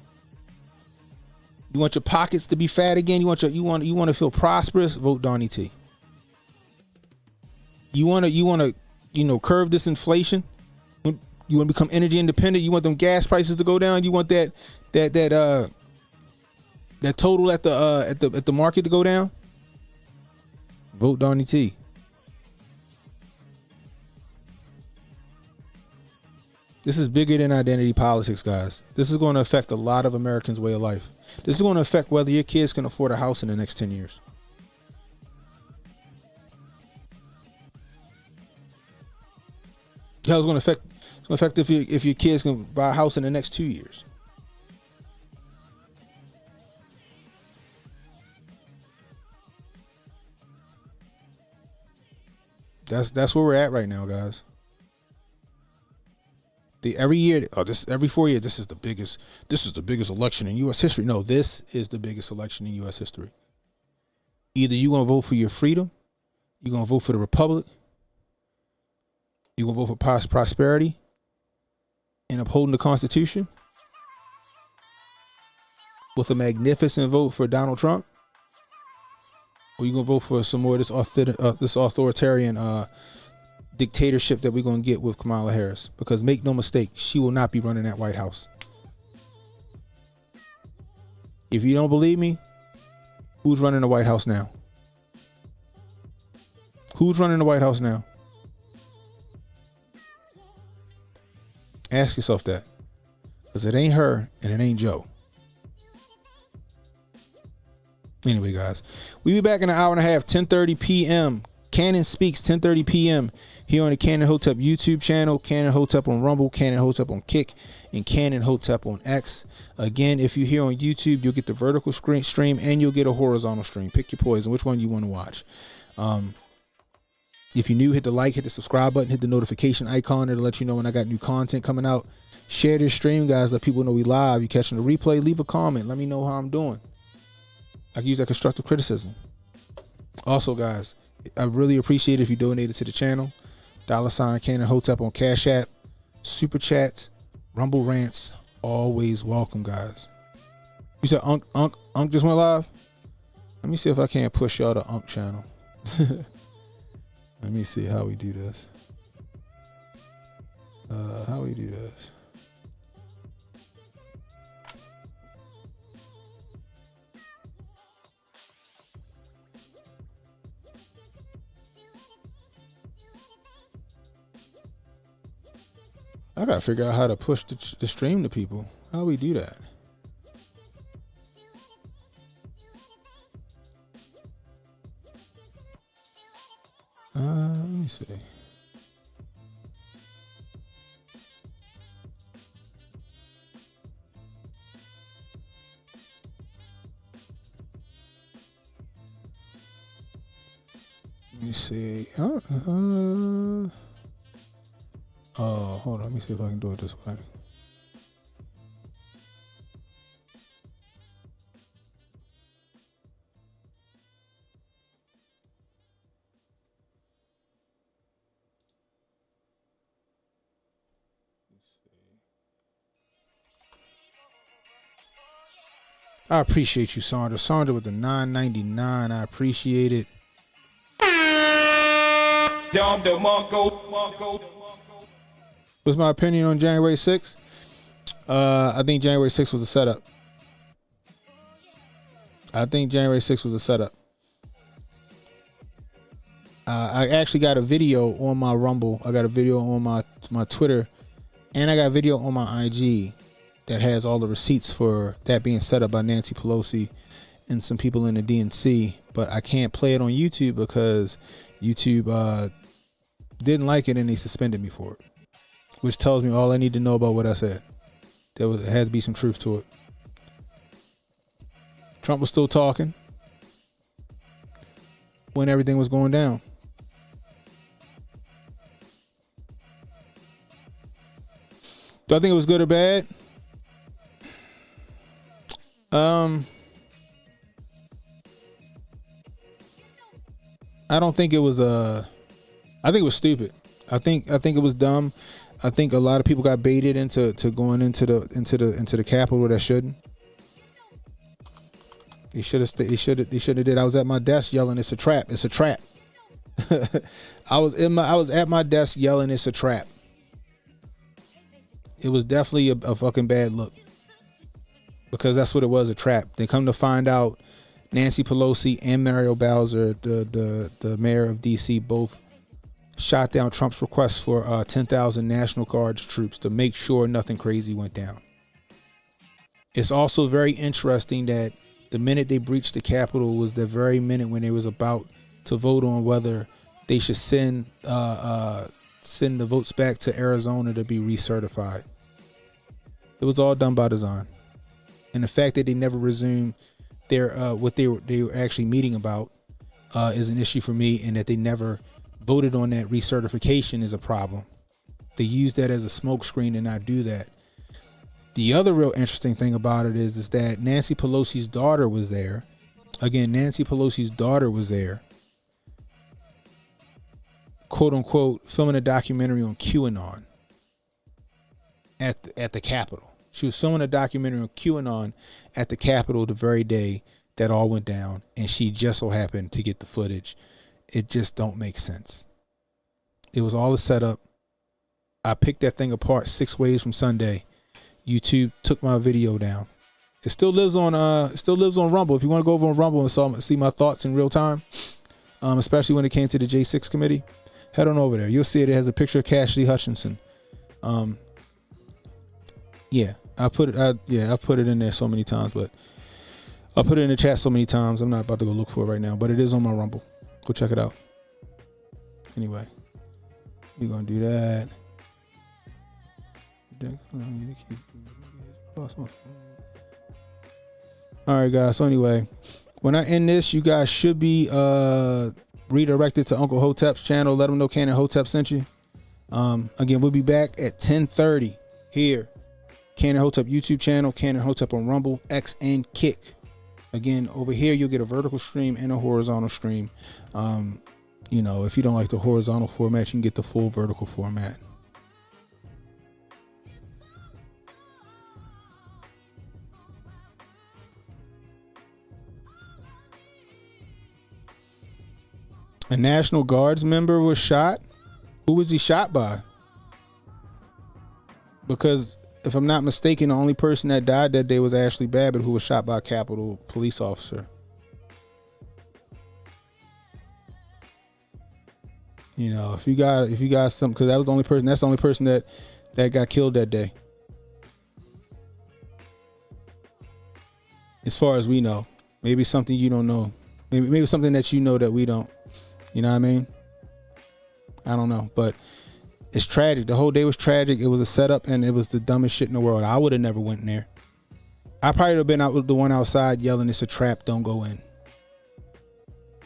You want your pockets to be fat again? You want to feel prosperous? Vote Donnie T. You want to curve this inflation? You want to become energy independent? You want them gas prices to go down? You want that total at the market to go down? Vote Donnie T. This is bigger than identity politics, guys. This is going to affect a lot of Americans' way of life. This is going to affect whether your kids can afford a house in the next 10 years. Hell, it's going to affect if your kids can buy a house in the next 2 years. That's where we're at right now, guys. Every 4 years, this is the biggest election in U.S. history. No, this is the biggest election in U.S. history. Either you're going to vote for your freedom, you're going to vote for the republic, you're going to vote for prosperity and upholding the Constitution with a magnificent vote for Donald Trump, or you're going to vote for some more of this authoritarian dictatorship that we're going to get with Kamala Harris. Because make no mistake, she will not be running that White House. If you don't believe me, who's running the White House now? Who's running the White House now? Ask yourself that. Because it ain't her and it ain't Joe. Anyway, guys, we'll be back in an hour and a half, 10:30 p.m. Cannon Speaks, 10:30 p.m. here on the Cannon Hotep YouTube channel, Cannon Hotep on Rumble, Cannon Hotep on Kick, and Cannon Hotep on X. Again, if you're here on YouTube, you'll get the vertical stream and you'll get a horizontal stream. Pick your poison, which one you want to watch. If you're new, hit the like, hit the subscribe button, hit the notification icon. It'll let you know when I got new content coming out. Share this stream, guys. Let people know we live. You catching the replay, leave a comment. Let me know how I'm doing. I can use that constructive criticism. Also, guys, I really appreciate it if you donated to the channel. $ Cannon Hotep on Cash App. Super Chats, Rumble Rants, always welcome, guys. You said Unk just went live? Let me see if I can't push y'all to Unk channel. Let me see how we do this. How we do this. I gotta figure out how to push the stream to people. How do we do that? Let me see. Let me see. Oh, hold on. Let me see if I can do it this way. I appreciate you, Sandra. Sandra with the $9.99. I appreciate it. What's my opinion on January 6th? I think January 6th was a setup. I actually got a video on my Rumble. I got a video on my Twitter. And I got a video on my IG that has all the receipts for that being set up by Nancy Pelosi and some people in the DNC. But I can't play it on YouTube because YouTube didn't like it and they suspended me for it. Which tells me all I need to know about what I said. There had to be some truth to it. Trump was still talking when everything was going down. Do I think it was good or bad? I don't think it was I think it was stupid. I think it was dumb. I think a lot of people got baited into going into the Capitol that shouldn't. He should have did. I was at my desk yelling, "It's a trap! It's a trap!" I was at my desk yelling, "It's a trap!" It was definitely a fucking bad look, because that's what it was, a trap. They come to find out, Nancy Pelosi and Mario Bowser, the mayor of DC, both shot down Trump's request for 10,000 National Guard troops to make sure nothing crazy went down. It's also very interesting that the minute they breached the Capitol was the very minute when they was about to vote on whether they should send the votes back to Arizona to be recertified. It was all done by design. And the fact that they never resumed their what they were actually meeting about is an issue for me, and that they never voted on that recertification is a problem. They used that as a smokescreen and not do that. The other real interesting thing about it is that Nancy Pelosi's daughter was there. Again, Nancy Pelosi's daughter was there, quote unquote, filming a documentary on QAnon at the Capitol. She was filming a documentary on QAnon at the Capitol the very day that all went down, and she just so happened to get the footage. It just don't make sense. It was all a setup. I picked that thing apart 6 ways from Sunday. YouTube took my video down. It still lives on Rumble. If you want to go over on Rumble and see my thoughts in real time, especially when it came to the J6 committee, head on over there. You'll see it. It has a picture of Cassidy Hutchinson. Yeah, I put it in there so many times, but I put it in the chat so many times. I'm not about to go look for it right now, but it is on my Rumble. Go check it out. Anyway, we're gonna do that. All right, guys. So anyway, when I end this, you guys should be redirected to Uncle Hotep's channel. Let him know Canon Hotep sent you. Again, we'll be back at 10:30 here. Canon Hotep YouTube channel, Canon Hotep on Rumble, X, and Kick. Again, over here you'll get a vertical stream and a horizontal stream. You know, if you don't like the horizontal format, you can get the full vertical format. A National Guards member was shot. Who was he shot by? Because if I'm not mistaken, the only person that died that day was Ashley Babbitt, who was shot by a Capitol police officer. You know, if you got some, because that was the only person. That's the only person that got killed that day, as far as we know. Maybe something you don't know. Maybe something that you know that we don't. You know what I mean? I don't know, but it's tragic. The whole day was tragic. It was a setup, and it was the dumbest shit in the world. I would have never went in there. I probably would have been the one outside yelling, "It's a trap, don't go in,"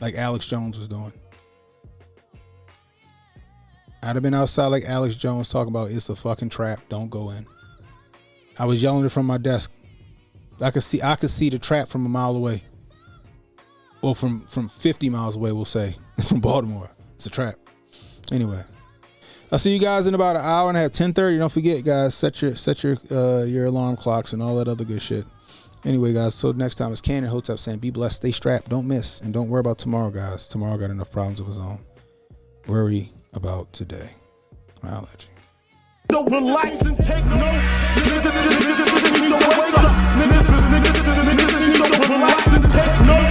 like Alex Jones was doing. I'd have been outside like Alex Jones talking about, "It's a fucking trap, don't go in." I was yelling it from my desk. I could see the trap from a mile away. Well, from 50 miles away, we'll say, from Baltimore. It's a trap. Anyway, I'll see you guys in about an hour and a half, 10:30. Don't forget, guys, set your alarm clocks and all that other good shit. Anyway, guys, so next time it's Canon Hotep saying, be blessed, stay strapped, don't miss, and don't worry about tomorrow, guys. Tomorrow got enough problems of his own. Worry about today. I'll let you. So relax and take notes. Relax and take notes.